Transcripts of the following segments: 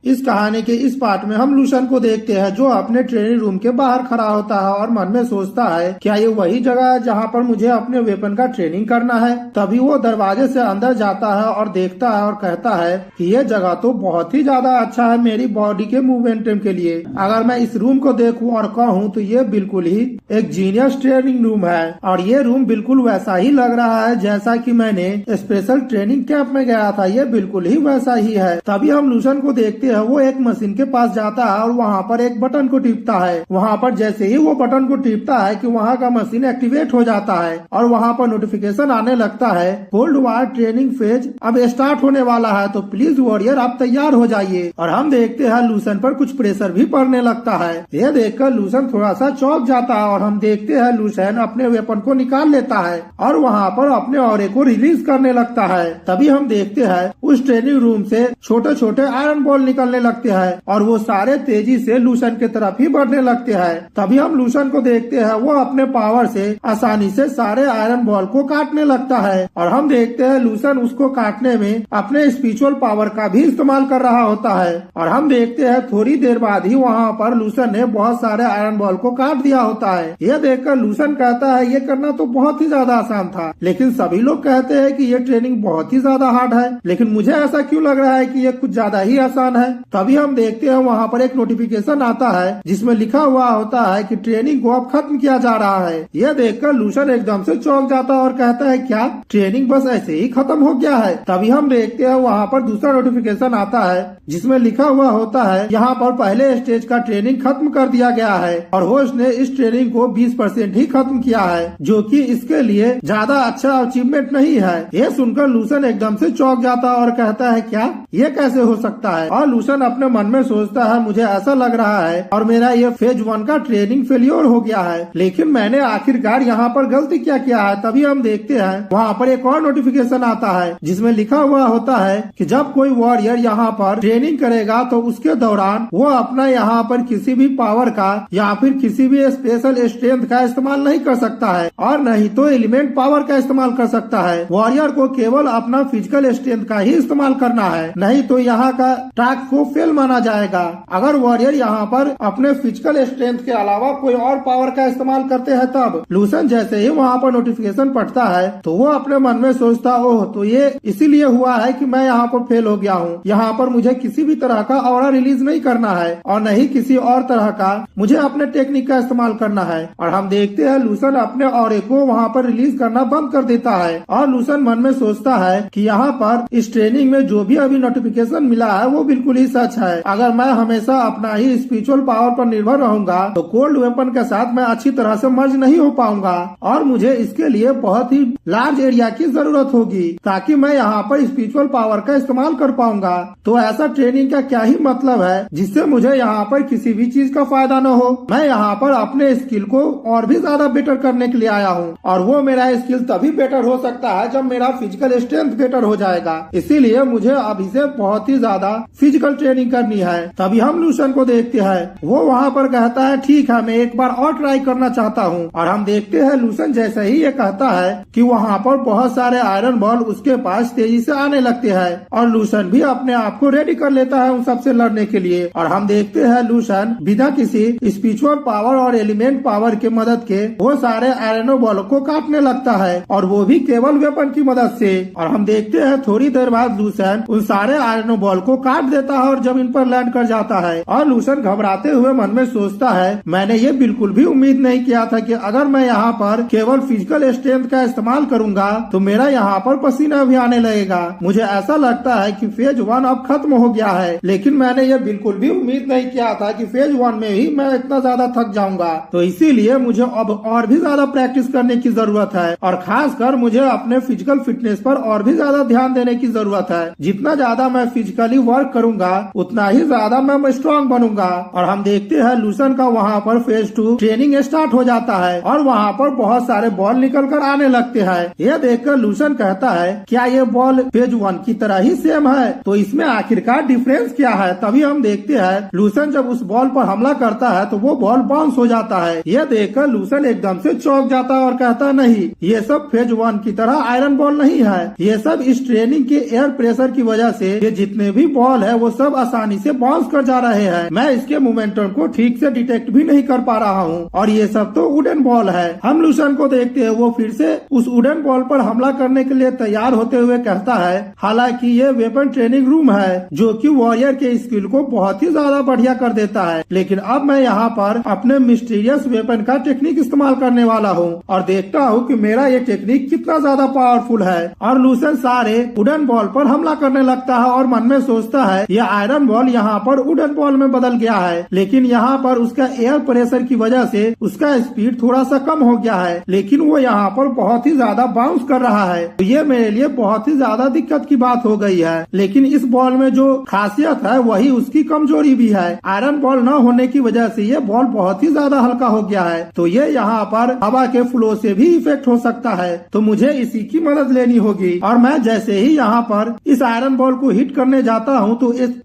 इस कहानी के इस पार्ट में हम लूशन को देखते हैं जो अपने ट्रेनिंग रूम के बाहर खड़ा होता है और मन में सोचता है क्या ये वही जगह है जहाँ पर मुझे अपने वेपन का ट्रेनिंग करना है। तभी वो दरवाजे से अंदर जाता है और देखता है और कहता है कि ये जगह तो बहुत ही ज्यादा अच्छा है मेरी बॉडी के मूवमेंट के लिए। अगर मैं इस रूम को देखूं और कहूँ तो ये बिल्कुल ही एक जीनियस ट्रेनिंग रूम है और ये रूम बिल्कुल वैसा ही लग रहा है जैसा कि मैंने स्पेशल ट्रेनिंग कैंप में गया था, ये बिल्कुल ही वैसा ही है। तभी हम लूशन को देखते हैं वो एक मशीन के पास जाता है और वहाँ पर एक बटन को टिपता है। वहाँ पर जैसे ही वो बटन को टिपता है कि वहाँ का मशीन एक्टिवेट हो जाता है और वहाँ पर नोटिफिकेशन आने लगता है कोल्ड वार ट्रेनिंग फेज अब स्टार्ट होने वाला है, तो प्लीज वॉरियर आप तैयार हो जाइए। और हम देखते हैं लूसन पर कुछ प्रेशर भी पड़ने लगता है। ये देखकर लूसन थोड़ा सा चौंक जाता है और हम देखते हैं लूसन अपने वेपन को निकाल लेता है और वहाँ पर अपने ऑरे को रिलीज करने लगता है। तभी हम देखते हैं उस ट्रेनिंग रूम से छोटे छोटे आयरन बॉल निकलने लगते हैं और वो सारे तेजी से लूसन की तरफ ही बढ़ने लगते हैं। तभी हम लूसन को देखते हैं वो अपने पावर से आसानी से सारे आयरन बॉल को काटने लगता है और हम देखते हैं लूसन उसको काटने में अपने स्पिरिचुअल पावर का भी इस्तेमाल कर रहा होता है। और हम देखते हैं थोड़ी देर बाद ही वहाँ पर लूसन ने बहुत सारे आयरन बॉल को काट दिया होता है। यह देखकर लूसन कहता है ये करना तो बहुत ही ज्यादा आसान था, लेकिन सभी लोग कहते हैं कि ये ट्रेनिंग बहुत ही ज्यादा हार्ड है, लेकिन मुझे ऐसा क्यों लग रहा है कि ये कुछ ज्यादा ही आसान है। तभी हम देखते हैं वहाँ पर एक नोटिफिकेशन आता है जिसमें लिखा हुआ होता है कि ट्रेनिंग को अब खत्म किया जा रहा है। यह देखकर लूसन एकदम से चौंक जाता है और कहता है क्या ट्रेनिंग बस ऐसे ही खत्म हो गया है। तभी हम देखते हैं वहाँ पर दूसरा नोटिफिकेशन आता है जिसमें लिखा हुआ होता है यहाँ पर पहले स्टेज का ट्रेनिंग खत्म कर दिया गया है और होस्ट ने इस ट्रेनिंग को 20% ही खत्म किया है, जो कि इसके लिए ज्यादा अच्छा अचीवमेंट नहीं है। यह सुनकर लूसन एकदम से चौंक जाता है और कहता है क्या ये कैसे हो सकता है। और लूसन अपने मन में सोचता है मुझे ऐसा लग रहा है और मेरा ये फेज 1 का ट्रेनिंग फेलियर हो गया है, लेकिन मैंने आखिरकार यहाँ पर गलती क्या किया है। तभी हम देखते हैं वहाँ पर एक और नोटिफिकेशन आता है जिसमें लिखा हुआ होता है कि जब कोई वॉरियर यहाँ पर ट्रेनिंग करेगा तो उसके दौरान वो अपना यहाँ पर किसी भी पावर का या फिर किसी भी स्पेशल स्ट्रेंथ का इस्तेमाल नहीं कर सकता है और नहीं तो एलिमेंट पावर का इस्तेमाल कर सकता है। वॉरियर को केवल अपना फिजिकल स्ट्रेंथ का ही इस्तेमाल करना है, नहीं तो यहाँ का टास्क को फेल माना जाएगा। अगर वॉरियर यहाँ पर अपने फिजिकल स्ट्रेंथ के अलावा कोई और पावर का इस्तेमाल करते हैं तब लूसन जैसे ही वहाँ पर नोटिफिकेशन पढ़ता है तो वो अपने मन में सोचता ओह तो ये इसीलिए हुआ है कि मैं यहाँ पर फेल हो गया हूँ। यहाँ पर मुझे किसी भी तरह का ऑरा रिलीज नहीं करना है और नहीं किसी और तरह का मुझे अपने टेक्निक का इस्तेमाल करना है। और हम देखते हैं लूसन अपने ऑरे को वहाँ पर रिलीज करना बंद कर देता है और लूसन मन में सोचता है कि यहाँ पर इस ट्रेनिंग में जो भी अभी नोटिफिकेशन मिला है वो बिल्कुल ही सच है। अगर मैं हमेशा अपना ही स्पिरिचुअल पावर पर निर्भर रहूंगा तो कोल्ड वेपन के साथ मैं अच्छी तरह से मर्ज नहीं हो पाऊंगा और मुझे इसके लिए बहुत ही लार्ज एरिया की जरूरत होगी ताकि मैं यहाँ पर स्पिरिचुअल पावर का इस्तेमाल कर पाऊंगा। तो ऐसा ट्रेनिंग का क्या ही मतलब है जिससे मुझे यहाँ पर किसी भी चीज का फायदा न हो। मैं यहाँ पर अपने स्किल को और भी ज्यादा बेटर करने के लिए आया हूँ और वो मेरा स्किल तभी बेटर हो सकता है जब मेरा फिजिकल स्ट्रेंथ बेटर हो जाएगा। इसीलिए मुझे अभी से बहुत ही ज्यादा फिजिकल ट्रेनिंग करनी है। तभी हम लूसन को देखते हैं वो वहाँ पर कहता है ठीक है मैं एक बार और ट्राई करना चाहता हूँ। और हम देखते हैं लूसन जैसे ही ये कहता है कि वहाँ पर बहुत सारे आयरन बॉल उसके पास तेजी से आने लगते हैं और लूसन भी अपने आप को रेडी कर लेता है उन सबसे लड़ने के लिए। और हम देखते हैं लूसन बिना किसी स्पिरिचुअल पावर और एलिमेंट पावर के मदद के वो सारे आयरनो बॉल को काटने लगता है और वो भी केवल वेपन की मदद से। और हम देखते हैं थोड़ी देर बाद लूसन उन सारे आयरनो बॉल को काट देता है और जमीन पर लैंड कर जाता है। और लूसन घबराते हुए मन में सोचता है मैंने ये बिल्कुल भी उम्मीद नहीं किया था कि अगर मैं यहाँ पर केवल फिजिकल स्ट्रेंथ का इस्तेमाल करूंगा तो मेरा यहाँ पर पसीना भी आने लगेगा। मुझे ऐसा लगता है कि फेज 1 अब खत्म हो गया है, लेकिन मैंने ये बिल्कुल भी उम्मीद नहीं किया था कि फेज 1 में ही मैं इतना ज्यादा थक जाऊंगा। तो इसीलिए मुझे अब और भी ज्यादा प्रैक्टिस करने की जरूरत है और खासकर मुझे अपने फिजिकल फिटनेस पर और भी ज्यादा ध्यान देने की जरूरत है। जितना ज्यादा मैं फिजिकली वर्क करूंगा उतना ही ज्यादा मैं स्ट्रॉन्ग बनूंगा। और हम देखते हैं लूसन का वहाँ पर फेज 2 ट्रेनिंग स्टार्ट हो जाता है और वहाँ पर बहुत सारे बॉल निकल कर आने लगते हैं। यह देखकर लूसन कहता है क्या ये बॉल फेज 1 की तरह ही सेम है, तो इसमें आखिरकार डिफरेंस क्या है। तभी हम देखते हैं लूसन जब उस बॉल पर हमला करता है तो वो बॉल बाउंस हो जाता है। यह देखकर लूसन एकदम से चौंक जाता है और कहता नहीं ये सब फेज 1 की तरह आयरन बॉल नहीं है, ये सब इस ट्रेनिंग के एयर प्रेशर की वजह से ये जितने भी बॉल है वो वो सब आसानी से बाउंस कर जा रहे हैं। मैं इसके मोमेंटम को ठीक से डिटेक्ट भी नहीं कर पा रहा हूँ और ये सब तो वुडन बॉल है। हम लूसन को देखते हैं, वो फिर से उस वुडन बॉल पर हमला करने के लिए तैयार होते हुए कहता है, हालांकि ये वेपन ट्रेनिंग रूम है जो कि वॉरियर के स्किल को बहुत ही ज्यादा बढ़िया कर देता है, लेकिन अब मैं यहाँ पर अपने मिस्टीरियस वेपन का टेक्निक इस्तेमाल करने वाला हूँ और देखता हूँ कि मेरा ये टेक्निक कितना ज्यादा पावरफुल है। और लूसन सारे वुडन बॉल पर हमला करने लगता है और मन में सोचता है ये आयरन बॉल यहाँ पर वुडन बॉल में बदल गया है, लेकिन यहाँ पर उसका एयर प्रेशर की वजह से उसका स्पीड थोड़ा सा कम हो गया है, लेकिन वो यहाँ पर बहुत ही ज्यादा बाउंस कर रहा है। तो ये मेरे लिए बहुत ही ज्यादा दिक्कत की बात हो गई है। लेकिन इस बॉल में जो खासियत है वही उसकी कमजोरी भी है। आयरन बॉल न होने की वजह से ये बॉल बहुत ही ज्यादा हल्का हो गया है, तो ये यहाँ पर हवा के फ्लो से भी इफेक्ट हो सकता है। तो मुझे इसी की मदद लेनी होगी और मैं जैसे ही यहाँ पर इस आयरन बॉल को हिट करने जाता हूँ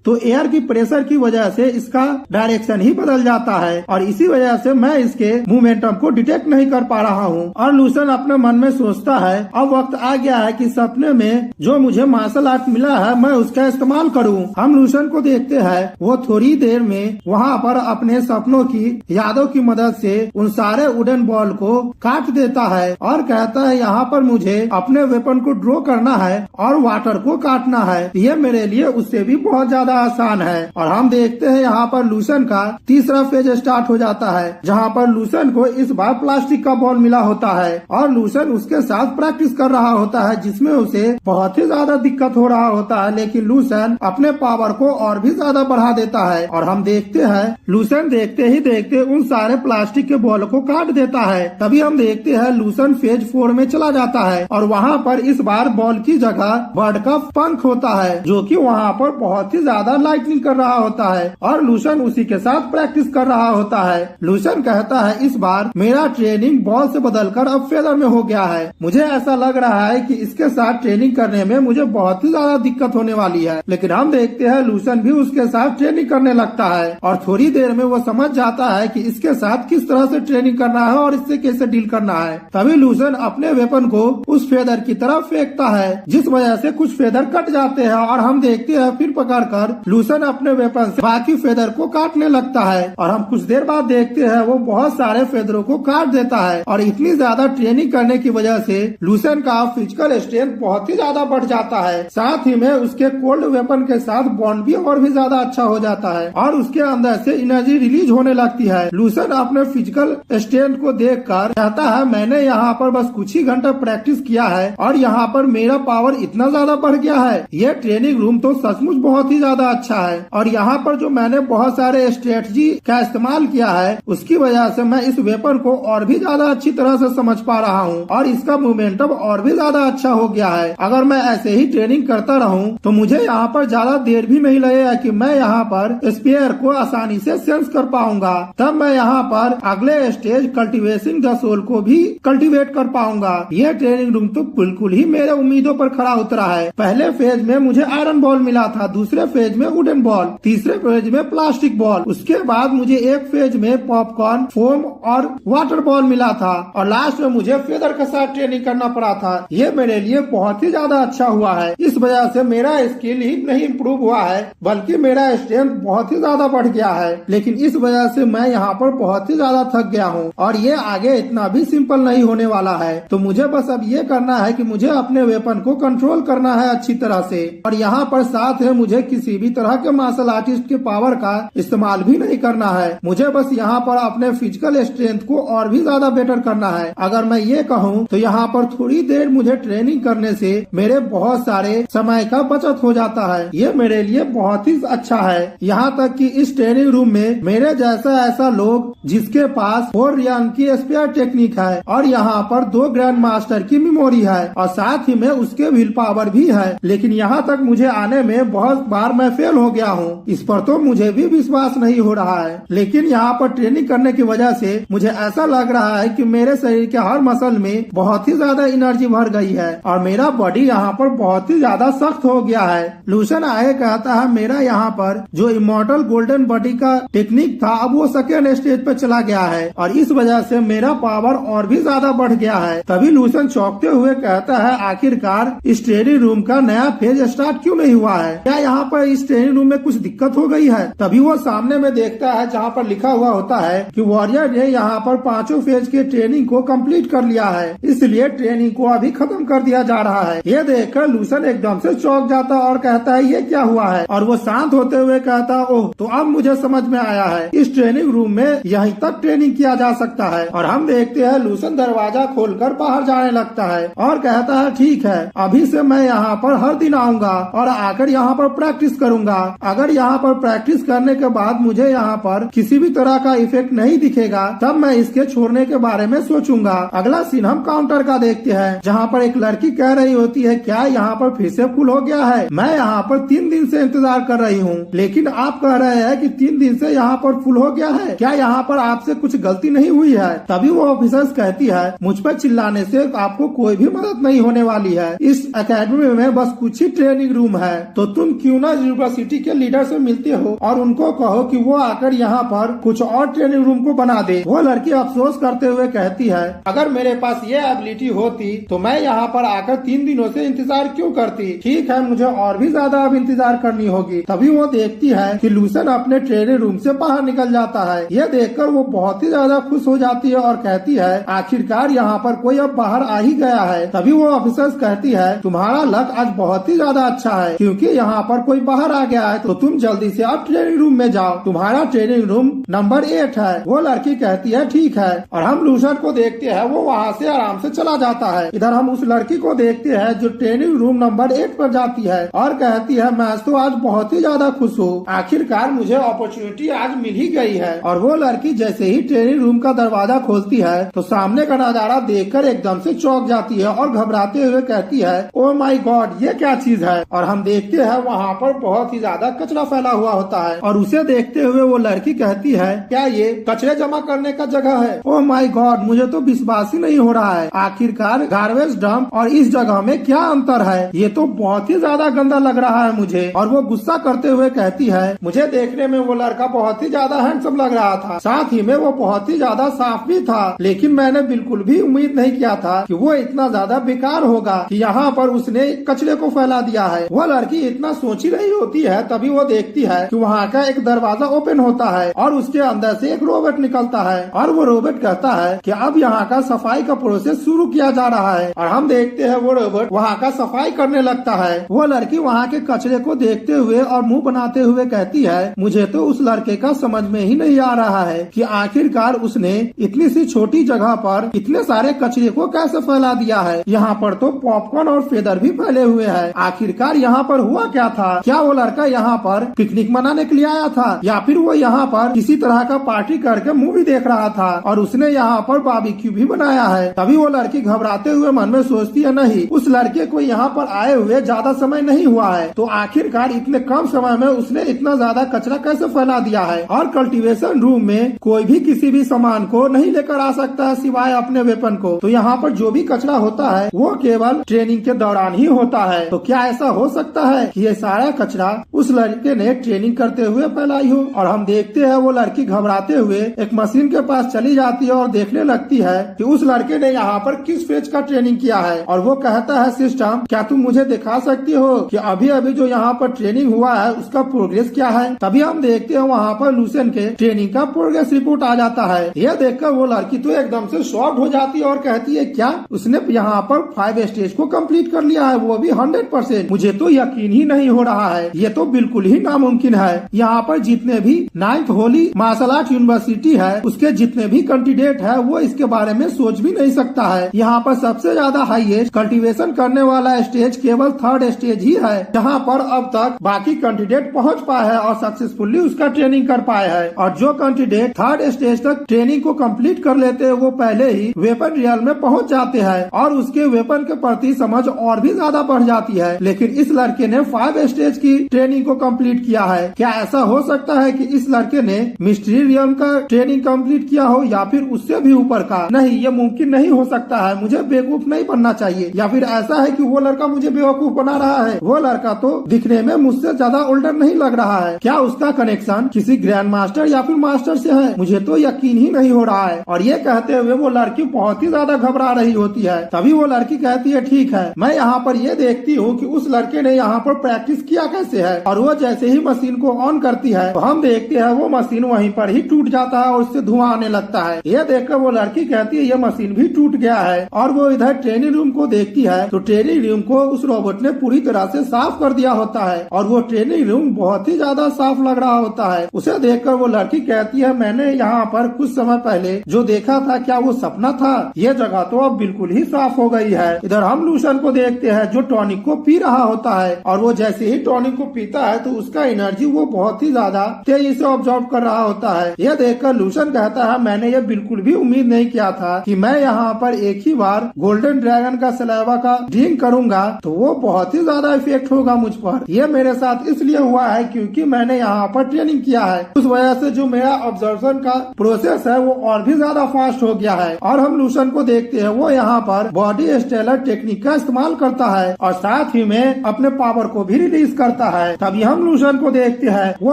तो एयर की प्रेशर की वजह से इसका डायरेक्शन ही बदल जाता है और इसी वजह से मैं इसके मोमेंटम को डिटेक्ट नहीं कर पा रहा हूँ। और लूसन अपने मन में सोचता है अब वक्त आ गया है कि सपने में जो मुझे मार्शल आर्ट मिला है मैं उसका इस्तेमाल करूँ। हम लूसन को देखते हैं, वो थोड़ी देर में वहाँ पर अपने सपनों की यादों की मदद से उन सारे वुडन बॉल को काट देता है और कहता है यहाँ पर मुझे अपने वेपन को ड्रॉ करना है और वाटर को काटना है। ये मेरे लिए उससे भी बहुत ज्यादा आसान है। और हम देखते हैं यहाँ पर लूसन का तीसरा फेज स्टार्ट हो जाता है, जहाँ पर लूसन को इस बार प्लास्टिक का बॉल मिला होता है और लूसन उसके साथ प्रैक्टिस कर रहा होता है, जिसमें उसे बहुत ही ज्यादा दिक्कत हो रहा होता है, लेकिन लूसन अपने पावर को और भी ज्यादा बढ़ा देता है। और हम देखते हैं लूसन देखते ही देखते उन सारे प्लास्टिक के बॉल को काट देता है। तभी हम देखते हैं लूसन फेज 4 में चला जाता है और वहाँ पर इस बार बॉल की जगह बर्ड का पंख होता है, जो कि वहाँ पर बहुत ही ज्यादा लाइटनिंग कर रहा होता है और लूसन उसी के साथ प्रैक्टिस कर रहा होता है। लूसन कहता है इस बार मेरा ट्रेनिंग बॉल से बदलकर अब फेदर में हो गया है। मुझे ऐसा लग रहा है कि इसके साथ ट्रेनिंग करने में मुझे बहुत ही ज्यादा दिक्कत होने वाली है, लेकिन हम देखते हैं लूसन भी उसके साथ ट्रेनिंग करने लगता है और थोड़ी देर में वो समझ जाता है कि इसके साथ किस तरह से ट्रेनिंग करना है और इससे कैसे डील करना है। तभी लूसन अपने वेपन को उस फेदर की तरफ फेंकता है, जिस वजह से कुछ फेदर कट जाते हैं और हम देखते हैं फिर पकड़कर लूसन अपने वेपन से बाकी फेदर को काटने लगता है और हम कुछ देर बाद देखते हैं वो बहुत सारे फेदरों को काट देता है। और इतनी ज्यादा ट्रेनिंग करने की वजह से लूसन का फिजिकल स्ट्रेंथ बहुत ही ज्यादा बढ़ जाता है, साथ ही में उसके कोल्ड वेपन के साथ बॉन्ड भी और भी ज्यादा अच्छा हो जाता है और उसके अंदर से एनर्जी रिलीज होने लगती है। लूसन अपने फिजिकल स्ट्रेंथ को देखकर कहता है मैंने यहाँ पर बस कुछ ही घंटा प्रैक्टिस किया है और यहाँ पर मेरा पावर इतना ज्यादा बढ़ गया है। ये ट्रेनिंग रूम तो सचमुच बहुत ही ज्यादा अच्छा है और यहाँ पर जो मैंने बहुत सारे स्ट्रेटजी का इस्तेमाल किया है उसकी वजह से मैं इस वेपन को और भी ज्यादा अच्छी तरह से समझ पा रहा हूँ और इसका मोमेंटम और भी ज्यादा अच्छा हो गया है। अगर मैं ऐसे ही ट्रेनिंग करता रहूँ तो मुझे यहाँ पर ज्यादा देर भी नहीं लगेगा कि मैं यहाँ पर स्पेयर को आसानी से सेंस कर पाऊंगा। तब मैं यहाँ पर अगले स्टेज कल्टीवेशन द सोल को भी कल्टीवेट कर पाऊंगा। यह ट्रेनिंग रूम तो बिल्कुल ही मेरे उम्मीदों पर खरा उतरा है। पहले फेज में मुझे आयरन बॉल मिला था, दूसरे फेज में वुडन बॉल, तीसरे फेज में प्लास्टिक बॉल, उसके बाद मुझे एक फेज में पॉपकॉर्न, फोम और वाटर बॉल मिला था और लास्ट में मुझे फेदर के साथ ट्रेनिंग करना पड़ा था। ये मेरे लिए बहुत ही ज्यादा अच्छा हुआ है। इस वजह से मेरा स्किल ही नहीं इम्प्रूव हुआ है बल्कि मेरा स्ट्रेंथ बहुत ही ज्यादा बढ़ गया है, लेकिन इस वजह से मैं यहाँ पर बहुत ही ज्यादा थक गया हूँ और ये आगे इतना भी सिंपल नहीं होने वाला है। तो मुझे बस अब ये करना है कि मुझे अपने वेपन को कंट्रोल करना है अच्छी तरह से और यहाँ पर साथ है मुझे किसी भी तरह के मार्शल आर्टिस्ट के पावर का इस्तेमाल भी नहीं करना है। मुझे बस यहाँ पर अपने फिजिकल स्ट्रेंथ को और भी ज्यादा बेटर करना है। अगर मैं ये कहूँ तो यहाँ पर थोड़ी देर मुझे ट्रेनिंग करने से मेरे बहुत सारे समय का बचत हो जाता है। ये मेरे लिए बहुत ही अच्छा है। यहाँ तक कि इस ट्रेनिंग रूम में मेरे जैसा ऐसा लोग जिसके पास 4 रैंक की स्पेयर टेक्निक है और यहाँ पर 2 ग्रैंड मास्टर की मेमोरी है और साथ ही में उसके विल पावर भी है, लेकिन यहाँ तक मुझे आने में बहुत बार मैं फेल हो गया हूँ। इस पर तो मुझे भी विश्वास नहीं हो रहा है, लेकिन यहाँ पर ट्रेनिंग करने की वजह से मुझे ऐसा लग रहा है कि मेरे शरीर के हर मसल में बहुत ही ज्यादा एनर्जी भर गई है और मेरा बॉडी यहाँ पर बहुत ही ज्यादा सख्त हो गया है। लूसन आए कहता है मेरा यहाँ पर जो इमॉर्टल गोल्डन बॉडी का टेक्निक था अब वो सेकेंड स्टेज पे चला गया है और इस वजह से मेरा पावर और भी ज्यादा बढ़ गया है। तभी लूसन चौंकते हुए कहता है आखिरकार इस ट्रेनिंग रूम का नया फेज स्टार्ट क्यों नहीं हुआ है? क्या यहाँ पर इस ट्रेनिंग रूम में कुछ दिक्कत हो गई है। तभी वो सामने में देखता है जहाँ पर लिखा हुआ होता है कि वॉरियर ने यहाँ पर 5 फेज के ट्रेनिंग को कंप्लीट कर लिया है, इसलिए ट्रेनिंग को अभी खत्म कर दिया जा रहा है। ये देखकर लूसन एकदम से चौंक जाता और कहता है ये क्या हुआ है, और वो शांत होते हुए कहता ओह, तो अब मुझे समझ में आया है, इस ट्रेनिंग रूम में यहीं तक ट्रेनिंग किया जा सकता है। और हम देखते हैं लूसन दरवाजा खोलकर बाहर जाने लगता है और कहता है ठीक है, अभी से मैं यहाँ पर हर दिन आऊंगा और आकर यहाँ पर प्रैक्टिस करूंगा। अगर यहाँ पर प्रैक्टिस करने के बाद मुझे यहाँ पर किसी भी तरह का इफेक्ट नहीं दिखेगा तब मैं इसके छोड़ने के बारे में सोचूंगा। अगला सीन हम काउंटर का देखते हैं जहाँ पर एक लड़की कह रही होती है क्या यहाँ पर फिर से फुल हो गया है, मैं यहाँ पर 3 दिन से इंतजार कर रही हूँ, लेकिन आप कह रहे हैं कि 3 दिन से यहाँ पर फुल हो गया है, क्या यहाँ पर आपसे कुछ गलती नहीं हुई है? तभी वो ऑफिसर्स कहती है मुझ पर चिल्लाने से आपको कोई भी मदद नहीं होने वाली है, इस एकेडमी में बस कुछ ही ट्रेनिंग रूम है, तो तुम क्यों ना यूनिवर्सिटी के लीडर से मिलते हो और उनको कहो कि वो आकर यहाँ पर कुछ और ट्रेनिंग रूम को बना दे। वो लड़की अफसोस करते हुए कहती है अगर मेरे पास ये एबिलिटी होती तो मैं यहाँ पर आकर 3 दिनों से इंतजार क्यों करती, ठीक है मुझे और भी ज्यादा अब इंतजार करनी होगी। तभी वो देखती है कि लूसन अपने ट्रेनिंग रूम से बाहर निकल जाता है। ये देखकर वो बहुत ही ज्यादा खुश हो जाती है और कहती है आखिरकार यहाँ पर कोई अब बाहर आ ही गया है। तभी वो ऑफिसर्स कहती है तुम्हारा लक आज बहुत ही ज्यादा अच्छा है क्योंकि यहाँ पर कोई बाहर आ गया है, तो तुम जल्दी से अब ट्रेनिंग रूम में जाओ, तुम्हारा ट्रेनिंग रूम नंबर 8 है। वो लड़की कहती है ठीक है, और हम लूसन को देखते हैं वो वहाँ से आराम से चला जाता है। इधर हम उस लड़की को देखते हैं जो ट्रेनिंग रूम नंबर 8 पर जाती है और कहती है मैं तो आज बहुत ही ज्यादा खुश हूँ, आखिरकार मुझे अपॉर्चुनिटी आज मिल ही गई है। और वो लड़की जैसे ही ट्रेनिंग रूम का दरवाजा खोलती है तो सामने का नजारा देखकर एकदम से चौंक जाती है और घबराते हुए कहती है ओ माय गॉड ये क्या चीज है। और हम देखते हैं वहाँ पर बहुत ही ज्यादा कचरा फैला हुआ होता है और उसे देखते हुए वो लड़की कहती है क्या ये कचरे जमा करने का जगह है? ओ माय गॉड मुझे तो विश्वास ही नहीं हो रहा है, आखिरकार गार्बेज डंप और इस जगह में क्या अंतर है, ये तो बहुत ही ज्यादा गंदा लग रहा है मुझे। और वो गुस्सा करते हुए कहती है मुझे देखने में वो लड़का बहुत ही ज्यादा हैंडसम लग रहा था, साथ ही में वो बहुत ही ज्यादा साफ भी था, लेकिन मैंने बिल्कुल भी उम्मीद नहीं किया था कि वो इतना ज्यादा बेकार होगा कि यहाँ पर उसने कचरे को फैला दिया है। वो लड़की इतना सोच ही रही होती है तभी वो देखती है कि वहाँ का एक दरवाजा ओपन होता है और उसके अंदर से एक रोबोट निकलता है और वो रोबोट कहता है कि अब यहाँ का सफाई का प्रोसेस शुरू किया जा रहा है। और हम देखते हैं वो रोबोट वहाँ का सफाई करने लगता है। वो लड़की वहाँ के कचरे को देखते हुए और मुंह बनाते हुए कहती है मुझे तो उस लड़के का समझ में ही नहीं आ रहा है कि आखिरकार उसने इतनी सी छोटी जगह पर इतने सारे कचरे को कैसे फैला दिया है। यहाँ पर तो पॉपकॉर्न और फेदर भी फैले हुए हैं, आखिरकार यहाँ पर हुआ क्या था? क्या वो लड़का यहाँ पर पिकनिक मनाने के लिए आया था या फिर वो यहाँ पर किसी तरह का पार्टी करके मूवी देख रहा था और उसने यहाँ पर बारबेक्यू भी बनाया है? तभी वो लड़की घबराते हुए मन में सोचती है नहीं, उस लड़के को यहाँ पर आए हुए ज्यादा समय नहीं हुआ है, तो आखिरकार इतने कम समय में उसने इतना ज्यादा कचरा कैसे फैला दिया है। और कल्टीवेशन रूम में कोई भी किसी भी सामान को नहीं लेकर आ सकता है सिवाय अपने वेपन को, तो यहाँ पर जो भी कचरा होता है वो केवल ट्रेनिंग के दौरान ही होता है। तो क्या ऐसा हो सकता है कि ये सारा कचरा उस लड़के ने ट्रेनिंग करते हुए फैलाई हो? और हम देखते हैं वो लड़की घबराते हुए एक मशीन के पास चली जाती है और देखने लगती है कि उस लड़के ने यहाँ पर किस फेज का ट्रेनिंग किया है। और वो कहता है सिस्टम क्या तुम मुझे दिखा सकती हो कि अभी अभी जो यहाँ पर ट्रेनिंग हुआ है उसका प्रोग्रेस क्या है? तभी हम देखते हैं वहाँ पर लूसेंट के ट्रेनिंग का प्रोग्रेस रिपोर्ट आ जाता है। यह देखकर वो लड़की तो एकदम से शॉक्ड हो जाती है और कहती है क्या उसने यहाँ पर 5 स्टेज को कंप्लीट कर लिया है, वो भी 100%? मुझे तो यकीन ही नहीं हो रहा है, ये तो बिल्कुल ही नामुमकिन है। यहाँ पर जितने भी 9th Holi martial art university है उसके जितने भी कैंडिडेट है वो इसके बारे में सोच भी नहीं सकता है। यहाँ पर सबसे ज्यादा हाईएस्ट कल्टीवेशन करने वाला स्टेज केवल 3rd स्टेज ही है जहाँ पर अब तक बाकी कैंडिडेट पहुँच पाए हैं और सक्सेसफुली उसका ट्रेनिंग कर पाए हैं। और जो कैंडिडेट 3rd स्टेज तक ट्रेनिंग को कंप्लीट कर लेते हैं वो पहले ही वेपन रियल में पहुँच जाते हैं और उसके वेपन के प्रति समझ और भी ज्यादा बढ़ जाती है। लेकिन इस लड़के ने 5 स्टेज की ट्रेनिंग को कंप्लीट किया है। क्या ऐसा हो सकता है कि इस लड़के ने मिस्ट्री रियल का ट्रेनिंग कंप्लीट किया हो या फिर उससे भी ऊपर का? नहीं, ये मुमकिन नहीं हो सकता है, मुझे बेवकूफ नहीं बनना चाहिए। या फिर ऐसा है कि वो लड़का मुझे बेवकूफ बना रहा है? वो लड़का तो दिखने में मुझसे ज्यादा ओल्डर नहीं लग रहा है, क्या उसका कनेक्शन किसी ग्रैंड मास्टर या फिर मास्टर से है? मुझे तो यकीन ही नहीं हो रहा है। और ये कहते हुए वो लड़की बहुत ही ज्यादा घबरा रही होती है। तभी वो लड़की कहती है ठीक है, मैं यहाँ पर ये देखती हूँ कि उस लड़के ने यहाँ पर प्रैक्टिस किया खुलेगा कैसे है। और वो जैसे ही मशीन को ऑन करती है तो हम देखते हैं वो मशीन वहीं पर ही टूट जाता है और उससे धुआं आने लगता है। ये देखकर वो लड़की कहती है ये मशीन भी टूट गया है। और वो इधर ट्रेनिंग रूम को देखती है तो ट्रेनिंग रूम को उस रोबोट ने पूरी तरह से साफ कर दिया होता है और वो ट्रेनिंग रूम बहुत ही ज्यादा साफ लग रहा होता है। उसे देखकर वो लड़की कहती है मैंने यहाँ पर कुछ समय पहले जो देखा था क्या वो सपना था। ये जगह तो अब बिल्कुल ही साफ हो गई है। इधर हम लूशन को देखते हैं जो टॉनिक को पी रहा होता है और वो जैसे ही टॉनिक को पीता है तो उसका एनर्जी वो बहुत ही ज्यादा तेजी से ऑब्जर्व कर रहा होता है। यह देखकर लूशन कहता है मैंने ये बिल्कुल भी उम्मीद नहीं किया था कि मैं यहाँ पर एक ही बार गोल्डन ड्रैगन का सलाइवा का ड्रिंक करूंगा तो वो बहुत ही ज्यादा इफेक्ट होगा मुझ पर। यह मेरे साथ इसलिए हुआ है क्योंकि मैंने यहाँ पर ट्रेनिंग किया है। उस वजह से जो मेरा ऑब्जर्वेशन का प्रोसेस है वो और भी ज्यादा फास्ट हो गया है। और हम लूशन को देखते हैं वो यहाँ पर बॉडी स्टेलर टेक्निक का इस्तेमाल करता है और साथ ही में अपने पावर को भी रिलीज करता है। तभी हम लूशन को देखते हैं वो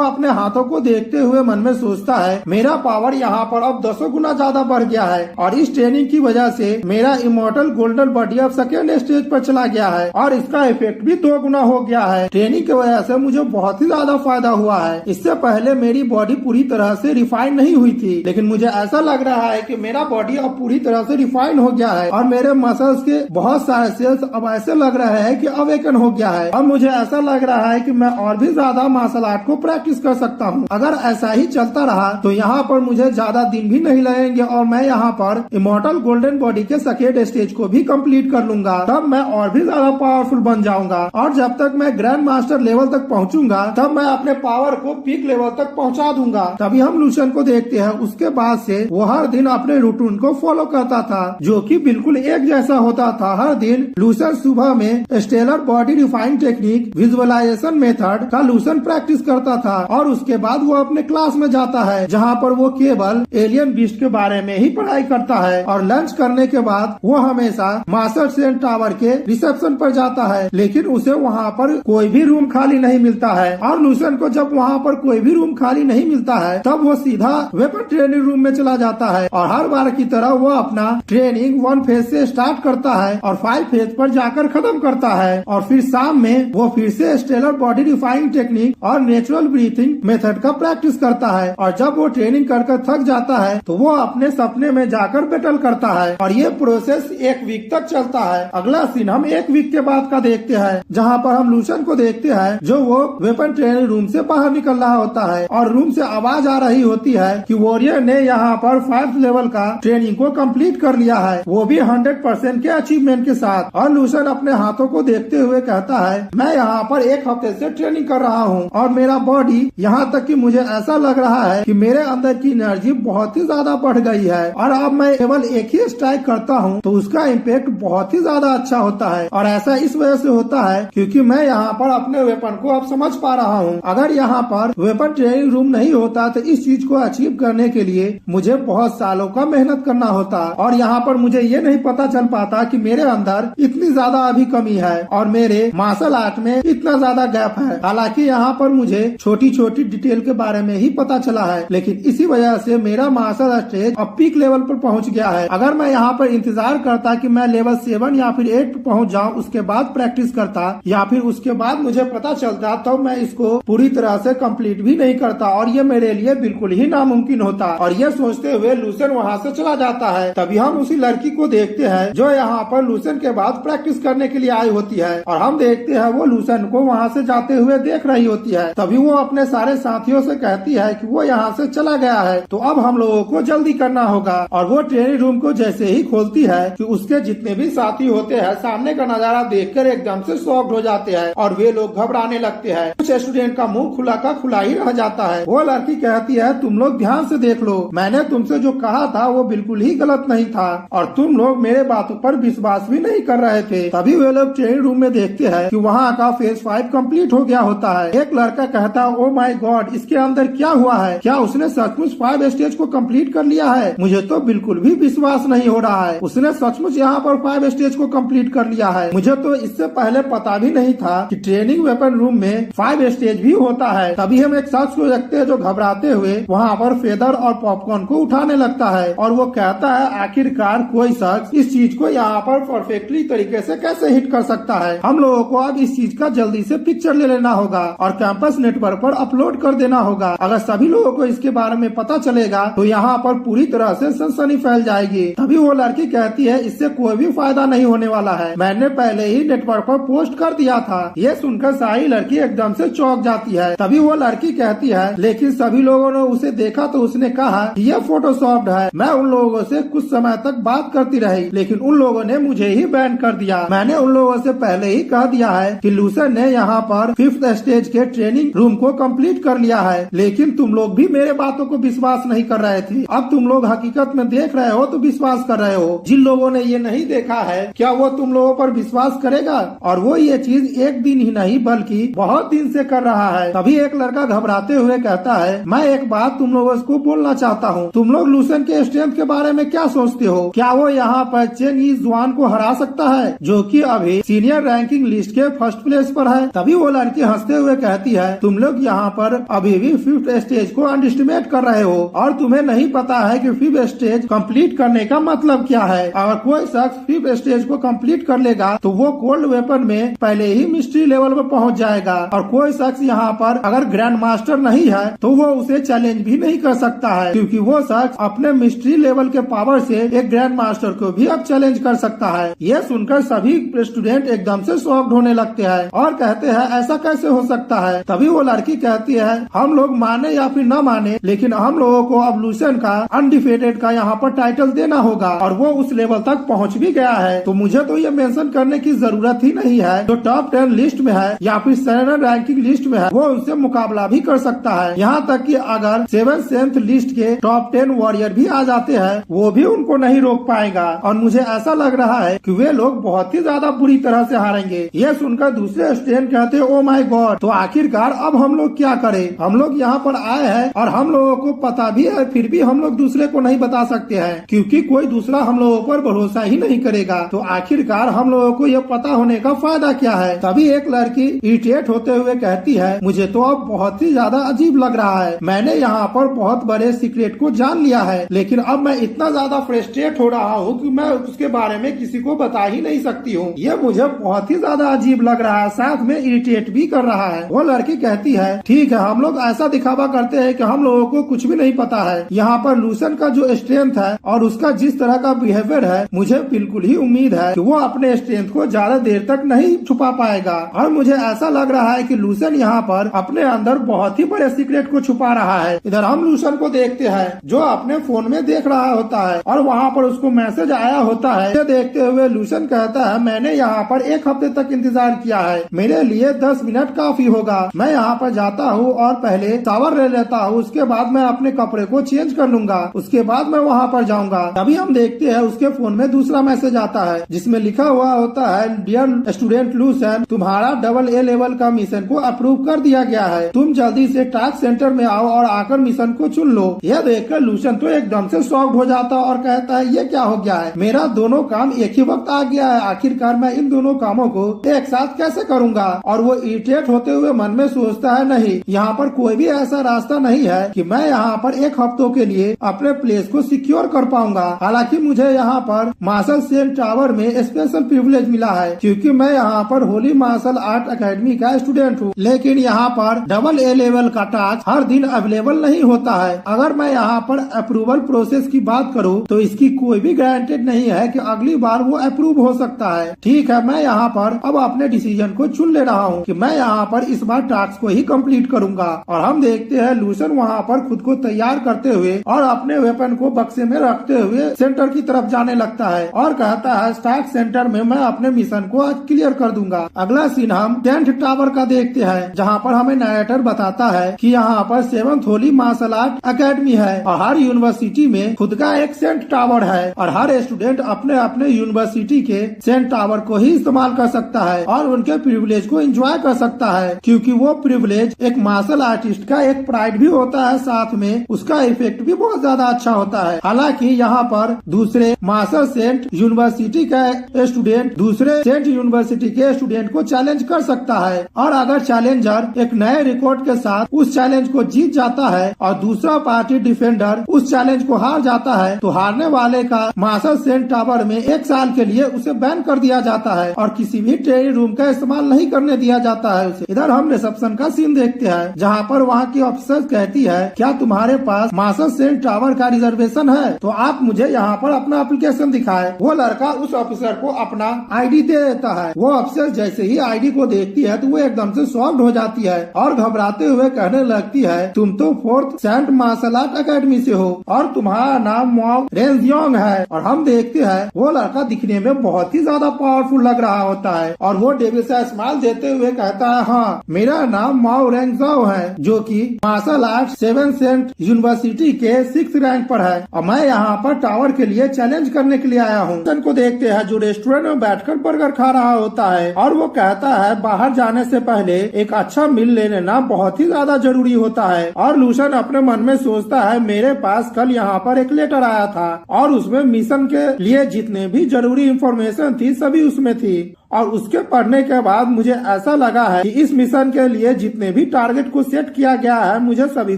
अपने हाथों को देखते हुए मन में सोचता है मेरा पावर यहाँ पर अब 10 गुना ज्यादा बढ़ गया है और इस ट्रेनिंग की वजह से मेरा इमोर्टल गोल्डन बॉडी अब सेकेंड स्टेज पर चला गया है और इसका इफेक्ट भी 2 गुना हो गया है। ट्रेनिंग की वजह से मुझे बहुत ही ज्यादा फायदा हुआ है। इससे पहले मेरी बॉडी पूरी तरह से रिफाइन नहीं हुई थी लेकिन मुझे ऐसा लग रहा है कि मेरा बॉडी अब पूरी तरह से रिफाइन हो गया है और मेरे मसल्स के बहुत सारे सेल्स अब ऐसे लग रहे हैं कि अवेकन हो गया है। अब मुझे ऐसा लग रहा है कि मैं और भी ज्यादा मार्शल आर्ट को प्रैक्टिस कर सकता हूँ। अगर ऐसा ही चलता रहा तो यहाँ पर मुझे ज्यादा दिन भी नहीं लगेंगे और मैं यहाँ पर इमोर्टल गोल्डन बॉडी के सेकेंड स्टेज को भी कंप्लीट कर लूंगा। तब मैं और भी ज्यादा पावरफुल बन जाऊंगा और जब तक मैं ग्रैंड मास्टर लेवल तक पहुँचूंगा तब मैं अपने पावर को पीक लेवल तक पहुँचा दूंगा। तभी हम लूशन को देखते हैं उसके बाद से वो हर दिन अपने रूटीन को फॉलो करता था जो कि बिल्कुल एक जैसा होता था। हर दिन लूशन सुबह में stellar body refine technique visualisation method का लूशन प्रैक्टिस करता था और उसके बाद वो अपने क्लास में जाता है जहाँ पर वो केवल एलियन बीस्ट के बारे में ही पढ़ाई करता है। और लंच करने के बाद वो हमेशा मास्टर सेन टावर के रिसेप्शन पर जाता है लेकिन उसे वहाँ पर कोई भी रूम खाली नहीं मिलता है। और लूशन को जब वहाँ पर कोई भी रूम खाली नहीं मिलता है तब वो सीधा वेपन ट्रेनिंग रूम में चला जाता है और हर बार की तरह वो अपना ट्रेनिंग 1 फेज से स्टार्ट करता है और 5 फेज पर जाकर खत्म करता है। और फिर शाम में वो फिर से स्टेलर बॉडी रिफाइनिंग टेक्निक और नेचुरल ब्रीथिंग मेथड का प्रैक्टिस करता है और जब वो ट्रेनिंग कर थक जाता है तो वो अपने सपने में जाकर बैटल करता है और ये प्रोसेस 1 वीक तक चलता है। अगला सीन हम 1 वीक के बाद का देखते हैं जहाँ पर हम लूशन को देखते हैं जो वो वेपन ट्रेनिंग रूम से बाहर निकल रहा होता है और रूम से आवाज आ रही होती है कि वॉरियर ने यहाँ पर 5th लेवल का ट्रेनिंग को कंप्लीट कर लिया है, वो भी 100% के अचीवमेंट के साथ। और लूशन अपने हाथों को देखते हुए कहता है मैं यहाँ पर 1 हफ्ते से ट्रेनिंग कर रहा हूँ और मेरा बॉडी यहाँ तक कि मुझे ऐसा लग रहा है कि मेरे अंदर की एनर्जी बहुत ही ज्यादा बढ़ गई है और अब मैं केवल एक ही स्ट्राइक करता हूँ तो उसका इम्पैक्ट बहुत ही ज्यादा अच्छा होता है। और ऐसा इस वजह से होता है क्योंकि मैं यहाँ पर अपने वेपन को अब समझ पा रहा हूँ। अगर यहाँ पर वेपन ट्रेनिंग रूम नहीं होता तो इस चीज को अचीव करने के लिए मुझे बहुत सालों का मेहनत करना होता और यहाँ पर मुझे ये नहीं पता चल पाता कि मेरे अंदर इतनी ज्यादा अभी कमी है और मेरे मार्शल आर्ट में इतना ज्यादा गैप है। हालांकि यहाँ पर मुझे छोटी छोटी डिटेल के बारे में ही पता चला है लेकिन इसी वजह से मेरा मार्शल स्टेज अब पीक लेवल पर पहुँच गया है। अगर मैं यहाँ पर इंतजार करता कि मैं लेवल 7 या फिर 8 पर पहुँच जाऊँ उसके बाद प्रैक्टिस करता या फिर उसके बाद मुझे पता चलता तो मैं इसको पूरी तरह से कंप्लीट भी नहीं करता और ये मेरे लिए बिल्कुल ही नामुमकिन होता। और ये सोचते हुए लूसन वहाँ से चला जाता है। तभी हम उसी लड़की को देखते हैं जो यहाँ पर लूसन के बाद प्रैक्टिस करने के लिए आई होती है और हम देखते हैं वो लूसन को वहाँ से जाते हुए देख रही होती है। तभी वो अपने सारे साथियों से कहती है कि वो यहाँ से चला गया है तो अब हम लोगों को जल्दी करना होगा। और वो ट्रेनिंग रूम को जैसे ही खोलती है कि उसके जितने भी साथी होते हैं सामने का नजारा देखकर एकदम से शॉक्ड हो जाते हैं और वे लोग घबराने लगते हैं। कुछ स्टूडेंट का मुंह खुला का खुला ही रह जाता है। वो लड़की कहती है तुम लोग ध्यान से देख लो, मैंने तुमसे जो कहा था वो बिल्कुल ही गलत नहीं था और तुम लोग मेरे बातों पर विश्वास भी नहीं कर रहे थे। तभी वे लोग ट्रेनिंग रूम में देखते हैं कि वहाँ का फेज 5 कंप्लीट हो गया होता है। एक लड़का कहता है ओ माय गॉड इसके अंदर क्या हुआ है, क्या उसने सचमुच 5 स्टेज को कंप्लीट कर लिया है? मुझे तो बिल्कुल भी विश्वास नहीं हो रहा है, उसने सचमुच यहाँ पर 5 स्टेज को कंप्लीट कर लिया है। मुझे तो इससे पहले पता भी नहीं था कि ट्रेनिंग वेपन रूम में 5 स्टेज भी होता है। तभी हम एक शख्स को देखते हैं जो घबराते हुए वहाँ पर फेदर और पॉपकॉर्न को उठाने लगता है और वो कहता है आखिरकार कोई शख्स इस चीज को यहाँ पर परफेक्टली तरीके से कैसे हिट कर सकता है। हम लोगों को अब इस चीज का जल्दी इससे पिक्चर ले लेना होगा और कैंपस नेटवर्क पर अपलोड कर देना होगा। अगर सभी लोगों को इसके बारे में पता चलेगा तो यहाँ पर पूरी तरह से सनसनी फैल जाएगी। तभी वो लड़की कहती है इससे कोई भी फायदा नहीं होने वाला है, मैंने पहले ही नेटवर्क पर पोस्ट कर दिया था। ये सुनकर सारी लड़की एकदम से चौंक जाती है। तभी वो लड़की कहती है लेकिन सभी लोगों ने उसे देखा तो उसने कहा कि यह फोटोशॉप्ड है। मैं उन लोगों से कुछ समय तक बात करती रही लेकिन उन लोगों ने मुझे ही बैन कर दिया। मैंने उन लोगों से पहले ही कह दिया है कि लूसन ने यहाँ पर 5th स्टेज के ट्रेनिंग रूम को कंप्लीट कर लिया है, लेकिन तुम लोग भी मेरे बातों को विश्वास नहीं कर रहे थे। अब तुम लोग हकीकत में देख रहे हो तो विश्वास कर रहे हो। जिन लोगों ने ये नहीं देखा है क्या वो तुम लोगों पर विश्वास करेगा? और वो ये चीज एक दिन ही नहीं बल्कि बहुत दिन से कर रहा है। तभी एक लड़का घबराते हुए कहता है मैं एक बात तुम लोगों को बोलना चाहता हूँ, तुम लोग लूसन के स्ट्रेंथ के बारे में क्या सोचते हो? क्या वो यहाँ पर चेन ई जुआन को हरा सकता है जो कि अभी सीनियर रैंकिंग लिस्ट के फर्स्ट प्लेस पर है? तभी वो लड़की हंसते हुए कहती है तुम लोग यहाँ पर अभी भी 5th स्टेज को अंडरएस्टिमेट कर रहे हो और तुम्हें नहीं पता है कि 5th स्टेज कंप्लीट करने का मतलब क्या है। अगर कोई शख्स 5th स्टेज को कंप्लीट कर लेगा तो वो कोल्ड वेपन में पहले ही मिस्ट्री लेवल पर पहुँच जाएगा और कोई शख्स यहाँ पर अगर ग्रैंड मास्टर नहीं है तो वो उसे चैलेंज भी नहीं कर सकता है, क्योंकि वो शख्स अपने मिस्ट्री लेवल के पावर से एक ग्रैंड मास्टर को भी अब चैलेंज कर सकता है। यह सुनकर सभी स्टूडेंट एकदम से शॉक्ड होने लगते हैं और कहते हैं ऐसा कैसे हो सकता है। तभी वो लड़की कहती है हम लोग माने या फिर न माने लेकिन हम लोगों को अब लूसन का अनडिफेटेड का यहाँ पर टाइटल देना होगा और वो उस लेवल तक पहुँच भी गया है। तो मुझे तो ये मेंशन करने की जरूरत ही नहीं है जो टॉप 10 लिस्ट में है या फिर सीनियर रैंकिंग लिस्ट में है वो उनसे मुकाबला भी कर सकता है। यहाँ तक कि अगर 7th लिस्ट के टॉप 10 वॉरियर भी आ जाते हैं वो भी उनको नहीं रोक पाएगा और मुझे ऐसा लग रहा है कि वे लोग बहुत ही ज्यादा बुरी तरह से हारेंगे। ये सुनकर दूसरे स्टूडेंट कहते हैं ओ माय गॉड, तो आखिरकार अब हम लोग क्या करें? हम लोग यहाँ पर आए हैं और हम लोगों को पता भी है फिर भी हम लोग दूसरे को नहीं बता सकते हैं क्योंकि कोई दूसरा हम लोगों पर भरोसा ही नहीं करेगा। तो आखिरकार हम लोगों को ये पता होने का फायदा क्या है? तभी एक लड़की इरिटेट होते हुए कहती है मुझे तो अब बहुत ही ज्यादा अजीब लग रहा है, मैंने यहाँ पर बहुत बड़े सीक्रेट को जान लिया है लेकिन अब मैं इतना ज्यादा फ्रस्ट्रेट हो रहा हूँ कि मैं उसके बारे में किसी को बता ही नहीं सकती हूँ। ये मुझे बहुत ही ज्यादा अजीब लग रहा है, साथ में इरिटेट भी कर रहा है। वो लड़की कहती है ठीक है हम लोग ऐसा दिखावा करते हैं कि हम लोगों को कुछ भी नहीं पता है। यहाँ पर लूसन का जो स्ट्रेंथ है और उसका जिस तरह का बिहेवियर है मुझे बिल्कुल ही उम्मीद है कि वो अपने स्ट्रेंथ को ज्यादा देर तक नहीं छुपा पाएगा और मुझे ऐसा लग रहा है कि लूसन यहाँ पर अपने अंदर बहुत ही बड़े सीक्रेट को छुपा रहा है। इधर हम लूसन को देखते हैं जो अपने फोन में देख रहा होता है और वहाँ पर उसको मैसेज आया होता है। ये देखते हुए लूसन कहता है मैंने यहाँ पर 1 हफ्ते तक इंतजार किया है, मेरे लिए 10 मिनट काफी होगा। मैं यहाँ पर जाता हूँ और पहले शावर ले लेता हूँ, उसके बाद मैं अपने कपड़े को चेंज कर लूंगा, उसके बाद मैं वहाँ पर जाऊंगा। तभी हम देखते हैं उसके फोन में दूसरा मैसेज आता है जिसमें लिखा हुआ होता है डियर स्टूडेंट लूसन, तुम्हारा AA लेवल का मिशन को अप्रूव कर दिया गया है, तुम जल्दी से टास्क सेंटर में आओ और आकर मिशन को चुन लो। यह देखकर लूसन तो एकदम से शॉक्ड हो जाता और कहता है ये क्या हो गया है, मेरा दोनों काम एक ही वक्त आ गया है, आखिरकार मैं इन दोनों कामों को एक साथ कैसे करूंगा? और वो इरिटेट होते हुए मन में सोचता है नहीं, यहाँ पर कोई भी ऐसा रास्ता नहीं है कि मैं यहाँ पर 1 हफ्तों के लिए अपने प्लेस को सिक्योर कर पाऊंगा। हालांकि मुझे यहाँ पर मार्शल सेन टावर में स्पेशल प्रिविलेज मिला है क्योंकि मैं यहाँ पर होली मार्शल आर्ट अकेडमी का स्टूडेंट हूँ, लेकिन यहाँ पर AA लेवल का टास्क हर दिन अवेलेबल नहीं होता है। अगर मैं यहाँ पर अप्रूवल प्रोसेस की बात करूँ तो इसकी कोई भी गारंटेड नहीं है कि अगली बार वो अप्रूव हो सकता है। ठीक है, मैं यहाँ पर अब अपने डिसीजन को चुन ले रहा हूँ कि मैं यहाँ पर इस बार टास्क को ही कंप्लीट करूंगा। और हम देखते हैं लूसन वहाँ पर खुद को तैयार करते हुए और अपने वेपन को बक्से में रखते हुए सेंटर की तरफ जाने लगता है और कहता है टास्क सेंटर में मैं अपने मिशन को आज क्लियर कर दूंगा। अगला सीन हम 10th टावर का देखते हैं जहाँ पर हमें नरेटर बताता है कि यहाँ पर 7th holy martial art academy है और हर यूनिवर्सिटी में खुद का एक सेंट टावर है और हर स्टूडेंट अपने अपने यूनिवर्सिटी के सेंट टावर को ही इस्तेमाल कर सकता है और उनके प्रिविलेज को एंजॉय कर सकता है क्योंकि वो प्रिविलेज एक मार्शल आर्टिस्ट का एक प्राइड भी होता है, साथ में उसका इफेक्ट भी बहुत ज्यादा अच्छा होता है। हालांकि यहाँ पर दूसरे मार्शल सेंट यूनिवर्सिटी का स्टूडेंट दूसरे सेंट यूनिवर्सिटी के स्टूडेंट को चैलेंज कर सकता है और अगर चैलेंजर एक नए रिकॉर्ड के साथ उस चैलेंज को जीत जाता है और दूसरा पार्टी डिफेंडर उस चैलेंज को हार जाता है तो हारने वाले का मार्शल सेंट टावर में 1 साल के लिए उसे बैन कर दिया जाता है और किसी भी ट्रेनिंग रूम का इस्तेमाल नहीं कर करने दिया जाता है उसे। इधर हम रिसेप्शन का सीन देखते हैं जहाँ पर वहाँ की ऑफिसर कहती है, क्या तुम्हारे पास मास्टर सेल टावर का रिजर्वेशन है तो आप मुझे यहाँ पर अपना एप्लीकेशन दिखाए। वो लड़का उस ऑफिसर को अपना आईडी दे देता है। वो ऑफिसर जैसे ही आईडी को देखती है तो वो एकदम से शॉक्ड हो जाती है और घबराते हुए कहने लगती है, तुम तो 4th Saint martial art academy से हो और तुम्हारा नाम माओ रेंजियोंग है। और हम देखते हैं वो लड़का दिखने में बहुत ही ज्यादा पावरफुल लग रहा होता है और वो डेविड से स्माइल देते हुए कहता है, हाँ मेरा नाम माओ रेंगजाओ है जो कि मार्शल आर्ट 7 सेंट यूनिवर्सिटी के 6th रैंक पर है और मैं यहाँ पर टावर के लिए चैलेंज करने के लिए आया हूँ। को देखते हैं जो रेस्टोरेंट में बैठकर बर्गर खा रहा होता है और वो कहता है, बाहर जाने से पहले एक अच्छा मील ले लेना बहुत ही ज्यादा जरूरी होता है। और लूसन अपने मन में सोचता है, मेरे पास कल यहाँ पर एक लेटर आया था और उसमें मिशन के लिए जितने भी जरूरी इंफॉर्मेशन थी सभी उसमें थी और उसके पढ़ने के बाद मुझे ऐसा लगा है कि इस मिशन के लिए जितने भी टारगेट को सेट किया गया है मुझे सभी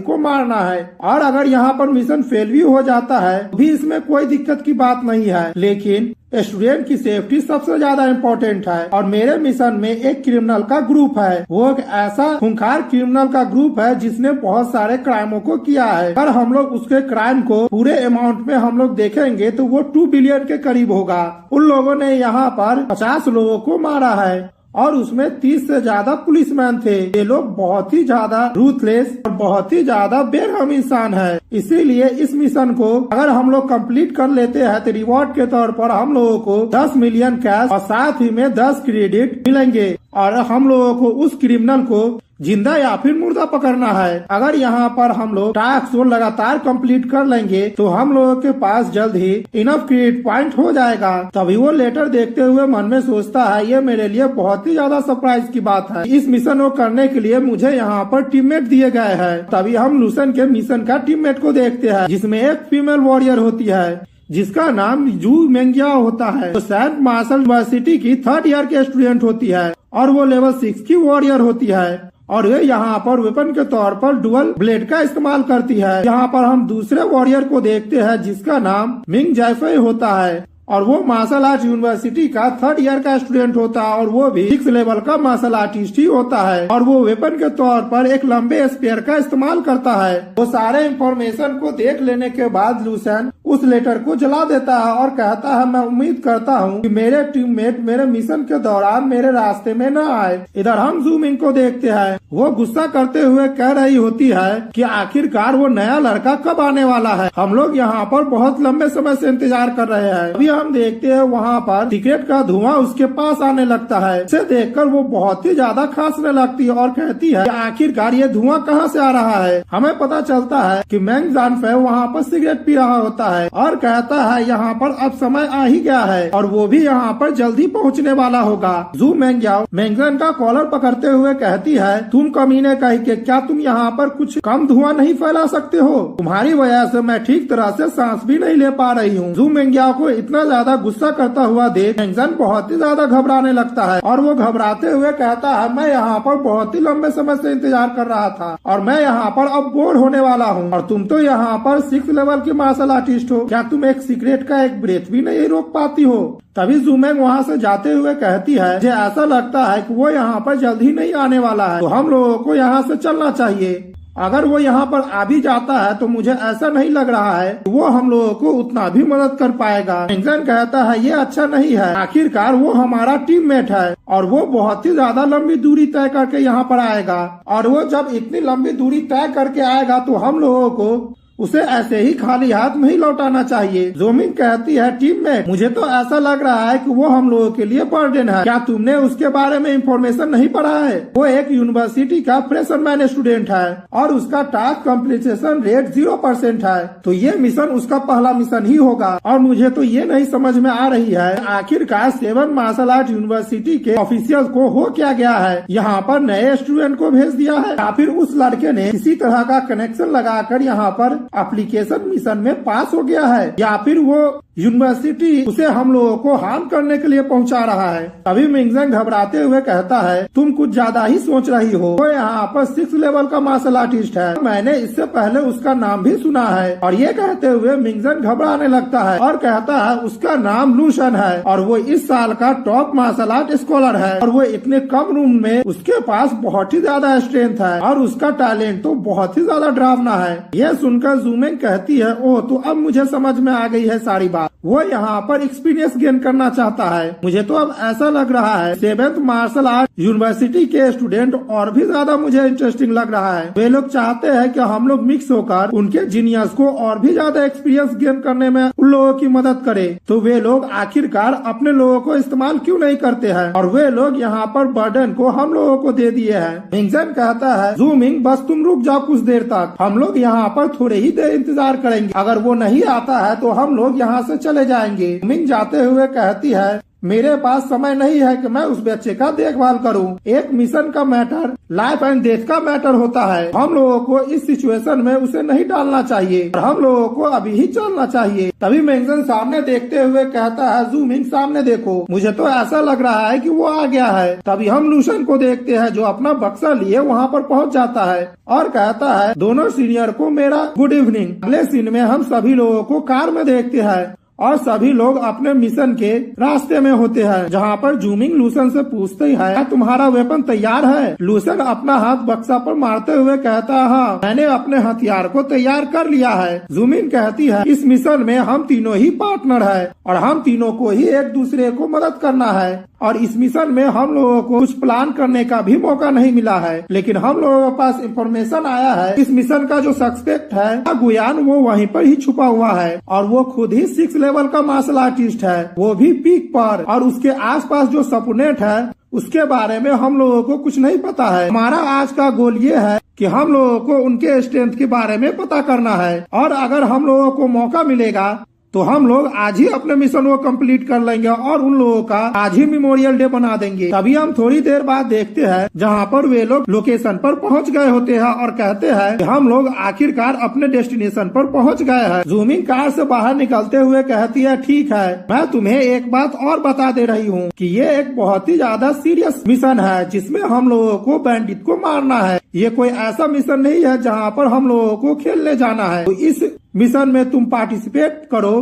को मारना है और अगर यहाँ पर मिशन फेल भी हो जाता है भी इसमें कोई दिक्कत की बात नहीं है, लेकिन स्टूडेंट की सेफ्टी सबसे ज्यादा इम्पोर्टेंट है। और मेरे मिशन में एक क्रिमिनल का ग्रुप है, वो एक ऐसा खूंखार क्रिमिनल का ग्रुप है जिसने बहुत सारे क्राइमों को किया है। अगर हम लोग उसके क्राइम को पूरे अमाउंट में हम लोग देखेंगे तो वो 2 बिलियन के करीब होगा। उन लोगों ने यहाँ पर 50 लोगों को मारा है और उसमें 30 से ज्यादा पुलिसमैन थे। ये लोग बहुत ही ज्यादा रूथलेस और बहुत ही ज्यादा बेरहम इंसान है। इसीलिए इस मिशन को अगर हम लोग कंप्लीट कर लेते हैं तो रिवॉर्ड के तौर पर हम लोगों को 10 मिलियन कैश और साथ ही में 10 क्रेडिट मिलेंगे और हम लोगों को उस क्रिमिनल को जिंदा या फिर मुर्दा पकड़ना है। अगर यहाँ पर हम लोग टास्क को लगातार कंप्लीट कर लेंगे तो हम लोगों के पास जल्द ही इनफ क्रेडिट पॉइंट हो जाएगा। तभी वो लेटर देखते हुए मन में सोचता है, ये मेरे लिए बहुत ही ज्यादा सरप्राइज की बात है। इस मिशन को करने के लिए मुझे यहाँ पर टीममेट दिए गए हैं। तभी हम लूसन के मिशन का टीममेट को देखते हैं जिसमें एक फीमेल वॉरियर होती है जिसका नाम जू मेंगियाओ होता है। तो सेंट मार्शल यूनिवर्सिटी की 3rd ईयर की स्टूडेंट होती है और वो लेवल 6 की वॉरियर होती है और ये यहाँ पर वेपन के तौर पर डुअल ब्लेड का इस्तेमाल करती है। यहाँ पर हम दूसरे वॉरियर को देखते हैं जिसका नाम मिंग जैफे होता है और वो मार्शल आर्ट यूनिवर्सिटी का 3rd ईयर का स्टूडेंट होता है और वो भी 6 लेवल का मार्शल आर्टिस्ट ही होता है और वो वेपन के तौर पर एक लंबे स्पेयर का इस्तेमाल करता है। वो सारे इंफॉर्मेशन को देख लेने के बाद लूसन उस लेटर को जला देता है और कहता है, मैं उम्मीद करता हूँ कि मेरे टीममेट मेरे मिशन के दौरान मेरे रास्ते में न आए। इधर हम जूमिंग को देखते हैं, वो गुस्सा करते हुए कह रही होती है कि आखिरकार वो नया लड़का कब आने वाला है। हम लोग यहाँ पर बहुत लंबे समय से इंतजार कर रहे हैं। अभी हम देखते हैं वहाँ पर सिगरेट का धुआं उसके पास आने लगता है। इसे देखकर वो बहुत ही ज्यादा खांसने लगती है और कहती है, आखिरकार ये धुआं कहाँ से आ रहा है। हमें पता चलता है कि मैंग जानफे वहाँ पर सिगरेट पी रहा होता है और कहता है, यहाँ पर अब समय आ ही गया है और वो भी यहाँ पर जल्दी पहुँचने वाला होगा। जू मेंगयाओ मैंगजन का कॉलर पकड़ते हुए कहती है, तुम कमीने कहीं के क्या तुम यहाँ पर कुछ कम धुआं नहीं फैला सकते हो? तुम्हारी वजह से मैं ठीक तरह से सांस भी नहीं ले पा रही हूँ। जू मेंगयाओ को इतना ज्यादा गुस्सा करता हुआ देख मैंगजन बहुत ही ज्यादा घबराने लगता है और वो घबराते हुए कहता है, मैं यहाँ पर बहुत ही लंबे समय से इंतजार कर रहा था और मैं यहाँ पर अब बोर होने वाला हूँ और तुम तो यहाँ पर 6 लेवल की मार्शल आर्टिस्ट हो, क्या तुम एक सिगरेट का एक ब्रेथ भी नहीं रोक पाती हो? तभी जूमेंग वहाँ से जाते हुए कहती है, मुझे ऐसा लगता है कि वो यहाँ पर जल्द ही नहीं आने वाला है, तो हम लोगों को यहाँ से चलना चाहिए। अगर वो यहाँ पर आ भी जाता है तो मुझे ऐसा नहीं लग रहा है कि वो हम लोगों को उतना भी मदद कर पाएगा। मैंगजन कहता है, ये अच्छा नहीं है, आखिरकार वो हमारा टीममेट है और वो बहुत ही ज्यादा लंबी दूरी तय करके यहाँ पर आएगा और वो जब इतनी लंबी दूरी तय करके आएगा तो हम लोगों को उसे ऐसे ही खाली हाथ नहीं लौटाना चाहिए। जोमिंग कहती है, टीममेट मुझे तो ऐसा लग रहा है कि वो हम लोगों के लिए बर्डन है, क्या तुमने उसके बारे में इंफॉर्मेशन नहीं पढ़ा है? वो एक यूनिवर्सिटी का फ्रेशरमैन स्टूडेंट है और उसका टास्क कंप्लीशन रेट 0% है, तो ये मिशन उसका पहला मिशन ही होगा और मुझे तो ये नहीं समझ में आ रही है आखिरकार 7 मार्शल आर्ट यूनिवर्सिटी के ऑफिशियल को हो क्या गया है। यहाँ पर नए स्टूडेंट को भेज दिया है या फिर उस लड़के ने किसी तरह का कनेक्शन लगाकर यहाँ पर एप्लीकेशन मिशन में पास हो गया है या फिर वो यूनिवर्सिटी उसे हम लोगों को हार्म करने के लिए पहुंचा रहा है। तभी मिंगजन घबराते हुए कहता है, तुम कुछ ज्यादा ही सोच रही हो। वो यहाँ पर 6 लेवल का मार्शल आर्टिस्ट है, मैंने इससे पहले उसका नाम भी सुना है। और ये कहते हुए मिंगजन घबराने लगता है और कहता है उसका नाम लूशन है और वो इस साल का टॉप मार्शल आर्ट स्कॉलर है और वो इतने कम रूम में उसके पास बहुत ही ज्यादा स्ट्रेंथ है और उसका टैलेंट तो बहुत ही ज्यादा डरावना है। यह सुनकर जूमिंग कहती है, ओह तो अब मुझे समझ में आ गई है सारी बात। वो यहाँ पर एक्सपीरियंस गेन करना चाहता है। मुझे तो अब ऐसा लग रहा है 7th मार्शल आर्ट यूनिवर्सिटी के स्टूडेंट और भी ज्यादा मुझे इंटरेस्टिंग लग रहा है। वे लोग चाहते हैं कि हम लोग मिक्स होकर उनके जीनियस को और भी ज्यादा एक्सपीरियंस गेन करने में उन लोगों की मदद करें। तो वे लोग आखिरकार अपने लोगों को इस्तेमाल क्यों नहीं करते हैं और वे लोग यहाँ पर बर्डन को हम लोगों को दे दिए हैं। मिंगजन कहता है, जूमिंग बस तुम रुक जाओ कुछ देर तक, हम लोग यहाँ पर थोड़े ही देर इंतजार करेंगे, अगर वो नहीं आता है तो हम लोग यहाँ से चले जाएंगे। मिंग जाते हुए कहती है, मेरे पास समय नहीं है कि मैं उस बच्चे का देखभाल करूं। एक मिशन का मैटर लाइफ एंड डेथ का मैटर होता है। हम लोगों को इस सिचुएशन में उसे नहीं डालना चाहिए और हम लोगों को अभी ही चलना चाहिए। तभी मिंगजन सामने देखते हुए कहता है, जूमिंग सामने देखो, मुझे तो ऐसा लग रहा है कि वो आ गया है। तभी हम लूशन को देखते हैं जो अपना बक्सा लिए वहाँ पर पहुँच जाता है और कहता है, दोनों सीनियर को मेरा गुड इवनिंग। अगले सीन में हम सभी लोगों को कार में देखते हैं और सभी लोग अपने मिशन के रास्ते में होते हैं, जहाँ पर जूमिंग लूसन से पूछते है, क्या तुम्हारा वेपन तैयार है? लूसन अपना हाथ बक्सा पर मारते हुए कहता है, हाँ मैंने अपने हथियार को तैयार कर लिया है। जूमिंग कहती है, इस मिशन में हम तीनों ही पार्टनर है और हम तीनों को ही एक दूसरे को मदद करना है और इस मिशन में हम लोगों को कुछ प्लान करने का भी मौका नहीं मिला है, लेकिन हम लोगों के पास इंफॉर्मेशन आया है इस मिशन का जो सस्पेक्ट है गुयान वो वहीं पर ही छुपा हुआ है और वो खुद ही 6 लेवल का मार्शल आर्टिस्ट है, वो भी पीक पर। और उसके आसपास जो सपोनेट है उसके बारे में हम लोगों को कुछ नहीं पता है। हमारा आज का गोल ये है कि हम लोगों को उनके स्ट्रेंथ के बारे में पता करना है और अगर हम लोगों को मौका मिलेगा तो हम लोग आज ही अपने मिशन को कंप्लीट कर लेंगे और उन लोगों का आज ही मेमोरियल डे बना देंगे। तभी हम थोड़ी देर बाद देखते हैं जहाँ पर वे लोग लोकेशन पर पहुँच गए होते हैं और कहते हैं कि हम लोग आखिरकार अपने डेस्टिनेशन पर पहुँच गए हैं। जूमिंग कार से बाहर निकलते हुए कहती है, ठीक है मैं तुम्हें एक बात और बता दे रही हूँ कि ये एक बहुत ही ज्यादा सीरियस मिशन है जिसमें हम लोगों को बैंडिट को मारना है। ये कोई ऐसा मिशन नहीं है जहाँ पर हम लोगों को खेलने जाना है। तो इस मिशन में तुम पार्टिसिपेट करो।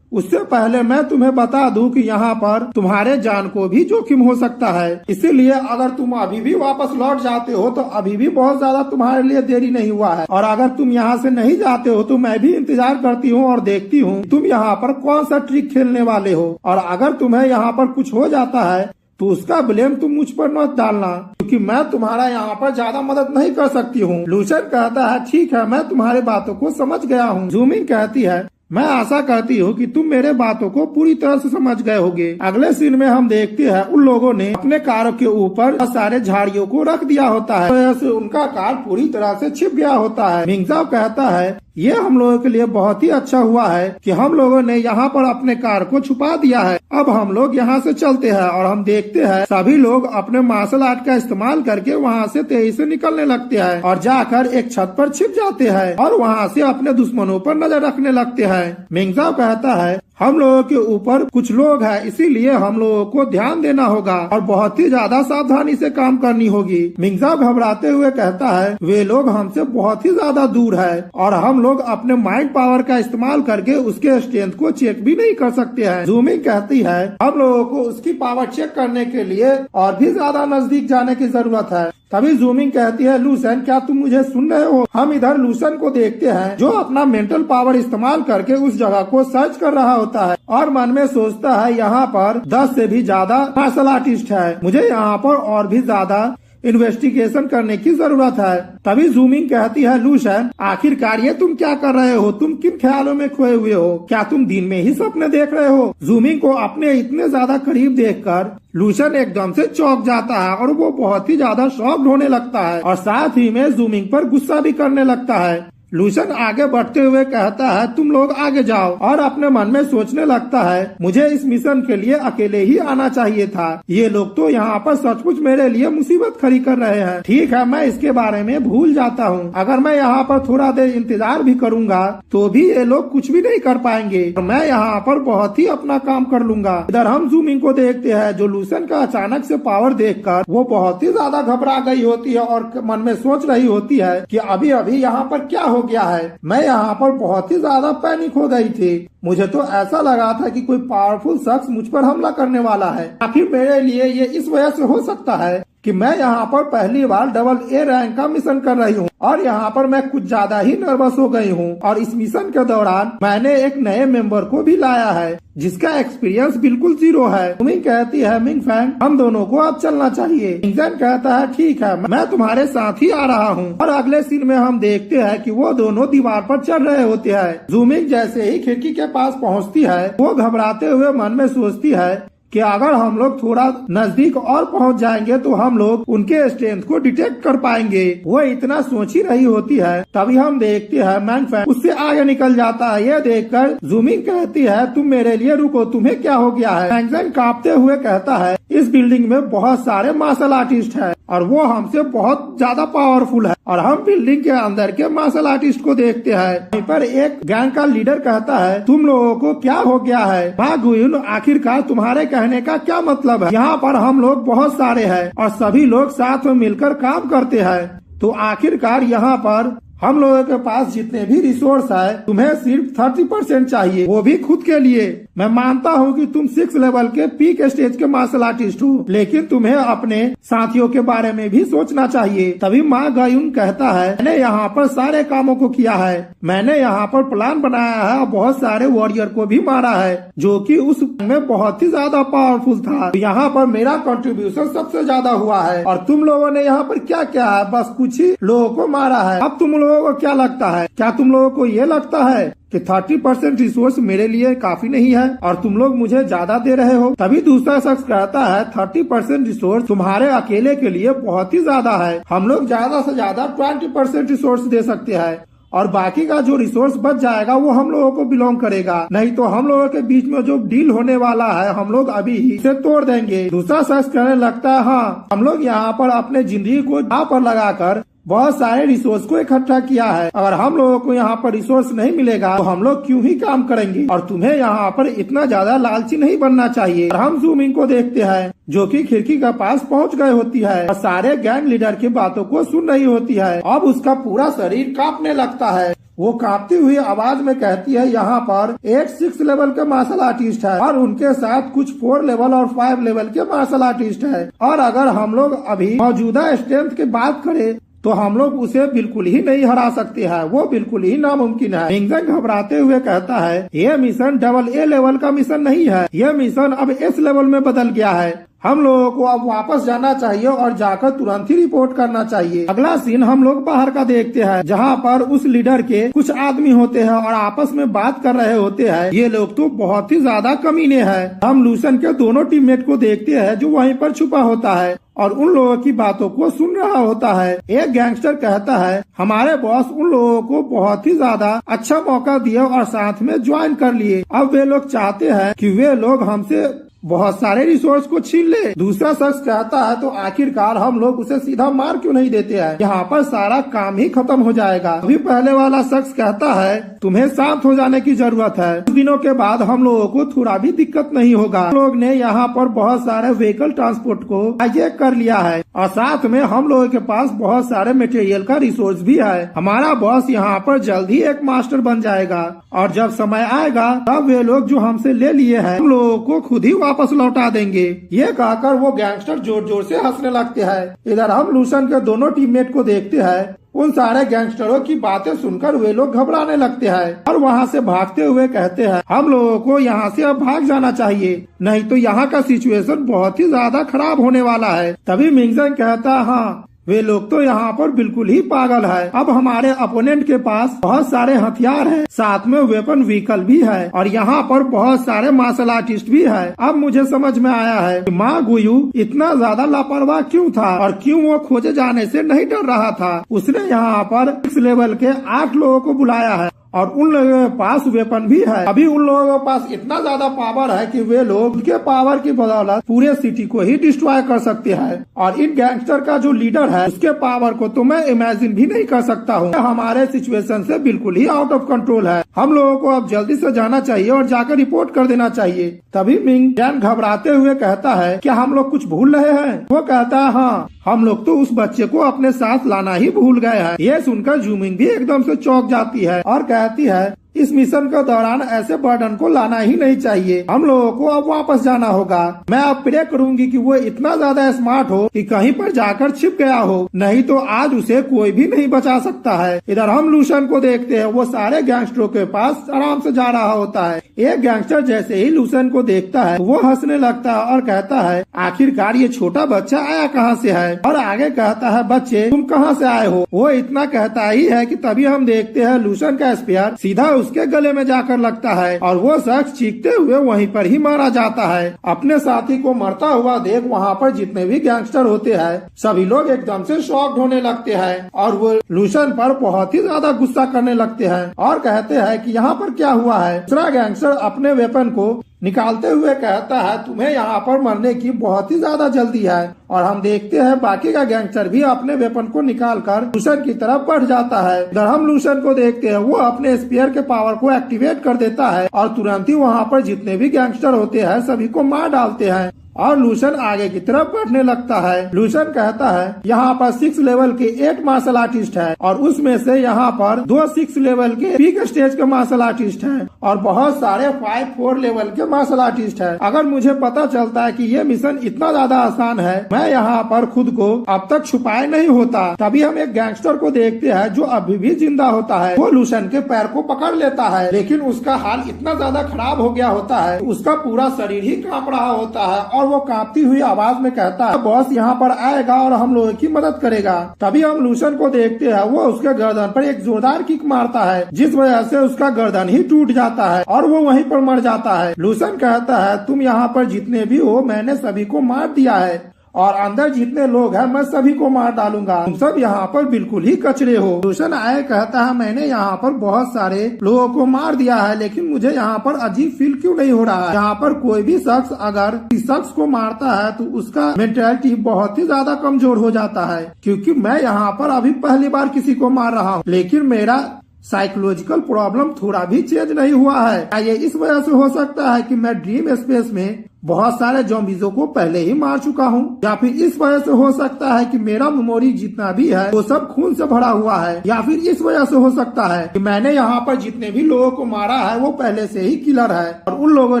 उससे पहले मैं तुम्हें बता दूं कि यहाँ पर तुम्हारे जान को भी जोखिम हो सकता है, इसीलिए अगर तुम अभी भी वापस लौट जाते हो तो अभी भी बहुत ज्यादा तुम्हारे लिए देरी नहीं हुआ है और अगर तुम यहाँ से नहीं जाते हो तो मैं भी इंतजार करती हूँ और देखती हूँ तुम यहाँ पर कौन सा ट्रिक खेलने वाले हो और अगर तुम्हें यहाँ पर कुछ हो जाता है तो उसका ब्लेम तुम मुझ पर मत डालना क्योंकि मैं तुम्हारा यहाँ पर ज्यादा मदद नहीं कर सकती हूँ। लूशन कहता है, ठीक है मैं तुम्हारी बातों को समझ गया हूँ। जूमिंग कहती है, मैं आशा करती हूँ कि तुम मेरे बातों को पूरी तरह से समझ गए होगे। अगले सीन में हम देखते हैं उन लोगों ने अपने कारों के ऊपर सारे झाड़ियों को रख दिया होता है, तो ऐसे उनका कार पूरी तरह से छिप गया होता है। मिंगजाओ कहता है, ये हम लोगों के लिए बहुत ही अच्छा हुआ है कि हम लोगों ने यहाँ पर अपने कार को छुपा दिया है। अब हम लोग यहाँ से चलते हैं और हम देखते हैं सभी लोग अपने मार्शल आर्ट का इस्तेमाल करके वहाँ से तेजी से निकलने लगते हैं और जाकर एक छत पर छिप जाते हैं और वहाँ से अपने दुश्मनों पर नजर रखने लगते हैं। मिंगजाओ कहता है, हम लोगों के ऊपर कुछ लोग हैं, इसीलिए हम लोगों को ध्यान देना होगा और बहुत ही ज्यादा सावधानी से काम करनी होगी। मिंगजाओ घबराते हुए कहता है, वे लोग हमसे बहुत ही ज्यादा दूर है और हम लोग अपने माइंड पावर का इस्तेमाल करके उसके स्ट्रेंथ को चेक भी नहीं कर सकते हैं। जूमिंग कहती है, हम लोगों को उसकी पावर चेक करने के लिए और भी ज्यादा नजदीक जाने की जरूरत है। तभी जूमिंग कहती है, लूसन क्या तुम मुझे सुन रहे हो? हम इधर लूसन को देखते हैं जो अपना मेंटल पावर इस्तेमाल करके उस जगह को सर्च कर रहा होता है और मन में सोचता है यहाँ पर 10 से भी ज्यादा मार्शल आर्टिस्ट है, मुझे यहाँ पर और भी ज्यादा इन्वेस्टिगेशन करने की जरूरत है। तभी जूमिंग कहती है, लूशन आखिरकार ये तुम क्या कर रहे हो? तुम किन ख्यालों में खोए हुए हो? क्या तुम दिन में ही सपने देख रहे हो? जूमिंग को अपने इतने ज्यादा करीब देखकर लूशन एकदम से चौंक जाता है और वो बहुत ही ज्यादा शॉक्ड होने लगता है और साथ ही में जूमिंग पर गुस्सा भी करने लगता है। लूशन आगे बढ़ते हुए कहता है तुम लोग आगे जाओ, और अपने मन में सोचने लगता है मुझे इस मिशन के लिए अकेले ही आना चाहिए था। ये लोग तो यहाँ पर सचमुच मेरे लिए मुसीबत खड़ी कर रहे हैं। ठीक है, मैं इसके बारे में भूल जाता हूँ। अगर मैं यहाँ पर थोड़ा देर इंतजार भी करूँगा तो भी ये लोग कुछ भी नहीं कर पाएंगे। मैं यहाँ पर बहुत ही अपना काम कर लूंगा। इधर हम जूमिंग को देखते हैं जो लूशन का अचानक से पावर देखकर वो बहुत ही ज्यादा घबरा गई होती है और मन में सोच रही होती है कि अभी अभी यहाँ पर क्या हो गया है। मैं यहाँ पर बहुत ही ज्यादा पैनिक हो गई थी। मुझे तो ऐसा लगा था कि कोई पावरफुल शख्स मुझ पर हमला करने वाला है। आखिर मेरे लिए ये इस वजह से हो सकता है कि मैं यहाँ पर पहली बार डबल ए रैंक का मिशन कर रही हूँ और यहाँ पर मैं कुछ ज्यादा ही नर्वस हो गई हूँ। और इस मिशन के दौरान मैंने एक नए मेंबर को भी लाया है जिसका एक्सपीरियंस बिल्कुल 0 है। तुमिंग कहती है मिंग फैंग हम दोनों को अब चलना चाहिए। मिंगजन कहता है ठीक है, मैं तुम्हारे साथ ही आ रहा हूँ। और अगले सीन में हम देखते हैं कि वो दोनों दीवार पर चढ़ रहे होते हैं। जूमिंग जैसे ही खिड़की के पास पहुँचती है वो घबराते हुए मन में सोचती है कि अगर हम लोग थोड़ा नजदीक और पहुंच जाएंगे तो हम लोग उनके स्ट्रेंथ को डिटेक्ट कर पाएंगे। वो इतना सोच ही रही होती है तभी हम देखते हैं मैंग फैंग उससे आगे निकल जाता है। ये देखकर जूमिंग कहती है तुम मेरे लिए रुको, तुम्हें क्या हो गया है। मैंग कांपते हुए कहता है इस बिल्डिंग में बहुत सारे मार्शल आर्टिस्ट हैं और वो हमसे बहुत ज्यादा पावरफुल है। और हम बिल्डिंग के अंदर के मार्शल आर्टिस्ट को देखते हैं। वहीं पर एक गैंग का लीडर कहता है तुम लोगों को क्या हो गया है। माँ गुयुन आखिरकार तुम्हारे कहने का क्या मतलब है। यहाँ पर हम लोग बहुत सारे हैं और सभी लोग साथ में मिलकर काम करते हैं। तो आखिरकार यहाँ पर हम लोगों के पास जितने भी रिसोर्स है तुम्हें सिर्फ 30% चाहिए, वो भी खुद के लिए। मैं मानता हूँ कि तुम 6 लेवल के पीक स्टेज के मार्शल आर्टिस्ट हो, लेकिन तुम्हें अपने साथियों के बारे में भी सोचना चाहिए। तभी माँ गायुन कहता है मैंने यहाँ पर सारे कामों को किया है, मैंने यहाँ पर प्लान बनाया है और बहुत सारे वॉरियर को भी मारा है जो कि उस में बहुत ही ज्यादा पावरफुल था। तो यहाँ पर मेरा कंट्रीब्यूशन सबसे ज्यादा हुआ है और तुम लोगों ने यहाँ पर क्या किया है, बस कुछ ही लोगों को मारा है। अब तुम लोगों को क्या लगता है, क्या तुम लोगों को ये लगता है कि 30% रिसोर्स मेरे लिए काफी नहीं है और तुम लोग मुझे ज्यादा दे रहे हो। तभी दूसरा शख्स कहता है 30% रिसोर्स तुम्हारे अकेले के लिए बहुत ही ज्यादा है, हम लोग ज्यादा से ज्यादा 20% रिसोर्स दे सकते हैं और बाकी का जो रिसोर्स बच जाएगा वो हम लोगों को बिलोंग करेगा। नहीं तो हम लोगों के बीच में जो डील होने वाला है हम लोग अभी ही इसे तोड़ देंगे। दूसरा शख्स कहने लगता है हाँ, हम लोग यहाँ पर अपने जिंदगी को दांव पर लगाकर बहुत सारे रिसोर्स को इकट्ठा किया है। अगर हम लोगों को यहाँ पर रिसोर्स नहीं मिलेगा तो हम लोग क्यों ही काम करेंगे। और तुम्हें यहाँ पर इतना ज्यादा लालची नहीं बनना चाहिए। और हम जूमिंग को देखते हैं जो कि खिड़की के पास पहुँच गए होती है और सारे गैंग लीडर की बातों को सुन रही होती है। अब उसका पूरा शरीर कांपने लगता है। वो कांपती हुई आवाज में कहती है यहाँ पर 6 लेवल के मार्शल आर्टिस्ट है और उनके साथ कुछ 4 लेवल और 5 लेवल के मार्शल आर्टिस्ट है। और अगर हम लोग अभी मौजूदा स्ट्रेंथ की बात करें तो हम लोग उसे बिल्कुल ही नहीं हरा सकते हैं, वो बिल्कुल ही नामुमकिन है। मिंगजन घबराते हुए कहता है ये मिशन डबल ए लेवल का मिशन नहीं है, यह मिशन अब एस लेवल में बदल गया है। हम लोगों को अब वापस जाना चाहिए और जाकर तुरंत ही रिपोर्ट करना चाहिए। अगला सीन हम लोग बाहर का देखते हैं जहाँ पर उस लीडर के कुछ आदमी होते हैं और आपस में बात कर रहे होते हैं। ये लोग तो बहुत ही ज्यादा कमीने हैं। हम लूशन के दोनों टीममेट को देखते हैं जो वहीं पर छुपा होता है और उन लोगों की बातों को सुन रहा होता है। एक गैंगस्टर कहता है हमारे बॉस उन लोगों को बहुत ही ज्यादा अच्छा मौका दिया और साथ में ज्वाइन कर लिए। अब वे लोग चाहते हैं कि वे लोग हमसे बहुत सारे रिसोर्स को छीन ले। दूसरा शख्स कहता है तो आखिरकार हम लोग उसे सीधा मार क्यों नहीं देते हैं, यहाँ पर सारा काम ही खत्म हो जाएगा। अभी पहले वाला शख्स कहता है तुम्हें शांत हो जाने की जरूरत है, कुछ दिनों के बाद हम लोगों को थोड़ा भी दिक्कत नहीं होगा। हम लोग ने यहाँ पर बहुत सारे व्हीकल ट्रांसपोर्ट को हाईजैक कर लिया है और साथ में हम लोगों के पास बहुत सारे मटेरियल का रिसोर्स भी है। हमारा बॉस यहाँ पर जल्द ही एक मास्टर बन जाएगा और जब समय आएगा तब वे लोग जो हमसे ले लिए हैं हम लोगों को खुद ही वापस लौटा देंगे। ये कहकर वो गैंगस्टर जोर जोर से हंसने लगते हैं। इधर हम लूशन के दोनों टीममेट को देखते हैं। उन सारे गैंगस्टरों की बातें सुनकर वे लोग घबराने लगते हैं और वहाँ से भागते हुए कहते हैं हम लोगों को यहाँ से अब भाग जाना चाहिए, नहीं तो यहाँ का सिचुएशन बहुत ही ज्यादा खराब होने वाला है। तभी मिंगजन कहता हाँ वे लोग तो यहाँ पर बिल्कुल ही पागल है। अब हमारे अपोनेंट के पास बहुत सारे हथियार हैं, साथ में वेपन व्हीकल भी है और यहाँ पर बहुत सारे मार्शल आर्टिस्ट भी है। अब मुझे समझ में आया है कि मा गुयू इतना ज्यादा लापरवाह क्यों था और क्यों वो खोजे जाने से नहीं डर रहा था। उसने यहाँ पर इस लेवल के 8 लोगों को बुलाया है और उन लोगों के पास वेपन भी है। अभी उन लोगों के पास इतना ज्यादा पावर है कि वे लोग के पावर की बदौलत पूरे सिटी को ही डिस्ट्रॉय कर सकते हैं। और इन गैंगस्टर का जो लीडर है उसके पावर को तो मैं इमेजिन भी नहीं कर सकता हूँ। हमारे सिचुएशन से बिल्कुल ही आउट ऑफ कंट्रोल है। हम लोगों को अब जल्दी से जाना चाहिए और जाकर रिपोर्ट कर देना चाहिए। तभी मिंग जैन घबराते हुए कहता है, क्या हम लोग कुछ भूल रहे हैं? वो कहता है, हाँ, हम लोग तो उस बच्चे को अपने साथ लाना ही भूल गए हैं। ये सुनकर जूमिंग भी एकदम से चौंक जाती है और कहती है, इस मिशन के दौरान ऐसे बर्डन को लाना ही नहीं चाहिए। हम लोगों को अब वापस जाना होगा। मैं अब प्रे करूंगी कि वो इतना ज्यादा स्मार्ट हो कि कहीं पर जाकर छिप गया हो, नहीं तो आज उसे कोई भी नहीं बचा सकता है। इधर हम लूशन को देखते हैं, वो सारे गैंगस्टरों के पास आराम से जा रहा होता है। एक गैंगस्टर जैसे ही लूशन को देखता है वो हंसने लगता है और कहता है, आखिरकार ये छोटा बच्चा आया कहाँ से है? और आगे कहता है, बच्चे तुम कहाँ से आए हो? वो इतना कहता ही है कि तभी हम देखते हैं लूशन का स्पेयर सीधा उसके गले में जाकर लगता है और वो शख्स चीखते हुए वहीं पर ही मारा जाता है। अपने साथी को मरता हुआ देख वहाँ पर जितने भी गैंगस्टर होते हैं सभी लोग एकदम से शॉक्ड होने लगते हैं और वो लूशन पर बहुत ही ज्यादा गुस्सा करने लगते हैं और कहते हैं कि यहाँ पर क्या हुआ है। दूसरा गैंगस्टर अपने वेपन को निकालते हुए कहता है, तुम्हें यहाँ पर मरने की बहुत ही ज्यादा जल्दी है। और हम देखते हैं बाकी का गैंगस्टर भी अपने वेपन को निकालकर लूशन की तरफ बढ़ जाता है। इधर हम लूशन को देखते हैं, वो अपने स्पीयर के पावर को एक्टिवेट कर देता है और तुरंत ही वहाँ पर जितने भी गैंगस्टर होते हैं सभी को मार डालते हैं और लूशन आगे की तरफ बढ़ने लगता है। लूशन कहता है, यहाँ पर 6 लेवल के 8 मार्शल आर्टिस्ट है और उसमें से यहाँ पर 2 6 लेवल के पीक स्टेज के मार्शल आर्टिस्ट हैं और बहुत सारे 5-4 लेवल के मार्शल आर्टिस्ट हैं। अगर मुझे पता चलता है कि ये मिशन इतना ज्यादा आसान है, मैं यहाँ पर खुद को अब तक छुपाए नहीं होता। तभी हम एक गैंगस्टर को देखते हैं जो अभी भी जिंदा होता है। वो लूशन के पैर को पकड़ लेता है, लेकिन उसका हाल इतना ज्यादा खराब हो गया होता है, उसका पूरा शरीर ही कांप रहा होता है और वो कांपती हुई आवाज में कहता है, बॉस यहाँ पर आएगा और हम लोगों की मदद करेगा। तभी हम लूशन को देखते हैं, वो उसके गर्दन पर एक जोरदार किक मारता है जिस वजह से उसका गर्दन ही टूट जाता है और वो वहीं पर मर जाता है। लूशन कहता है, तुम यहाँ पर जितने भी हो मैंने सभी को मार दिया है और अंदर जितने लोग हैं मैं सभी को मार डालूंगा। तुम सब यहाँ पर बिल्कुल ही कचरे हो। लूशन आए कहता है, मैंने यहाँ पर बहुत सारे लोगों को मार दिया है लेकिन मुझे यहाँ पर अजीब फील क्यों नहीं हो रहा है। यहाँ पर कोई भी शख्स अगर इस शख्स को मारता है तो उसका मेंटालिटी बहुत ही ज्यादा कमजोर हो जाता है, क्योंकि मैं यहाँ पर अभी पहली बार किसी को मार रहा हूँ लेकिन मेरा साइकोलॉजिकल प्रॉब्लम थोड़ा भी चेंज नहीं हुआ है। क्या ये इस वजह से हो सकता है कि मैं ड्रीम स्पेस में बहुत सारे ज़ॉम्बीज़ों को पहले ही मार चुका हूँ, या फिर इस वजह से हो सकता है कि मेरा मेमोरी जितना भी है वो सब खून से भरा हुआ है, या फिर इस वजह से हो सकता है कि मैंने यहाँ पर जितने भी लोगों को मारा है वो पहले से ही किलर है और उन लोगों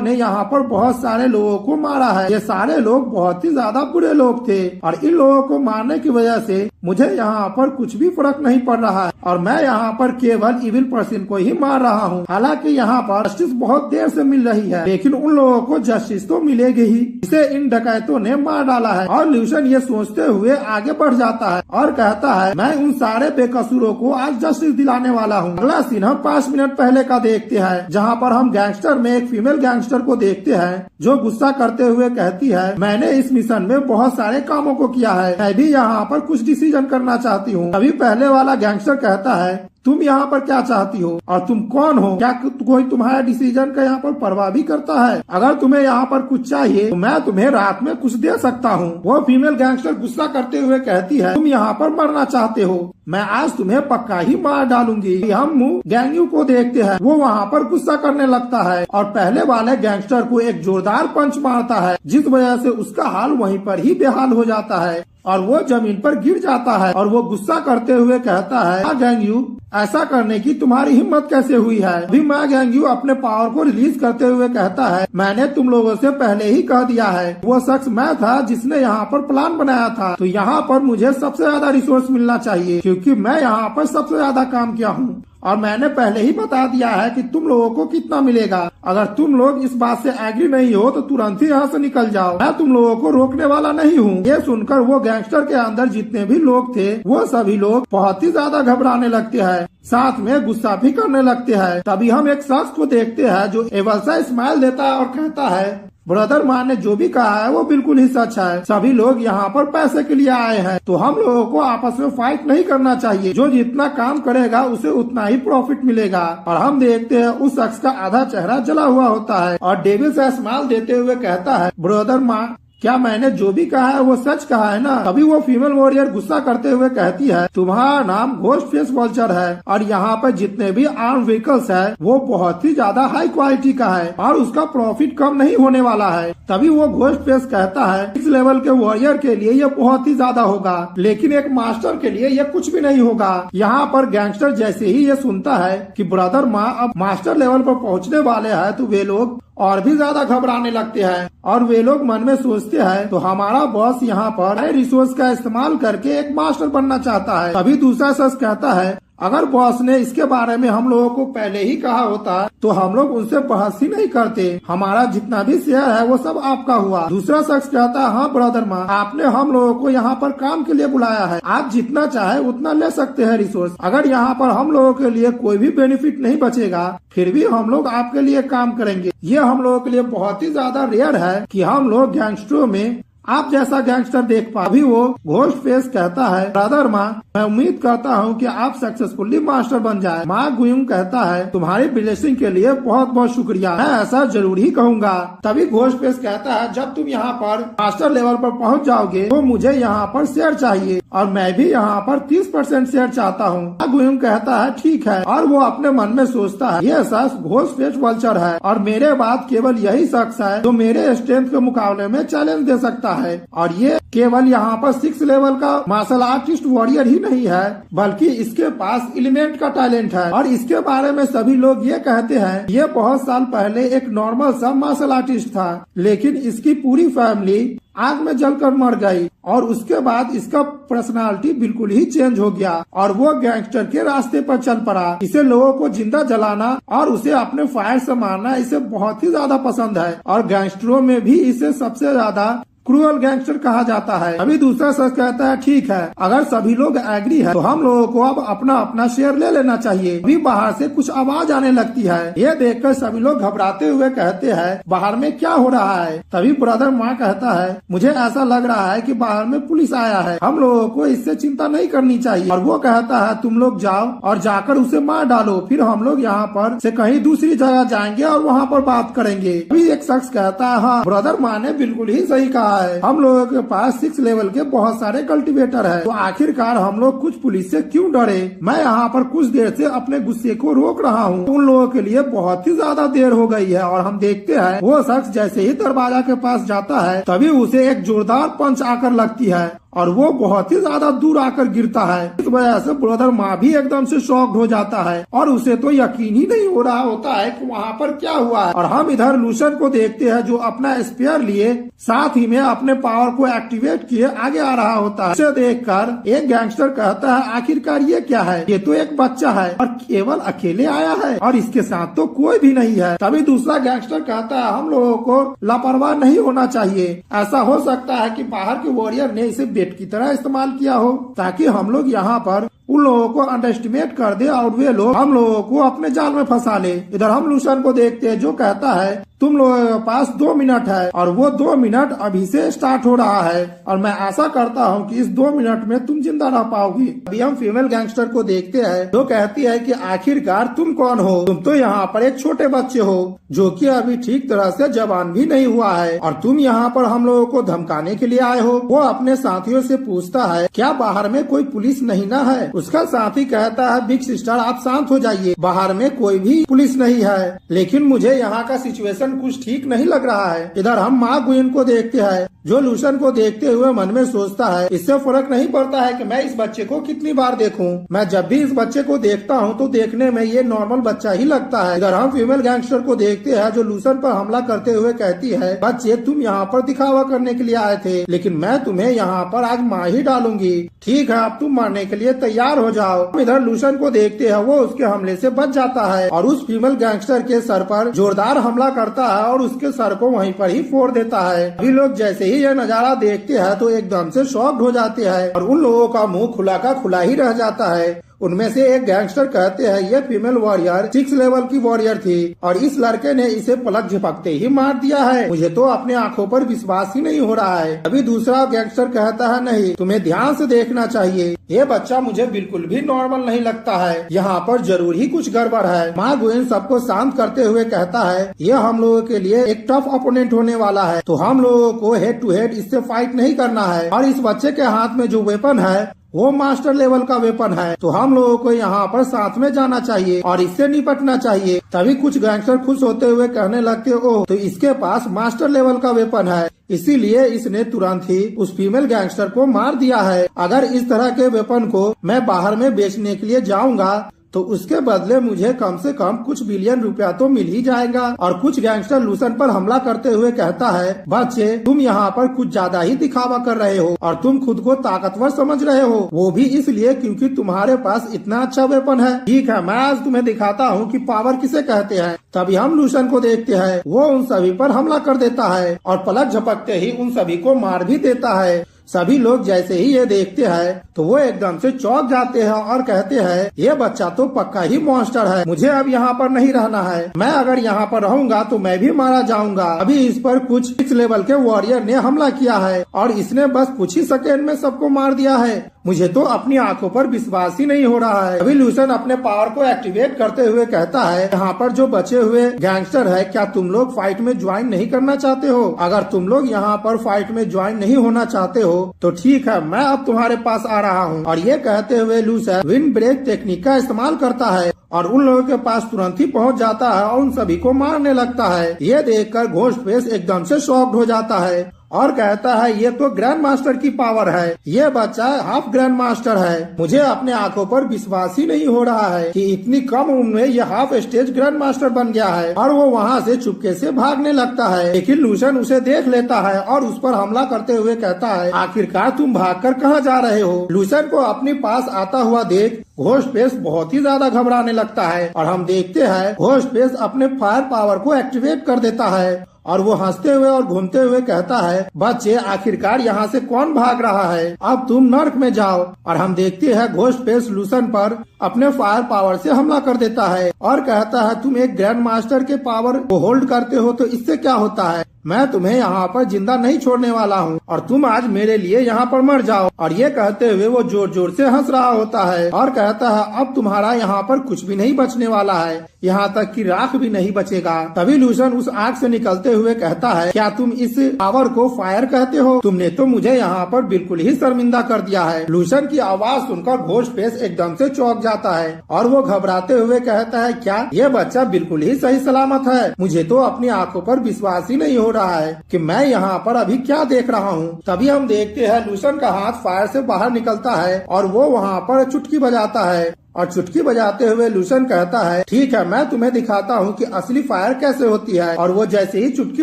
ने यहाँ पर बहुत सारे लोगों को मारा है। ये सारे लोग बहुत ही ज्यादा बुरे लोग थे और इन लोगों को मारने की वजह से मुझे यहाँ पर कुछ भी फर्क नहीं पड़ रहा है और मैं यहाँ पर केवल इविल पर्सन को ही मार रहा हूँ। हालांकि यहाँ पर जस्टिस बहुत देर से मिल रही है लेकिन उन लोगों को जस्टिस तो मिलेगी ही, इसे इन डकैतों ने मार डाला है। और लूशन ये सोचते हुए आगे बढ़ जाता है और कहता है, मैं उन सारे बेकसूरों को आज जस्टिस दिलाने वाला हूँ। अगला सीन हम 5 मिनट पहले का देखते हैं जहाँ पर हम गैंगस्टर में एक फीमेल गैंगस्टर को देखते हैं जो गुस्सा करते हुए कहती है, मैंने इस मिशन में बहुत सारे कामों को किया है, मैं भी यहाँ पर कुछ डिसीजन करना चाहती हूँ। अभी पहले वाला गैंगस्टर कहता है, तुम यहाँ पर क्या चाहती हो और तुम कौन हो? क्या कोई तुम्हारा डिसीजन का यहाँ पर परवाह भी करता है? अगर तुम्हें यहाँ पर कुछ चाहिए तो मैं तुम्हें रात में कुछ दे सकता हूँ। वो फीमेल गैंगस्टर गुस्सा करते हुए कहती है, तुम यहाँ पर मरना चाहते हो, मैं आज तुम्हें पक्का ही मार डालूंगी। हम गैंगयू को देखते हैं, वो वहाँ पर गुस्सा करने लगता है और पहले वाले गैंगस्टर को एक जोरदार पंच मारता है जिस वजह से उसका हाल वहीं पर ही बेहाल हो जाता है और वो जमीन पर गिर जाता है और वो गुस्सा करते हुए कहता है, गैंगयू ऐसा करने की तुम्हारी हिम्मत कैसे हुई है? अभी मैं गैंगयू अपने पावर को रिलीज करते हुए कहता है, मैंने तुम लोगों से पहले ही कह दिया है, वो शख्स मैं था जिसने यहाँ पर प्लान बनाया था, तो यहाँ पर मुझे सबसे ज्यादा रिसोर्स मिलना चाहिए क्योंकि मैं यहाँ पर सबसे ज्यादा काम किया हूँ और मैंने पहले ही बता दिया है कि तुम लोगों को कितना मिलेगा। अगर तुम लोग इस बात से एग्री नहीं हो तो तुरंत ही यहाँ से निकल जाओ, मैं तुम लोगों को रोकने वाला नहीं हूँ। ये सुनकर वो गैंगस्टर के अंदर जितने भी लोग थे वो सभी लोग बहुत ही ज्यादा घबराने लगते हैं, साथ में गुस्सा भी करने लगते हैं। तभी हम एक शख्स को देखते हैं जो एवल सा स्माइल देता है और कहता है, ब्रदर माँ ने जो भी कहा है वो बिल्कुल ही सच है। सभी लोग यहाँ पर पैसे के लिए आए हैं, तो हम लोगों को आपस में फाइट नहीं करना चाहिए। जो जितना काम करेगा उसे उतना ही प्रॉफिट मिलेगा। और हम देखते हैं उस शख्स का आधा चेहरा जला हुआ होता है और डेविल से स्माइल देते हुए कहता है, ब्रदर माँ क्या मैंने जो भी कहा है वो सच कहा है ना? तभी वो फीमेल वॉरियर गुस्सा करते हुए कहती है, तुम्हारा नाम घोस्ट फेस वल्चर है और यहाँ पर जितने भी आर्म व्हीकल्स है वो बहुत ही ज्यादा हाई क्वालिटी का है और उसका प्रॉफिट कम नहीं होने वाला है। तभी वो घोस्ट फेस कहता है, इस लेवल के वॉरियर के लिए ये बहुत ही ज्यादा होगा, लेकिन एक मास्टर के लिए ये कुछ भी नहीं होगा। यहाँ पर गैंगस्टर जैसे ही ये सुनता है कि ब्रदर माँ अब मास्टर लेवल पर पहुँचने वाले हैं तो वे लोग और भी ज्यादा घबराने लगते हैं और वे लोग मन में सोचते हैं, तो हमारा बॉस यहाँ पर रिसोर्स का इस्तेमाल करके एक मास्टर बनना चाहता है। तभी दूसरा शख्स कहता है, अगर बॉस ने इसके बारे में हम लोगों को पहले ही कहा होता तो हम लोग उनसे बहस ही नहीं करते, हमारा जितना भी शेयर है वो सब आपका हुआ। दूसरा शख्स कहता है, हाँ ब्रदर माँ, आपने हम लोगों को यहाँ पर काम के लिए बुलाया है, आप जितना चाहे उतना ले सकते हैं रिसोर्स। अगर यहाँ पर हम लोगों के लिए कोई भी बेनिफिट नहीं बचेगा फिर भी हम लोग आपके लिए काम करेंगे। ये हम लोगों के लिए बहुत ही ज्यादा रेयर है कि हम लोग गैंगस्टरों में आप जैसा गैंगस्टर देख पा। अभी वो घोस्ट फेस कहता है, ब्रदर माँ मैं उम्मीद करता हूँ कि आप सक्सेसफुली मास्टर बन जाए। माँ गुयुंग कहता है, तुम्हारी ब्लेसिंग के लिए बहुत बहुत शुक्रिया, मैं ऐसा जरूर ही कहूँगा। तभी घोस्ट फेस कहता है, जब तुम यहाँ पर मास्टर लेवल पर पहुँच जाओगे तो मुझे यहाँ पर शेयर चाहिए और मैं भी यहाँ पर 30% शेयर चाहता हूँ। माँ गुयुंग कहता है, ठीक है, और वो अपने मन में सोचता है, ये शख्स घोस्ट फेस वल्चर है और मेरे बाद केवल यही शख्स है जो मेरे स्ट्रेंथ के मुकाबले में चैलेंज दे सकता है। और ये केवल यहाँ पर 6 लेवल का मार्शल आर्टिस्ट वॉरियर ही नहीं है बल्कि इसके पास एलिमेंट का टैलेंट है। और इसके बारे में सभी लोग ये कहते हैं, ये बहुत साल पहले एक नॉर्मल सा मार्शल आर्टिस्ट था, लेकिन इसकी पूरी फैमिली आग में जलकर मर गई और उसके बाद इसका पर्सनालिटी बिल्कुल ही चेंज हो गया और वो गैंगस्टर के रास्ते पर चल पड़ा। इसे लोगों को जिंदा जलाना और उसे अपने फायर से मारना इसे बहुत ही ज्यादा पसंद है और गैंगस्टरों में भी इसे सबसे ज्यादा क्रूअल गैंगस्टर कहा जाता है। अभी दूसरा शख्स कहता है, ठीक है, अगर सभी लोग एग्री है तो हम लोगों को अब अपना अपना शेयर ले लेना चाहिए। अभी बाहर से कुछ आवाज आने लगती है, ये देखकर सभी लोग घबराते हुए कहते हैं, बाहर में क्या हो रहा है? तभी ब्रदर माँ कहता है, मुझे ऐसा लग रहा है कि बाहर में पुलिस आया है, हम लोगों को इससे चिंता नहीं करनी चाहिए। और वो कहता है, तुम लोग जाओ और जाकर उसे मार डालो, फिर हम लोग यहाँ पर से कहीं दूसरी जगह जाएंगे और वहाँ पर बात करेंगे। अभी एक शख्स कहता है, हाँ ब्रदर माँ ने बिल्कुल ही सही कहा है, हम लोगों के पास 6 लेवल के बहुत सारे कल्टीवेटर है, तो आखिरकार हम लोग कुछ पुलिस से क्यों डरे? मैं यहाँ पर कुछ देर से अपने गुस्से को रोक रहा हूँ, उन लोगों के लिए बहुत ही ज्यादा देर हो गई है। और हम देखते हैं वो शख्स जैसे ही दरवाजा के पास जाता है तभी उसे एक जोरदार पंच आकर लगती है और वो बहुत ही ज्यादा दूर आकर गिरता है। इस वजह से ब्रदर माँ भी एकदम से शॉक्ड हो जाता है और उसे तो यकीन ही नहीं हो रहा होता है कि वहाँ पर क्या हुआ है। और हम इधर लूशन को देखते हैं जो अपना स्पेयर लिए साथ ही में अपने पावर को एक्टिवेट किए आगे आ रहा होता है। इसे देखकर एक गैंगस्टर कहता है, आखिरकार ये क्या है? ये तो एक बच्चा है और केवल अकेले आया है और इसके साथ तो कोई भी नहीं है। तभी दूसरा गैंगस्टर कहता है, हम लोगों को लापरवाह नहीं होना चाहिए, ऐसा हो सकता है कि बाहर के वॉरियर ने इसे की तरह इस्तेमाल किया हो ताकि हम लोग यहाँ पर उन लोगों को अंडर एस्टिमेट कर दे और वे लोग हम लोगों को अपने जाल में फंसा ले। इधर हम लूशन को देखते हैं जो कहता है, तुम लोगों के पास 2 मिनट है और वो 2 मिनट अभी से स्टार्ट हो रहा है और मैं आशा करता हूँ कि इस 2 मिनट में तुम जिंदा रह पाओगी। अभी हम फीमेल गैंगस्टर को देखते हैं जो कहती है कि आखिरकार तुम कौन हो? तुम तो यहाँ पर एक छोटे बच्चे हो जो कि अभी ठीक तरह से जवान भी नहीं हुआ है और तुम यहाँ पर हम लोगों को धमकाने के लिए आए हो। वो अपने साथियों से पूछता है, क्या बाहर में कोई पुलिस नहीं ना है? उसका साथी कहता है, बिग सिस्टर आप शांत हो जाइए, बाहर में कोई भी पुलिस नहीं है, लेकिन मुझे यहाँ का सिचुएशन लूशन कुछ ठीक नहीं लग रहा है। इधर हम माँ गुइन को देखते हैं, जो लूशन को देखते हुए मन में सोचता है इससे फर्क नहीं पड़ता है कि मैं इस बच्चे को कितनी बार देखूं। मैं जब भी इस बच्चे को देखता हूं तो देखने में ये नॉर्मल बच्चा ही लगता है। इधर हम फीमेल गैंगस्टर को देखते हैं, जो लूशन पर हमला करते हुए कहती है, बच्चे तुम यहाँ पर दिखावा करने के लिए आए थे, लेकिन मैं तुम्हें यहाँ पर आज मार ही डालूंगी। ठीक है, अब तुम मरने के लिए तैयार हो जाओ। इधर लूशन को देखते हैं, वो उसके हमले से बच जाता है और उस फीमेल गैंगस्टर के सर पर जोरदार हमला करता है और उसके सर को वहीं पर ही फोड़ देता है। अभी लोग जैसे ही यह नजारा देखते हैं तो एकदम से शॉक्ड हो जाते हैं और उन लोगों का मुंह खुला का खुला ही रह जाता है। उनमें से एक गैंगस्टर कहते हैं ये फीमेल वॉरियर 6 लेवल की वॉरियर थी और इस लड़के ने इसे पलक झपकते ही मार दिया है। मुझे तो अपने आंखों पर विश्वास ही नहीं हो रहा है। अभी दूसरा गैंगस्टर कहता है नहीं, तुम्हें ध्यान से देखना चाहिए, ये बच्चा मुझे बिल्कुल भी नॉर्मल नहीं लगता है, यहाँ पर जरूर ही कुछ गड़बड़ है। माँ गुइन सबको शांत करते हुए कहता है ये हम लोगों के लिए एक टफ ओपोनेंट होने वाला है, तो हम लोगों को हेड टू हेड इससे फाइट नहीं करना है और इस बच्चे के हाथ में जो वेपन है वो मास्टर लेवल का वेपन है, तो हम लोगों को यहाँ पर साथ में जाना चाहिए और इससे निपटना चाहिए। तभी कुछ गैंगस्टर खुश होते हुए कहने लगते ओह, तो इसके पास मास्टर लेवल का वेपन है, इसीलिए इसने तुरंत ही उस फीमेल गैंगस्टर को मार दिया है। अगर इस तरह के वेपन को मैं बाहर में बेचने के लिए जाऊंगा तो उसके बदले मुझे कम से कम कुछ बिलियन रुपया तो मिल ही जाएगा। और कुछ गैंगस्टर लूसन पर हमला करते हुए कहता है बच्चे तुम यहाँ पर कुछ ज्यादा ही दिखावा कर रहे हो और तुम खुद को ताकतवर समझ रहे हो, वो भी इसलिए क्योंकि तुम्हारे पास इतना अच्छा वेपन है। ठीक है, मैं आज तुम्हें दिखाता हूँ कि पावर किसे कहते हैं। तभी हम लूसन को देखते हैं, वो उन सभी पर हमला कर देता है और पलक झपकते ही उन सभी को मार भी देता है। सभी लोग जैसे ही ये देखते हैं तो वो एकदम से चौंक जाते हैं और कहते हैं ये बच्चा तो पक्का ही मॉन्स्टर है, मुझे अब यहाँ पर नहीं रहना है, मैं अगर यहाँ पर रहूंगा तो मैं भी मारा जाऊंगा। अभी इस पर कुछ 6 लेवल के वॉरियर ने हमला किया है और इसने बस कुछ ही सेकेंड में सबको मार दिया है। मुझे तो अपनी आंखों पर विश्वास ही नहीं हो रहा है। अभी लूसन अपने पावर को एक्टिवेट करते हुए कहता है यहाँ पर जो बचे हुए गैंगस्टर है, क्या तुम लोग फाइट में ज्वाइन नहीं करना चाहते हो? अगर तुम लोग यहाँ पर फाइट में ज्वाइन नहीं होना चाहते हो तो ठीक है, मैं अब तुम्हारे पास आ रहा हूँ। और ये कहते हुए लूसन विंड ब्रेक टेक्निक का इस्तेमाल करता है और उन लोगों के पास तुरंत ही पहुंच जाता है और उन सभी को मारने लगता है। ये देखकर घोस्ट फेस एकदम से शॉक्ड हो जाता है और कहता है ये तो ग्रैंड मास्टर की पावर है, ये बच्चा हाफ ग्रैंड मास्टर है। मुझे अपने आंखों पर विश्वास ही नहीं हो रहा है कि इतनी कम उम्र में ये हाफ स्टेज ग्रैंड मास्टर बन गया है। और वो वहाँ से चुपके से भागने लगता है, लेकिन लूसन उसे देख लेता है और उस पर हमला करते हुए कहता है आखिरकार तुम भागकर कहाँ जा रहे हो? लूसन को अपने पास आता हुआ देख घोस्ट फेस बहुत ही ज्यादा घबराने लगता है और हम देखते हैं घोस्ट फेस अपने फायर पावर को एक्टिवेट कर देता है और वो हंसते हुए और घूमते हुए कहता है बच्चे आखिरकार यहाँ से कौन भाग रहा है, अब तुम नर्क में जाओ। और हम देखते हैं घोस्ट फेस लूसन पर अपने फायर पावर से हमला कर देता है और कहता है तुम एक ग्रैंड मास्टर के पावर को होल्ड करते हो तो इससे क्या होता है, मैं तुम्हें यहाँ पर जिंदा नहीं छोड़ने वाला हूँ और तुम आज मेरे लिए यहाँ पर मर जाओ। और ये कहते हुए वो जोर जोर से हंस रहा होता है और कहता है अब तुम्हारा यहाँ पर कुछ भी नहीं बचने वाला है, यहाँ तक कि राख भी नहीं बचेगा। तभी लूसन उस आग से निकलते हुए कहता है क्या तुम इस पावर को फायर कहते हो? तुमने तो मुझे यहाँ पर बिल्कुल ही शर्मिंदा कर दिया है। लूसन की आवाज सुनकर घोस्ट फेस एकदम से चौंक जाता है और वो घबराते हुए कहता है क्या ये बच्चा बिल्कुल ही सही सलामत है? मुझे तो अपनी आंखों पर विश्वास ही नहीं हो रहा है कि मैं यहाँ पर अभी क्या देख रहा हूँ। तभी हम देखते हैं लूसन का हाथ फायर से बाहर निकलता है और वो वहाँ पर चुटकी बजाता है और चुटकी बजाते हुए लूसन कहता है ठीक है, मैं तुम्हें दिखाता हूँ कि असली फायर कैसे होती है। और वो जैसे ही चुटकी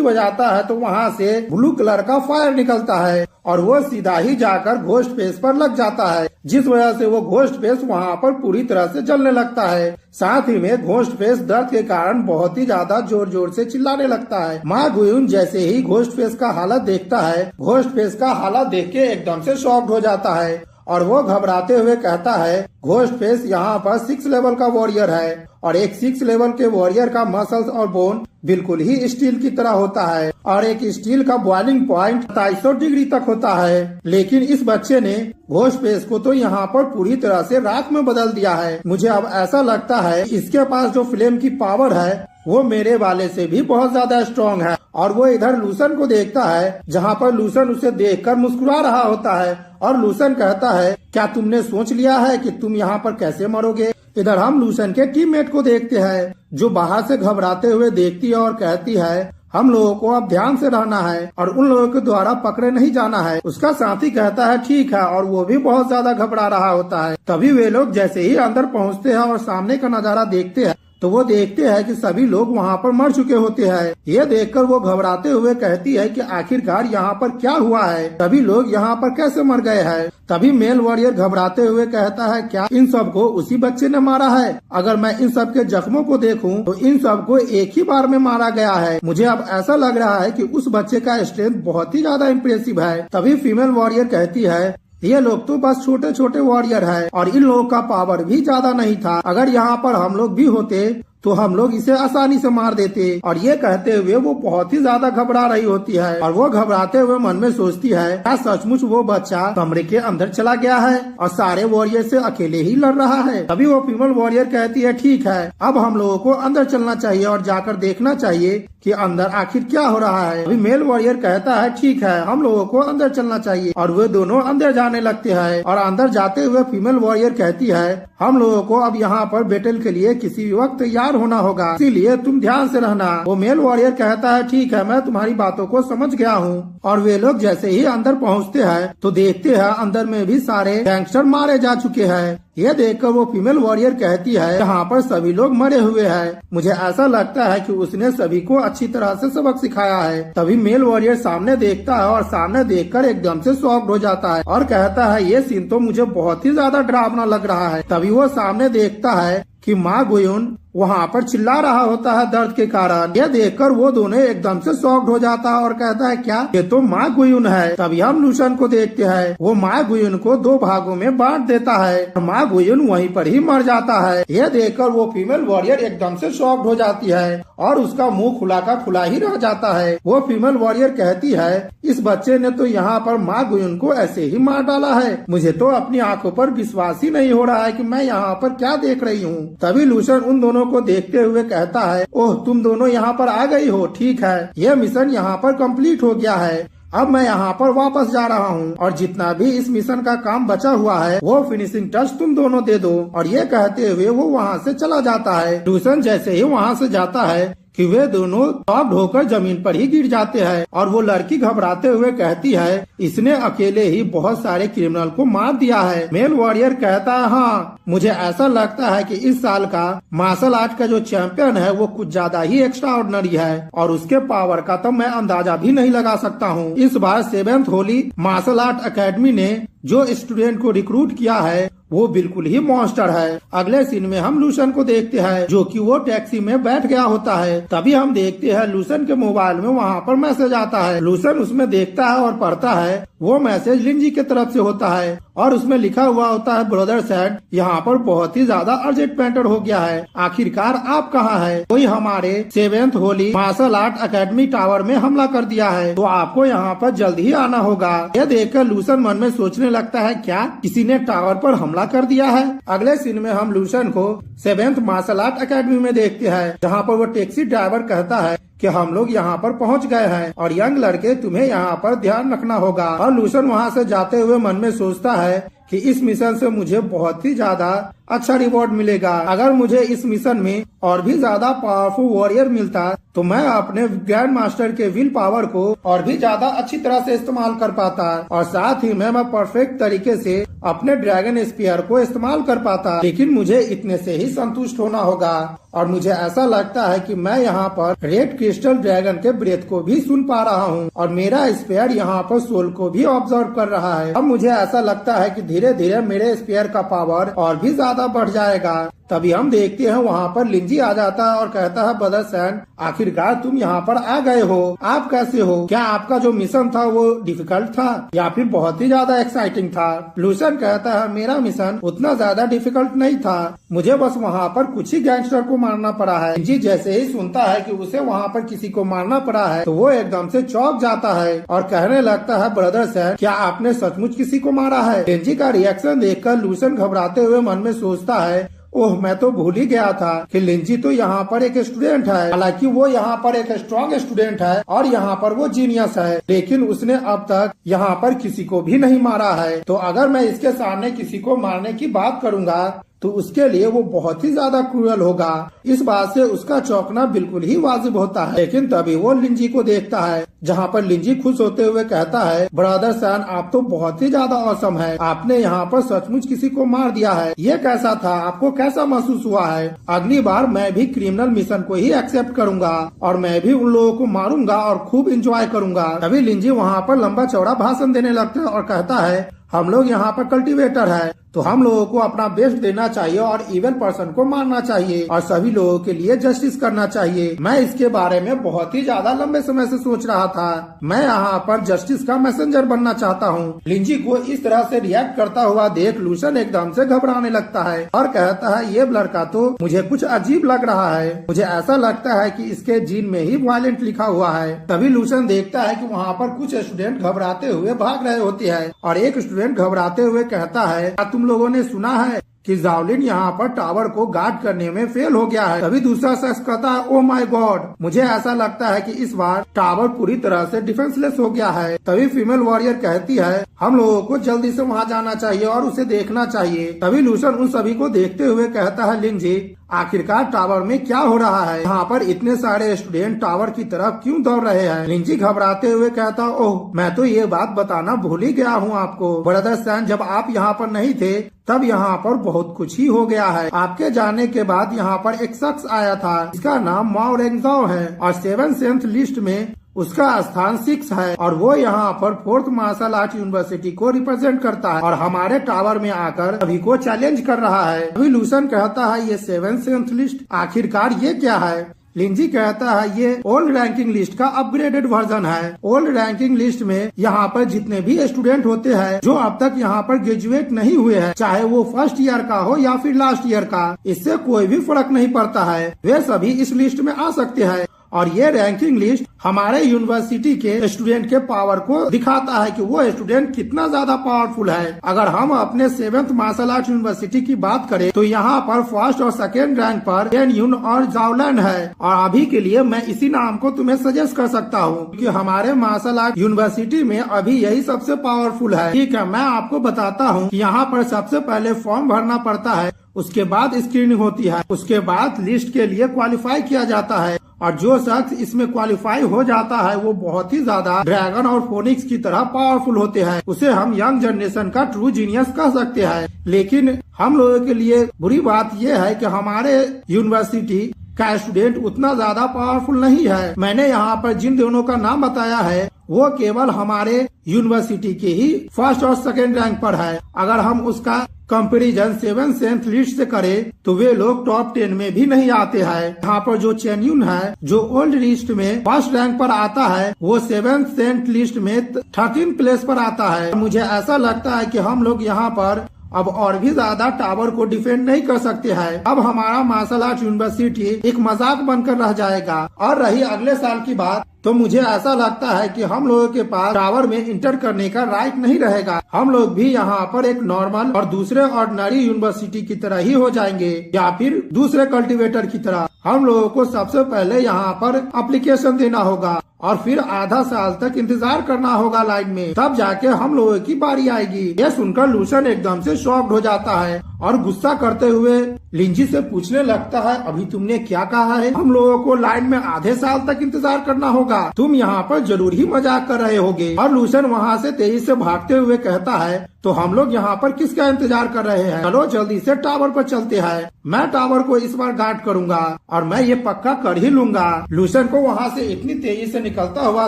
बजाता है तो वहाँ से ब्लू कलर का फायर निकलता है और वो सीधा ही जाकर घोस्ट फेस पर लग जाता है, जिस वजह से वो घोस्ट फेस वहाँ पर पूरी तरह से जलने लगता है। साथ ही में घोस्ट फेस दर्द के कारण बहुत ही ज्यादा जोर जोर से चिल्लाने लगता है। माँ गुयून जैसे ही घोस्ट फेस का हालत देखता है, घोस्ट फेस का हालत देख के एकदम से शॉक्ड हो जाता है और वो घबराते हुए कहता है घोस्ट फेस यहाँ पर 6 लेवल का वॉरियर है और एक 6 लेवल के वॉरियर का मसल्स और बोन बिल्कुल ही स्टील की तरह होता है और एक स्टील का बॉइलिंग पॉइंट 250 डिग्री तक होता है। लेकिन इस बच्चे ने घोस्ट फेस को तो यहाँ पर पूरी तरह से राख में बदल दिया है। मुझे अब ऐसा लगता है इसके पास जो फ्लेम की पावर है वो मेरे वाले से भी बहुत ज्यादा स्ट्रॉन्ग है। और वो इधर लूसन को देखता है जहाँ पर लूसन उसे देखकर मुस्कुरा रहा होता है और लूसन कहता है क्या तुमने सोच लिया है कि तुम यहाँ पर कैसे मरोगे? इधर हम लूसन के टीममेट को देखते हैं जो बाहर से घबराते हुए देखती है और कहती है हम लोगों को अब ध्यान से रहना है और उन लोगों के द्वारा पकड़े नहीं जाना है। उसका साथी कहता है ठीक है, और वो भी बहुत ज्यादा घबरा रहा होता है। तभी वे लोग जैसे ही अंदर पहुँचते हैं और सामने का नजारा देखते हैं तो वो देखते हैं कि सभी लोग वहाँ पर मर चुके होते हैं। ये देखकर वो घबराते हुए कहती है कि आखिरकार यहाँ पर क्या हुआ है, सभी लोग यहाँ पर कैसे मर गए हैं। तभी मेल वॉरियर घबराते हुए कहता है क्या इन सबको उसी बच्चे ने मारा है? अगर मैं इन सब के जख्मों को देखूं तो इन सबको एक ही बार में मारा गया है। मुझे अब ऐसा लग रहा है कि उस बच्चे का स्ट्रेंथ बहुत ही ज्यादा इम्प्रेसिव है। तभी फीमेल वॉरियर कहती है ये लोग तो बस छोटे छोटे वॉरियर हैं और इन लोगों का पावर भी ज्यादा नहीं था। अगर यहाँ पर हम लोग भी होते तो हम लोग इसे आसानी से मार देते। और ये कहते हुए वो बहुत ही ज्यादा घबरा रही होती है और वो घबराते हुए मन में सोचती है क्या सचमुच वो बच्चा कमरे के अंदर चला गया है और सारे वॉरियर से अकेले ही लड़ रहा है। तभी वो फीमेल वॉरियर कहती है ठीक है, अब हम लोगों को अंदर चलना चाहिए और जाकर देखना चाहिए कि अंदर आखिर क्या हो रहा है। अभी मेल वॉरियर कहता है ठीक है, हम लोगों को अंदर चलना चाहिए और वे दोनों अंदर जाने लगते हैं। और अंदर जाते हुए फीमेल वॉरियर कहती है हम लोगों को अब यहाँ पर बैटल के लिए किसी भी वक्त तैयार होना होगा, इसीलिए तुम ध्यान से रहना। वो मेल वॉरियर कहता है ठीक है, मैं तुम्हारी बातों को समझ गया हूँ। और वे लोग जैसे ही अंदर पहुँचते हैं तो देखते हैं अंदर में भी सारे गैंगस्टर मारे जा चुके हैं। ये देखकर वो फीमेल वॉरियर कहती है यहाँ पर सभी लोग मरे हुए हैं। मुझे ऐसा लगता है कि उसने सभी को अच्छी तरह से सबक सिखाया है। तभी मेल वॉरियर सामने देखता है और सामने देखकर एकदम से शॉक्ड हो जाता है और कहता है ये सीन तो मुझे बहुत ही ज्यादा डरावना लग रहा है। तभी वो सामने देखता है कि माँ गुयुन वहाँ पर चिल्ला रहा होता है दर्द के कारण। यह देखकर वो दोनों एकदम से शॉक्ड हो जाता है और कहता है क्या ये तो माँ गुयुन है। तभी हम लूशन को देखते हैं, वो माँ गुयुन को दो भागों में बांट देता है। माँ गुयुन वहीं पर ही मर जाता है। यह देखकर वो फीमेल वॉरियर एकदम से शॉक्ड हो जाती है और उसका मुंह खुला का खुला ही रह जाता है। वो फीमेल वॉरियर कहती है इस बच्चे ने तो यहाँ पर माँ गुयुन को ऐसे ही मार डाला है। मुझे तो अपनी आंखों पर विश्वास ही नहीं हो रहा है कि मैं यहाँ पर क्या देख रही हूँ। तभी लूशन उन दोनों को देखते हुए कहता है ओह तुम दोनों यहाँ पर आ गई हो, ठीक है, यह मिशन यहाँ पर कंप्लीट हो गया है। अब मैं यहाँ पर वापस जा रहा हूँ और जितना भी इस मिशन का काम बचा हुआ है वो फिनिशिंग टच तुम दोनों दे दो। और ये कहते हुए वो वहाँ से चला जाता है। लूशन जैसे ही वहाँ से जाता है कि वे दोनों शॉक्ड होकर जमीन पर ही गिर जाते हैं और वो लड़की घबराते हुए कहती है इसने अकेले ही बहुत सारे क्रिमिनल को मार दिया है। मेल वॉरियर कहता है हाँ, मुझे ऐसा लगता है कि इस साल का मार्शल आर्ट का जो चैंपियन है वो कुछ ज्यादा ही एक्स्ट्रा ऑर्डिनरी है और उसके पावर का तो मैं अंदाजा भी नहीं लगा सकता हूँ। इस बार 7th holy martial art academy ने जो स्टूडेंट को रिक्रूट किया है वो बिल्कुल ही मॉन्स्टर है। अगले सीन में हम लूशन को देखते हैं जो कि वो टैक्सी में बैठ गया होता है। तभी हम देखते हैं लूशन के मोबाइल में वहाँ पर मैसेज आता है। लूशन उसमें देखता है और पढ़ता है। वो मैसेज लिंजी की तरफ से होता है और उसमें लिखा हुआ होता है ब्रदर सैड यहाँ पर बहुत ही ज्यादा अर्जेंट मैटर हो गया है, आखिरकार आप कहाँ है? कोई हमारे 7th holy martial art academy tower में हमला कर दिया है तो आपको यहाँ पर जल्द ही आना होगा। यह देखकर लूशन मन में सोचने लगता है क्या किसी ने टावर पर हमला कर दिया है। अगले सीन में हम लूशन को 7th मार्शल आर्ट एकेडमी में देखते हैं जहाँ पर वो टैक्सी ड्राइवर कहता है कि हम लोग यहाँ पर पहुँच गए हैं और यंग लड़के तुम्हें यहाँ पर ध्यान रखना होगा। और लूशन वहाँ से जाते हुए मन में सोचता है कि इस मिशन से मुझे बहुत ही ज्यादा अच्छा रिवॉर्ड मिलेगा। अगर मुझे इस मिशन में और भी ज्यादा पावरफुल वॉरियर मिलता तो मैं अपने ग्रैंड मास्टर के विल पावर को और भी ज्यादा अच्छी तरह से इस्तेमाल कर पाता और साथ ही मैं परफेक्ट तरीके से अपने ड्रैगन स्पीयर को इस्तेमाल कर पाता। लेकिन मुझे इतने से ही संतुष्ट होना होगा और मुझे ऐसा लगता है कि मैं यहाँ पर रेड क्रिस्टल ड्रैगन के ब्रेथ को भी सुन पा रहा हूँ और मेरा स्पीयर यहाँ पर सोल को भी ऑब्जर्व कर रहा है। अब मुझे ऐसा लगता है कि धीरे धीरे मेरे स्पीयर का पावर और भी ज्यादा बढ़ जाएगा। तभी हम देखते हैं वहाँ पर लिंजी आ जाता है और कहता है ब्रदर सैन आखिरकार तुम यहाँ पर आ गए हो, आप कैसे हो? क्या आपका जो मिशन था वो डिफिकल्ट था या फिर बहुत ही ज्यादा एक्साइटिंग था? लूशन कहता है मेरा मिशन उतना ज्यादा डिफिकल्ट नहीं था, मुझे बस वहाँ पर कुछ ही गैंगस्टर को मारना पड़ा है। लिंजी जैसे ही सुनता है कि उसे वहाँ पर किसी को मारना पड़ा है तो वो एकदम से चौंक जाता है और कहने लगता है ब्रदर सैन क्या आपने सचमुच किसी को मारा है? लिंजी का रिएक्शन देखकर लूशन घबराते हुए मन में सोचता है ओह मैं तो भूल ही गया था कि लिंजी तो यहाँ पर एक स्टूडेंट है। हालांकि वो यहाँ पर एक स्ट्रॉन्ग स्टूडेंट है और यहाँ पर वो जीनियस है, लेकिन उसने अब तक यहाँ पर किसी को भी नहीं मारा है। तो अगर मैं इसके सामने किसी को मारने की बात करूँगा तो उसके लिए वो बहुत ही ज्यादा क्रूरल होगा। इस बात से उसका चौंकना बिल्कुल ही वाजिब होता है। लेकिन तभी वो लिंजी को देखता है, जहाँ पर लिंजी खुश होते हुए कहता है, ब्रदर सैन आप तो बहुत ही ज्यादा औसम है, आपने यहाँ पर सचमुच किसी को मार दिया है। ये कैसा था, आपको कैसा महसूस हुआ है? अगली बार मैं भी क्रिमिनल मिशन को ही एक्सेप्ट करूंगा और मैं भी उन लोगों को मारूंगा और खूब इंजॉय करूंगा। तभी लिंजी वहाँ पर लंबा चौड़ा भाषण देने लगता है और कहता है, हम लोग यहाँ पर कल्टीवेटर है, तो हम लोगों को अपना बेस्ट देना चाहिए और इविल पर्सन को मारना चाहिए और सभी लोगों के लिए जस्टिस करना चाहिए। मैं इसके बारे में बहुत ही ज्यादा लंबे समय से सोच रहा था। मैं यहाँ पर जस्टिस का मैसेंजर बनना चाहता हूँ। लिंजी को इस तरह से रिएक्ट करता हुआ देख लूसन एकदम से घबराने लगता है और कहता है, ये लड़का तो मुझे कुछ अजीब लग रहा है, मुझे ऐसा लगता है कि इसके जीन में ही वायलेंट लिखा हुआ है। तभी लूसन देखता है कि वहाँ पर कुछ स्टूडेंट घबराते हुए भाग रहे होते हैं और एक स्टूडेंट घबराते हुए कहता है, तुम लोगों ने सुना है कि जावलिन यहाँ पर टावर को गार्ड करने में फेल हो गया है। तभी दूसरा शख्स कहता है, ओ माय गॉड, मुझे ऐसा लगता है कि इस बार टावर पूरी तरह से डिफेंसलेस हो गया है। तभी फीमेल वॉरियर कहती है, हम लोगों को जल्दी से वहाँ जाना चाहिए और उसे देखना चाहिए। तभी लूसन उन सभी को देखते हुए कहता है, लिंजी आखिरकार टावर में क्या हो रहा है? यहाँ पर इतने सारे स्टूडेंट टावर की तरफ क्यों दौड़ रहे हैं? लिंजी घबराते हुए कहता, ओह मैं तो ये बात बताना भूल ही गया हूँ आपको। ब्रदर सैन जब आप यहाँ पर नहीं थे तब यहाँ पर बहुत कुछ ही हो गया है। आपके जाने के बाद यहाँ पर एक शख्स आया था जिसका नाम माओ रेंगजाओ है और 7th सेंथ लिस्ट में उसका स्थान 6 है और वो यहाँ पर 4th मार्शल आर्ट यूनिवर्सिटी को रिप्रेजेंट करता है और हमारे टावर में आकर सभी को चैलेंज कर रहा है। अभी लूसन कहता है, ये 7th सेंथ लिस्ट आखिरकार ये क्या है? लिंजी कहता है, ये ओल्ड रैंकिंग लिस्ट का अपग्रेडेड वर्जन है। ओल्ड रैंकिंग लिस्ट में यहाँ पर जितने भी स्टूडेंट होते हैं जो अब तक यहाँ पर ग्रेजुएट नहीं हुए हैं, चाहे वो फर्स्ट ईयर का हो या फिर लास्ट ईयर का, इससे कोई भी फर्क नहीं पड़ता है, वे सभी इस लिस्ट में आ सकते हैं। और ये रैंकिंग लिस्ट हमारे यूनिवर्सिटी के स्टूडेंट के पावर को दिखाता है कि वो स्टूडेंट कितना ज्यादा पावरफुल है। अगर हम अपने 7th मार्शल आर्ट यूनिवर्सिटी की बात करें तो यहाँ पर फर्स्ट और सेकेंड रैंक पर टेन यून और जावलैंड है और अभी के लिए मैं इसी नाम को तुम्हें सजेस्ट कर सकता हूँ कि हमारे मार्शल आर्ट यूनिवर्सिटी में अभी यही सबसे पावरफुल है। ठीक है, मैं आपको बताता हूँ कि यहाँ पर सबसे पहले फॉर्म भरना पड़ता है, उसके बाद स्क्रीनिंग होती है, उसके बाद लिस्ट के लिए क्वालिफाई किया जाता है और जो शख्स इसमें क्वालिफाई हो जाता है वो बहुत ही ज्यादा ड्रैगन और फोनिक्स की तरह पावरफुल होते हैं। उसे हम यंग जनरेशन का ट्रू जीनियस कह सकते हैं। लेकिन हम लोगों के लिए बुरी बात यह है कि हमारे यूनिवर्सिटी का स्टूडेंट उतना ज्यादा पावरफुल नहीं है। मैंने यहाँ पर जिन दोनों का नाम बताया है वो केवल हमारे यूनिवर्सिटी के ही फर्स्ट और सेकेंड रैंक पर है। अगर हम उसका कंपैरिजन 7th सेंथ लिस्ट से करें तो वे लोग टॉप 10 में भी नहीं आते हैं। यहाँ पर जो चेन्यून है जो ओल्ड लिस्ट में फर्स्ट रैंक पर आता है वो 7th सेंथ लिस्ट में 13th प्लेस पर आता है। मुझे ऐसा लगता है कि हम लोग यहाँ पर अब और भी ज्यादा टावर को डिफेंड नहीं कर सकते हैं। अब हमारा मार्शल आर्ट यूनिवर्सिटी एक मजाक बनकर रह जाएगा। और रही अगले साल की बात तो मुझे ऐसा लगता है कि हम लोगों के पास टावर में इंटर करने का राइट नहीं रहेगा। हम लोग भी यहाँ पर एक नॉर्मल और दूसरे ऑर्डिनरी यूनिवर्सिटी की तरह ही हो जाएंगे या फिर दूसरे कल्टीवेटर की तरह। हम लोगों को सबसे पहले यहाँ पर एप्लीकेशन देना होगा और फिर आधा साल तक इंतजार करना होगा लाइन में, तब जाके हम लोगों की बारी आएगी। यह सुनकर लूसन एकदम से शॉक्ड हो जाता है और गुस्सा करते हुए लिंजी से पूछने लगता है, अभी तुमने क्या कहा है? हम लोगों को लाइन में आधे साल तक इंतजार करना होगा? तुम यहाँ पर जरूर ही मजाक कर रहे होगे। और लूसन वहाँ से तेजी से भागते हुए कहता है, तो हम लोग यहाँ पर किसका इंतजार कर रहे हैं? चलो जल्दी से टावर पर चलते हैं। मैं टावर को इस बार गार्ड करूंगा और मैं ये पक्का कर ही लूंगा। लूसन को वहाँ से इतनी तेजी से निकलता हुआ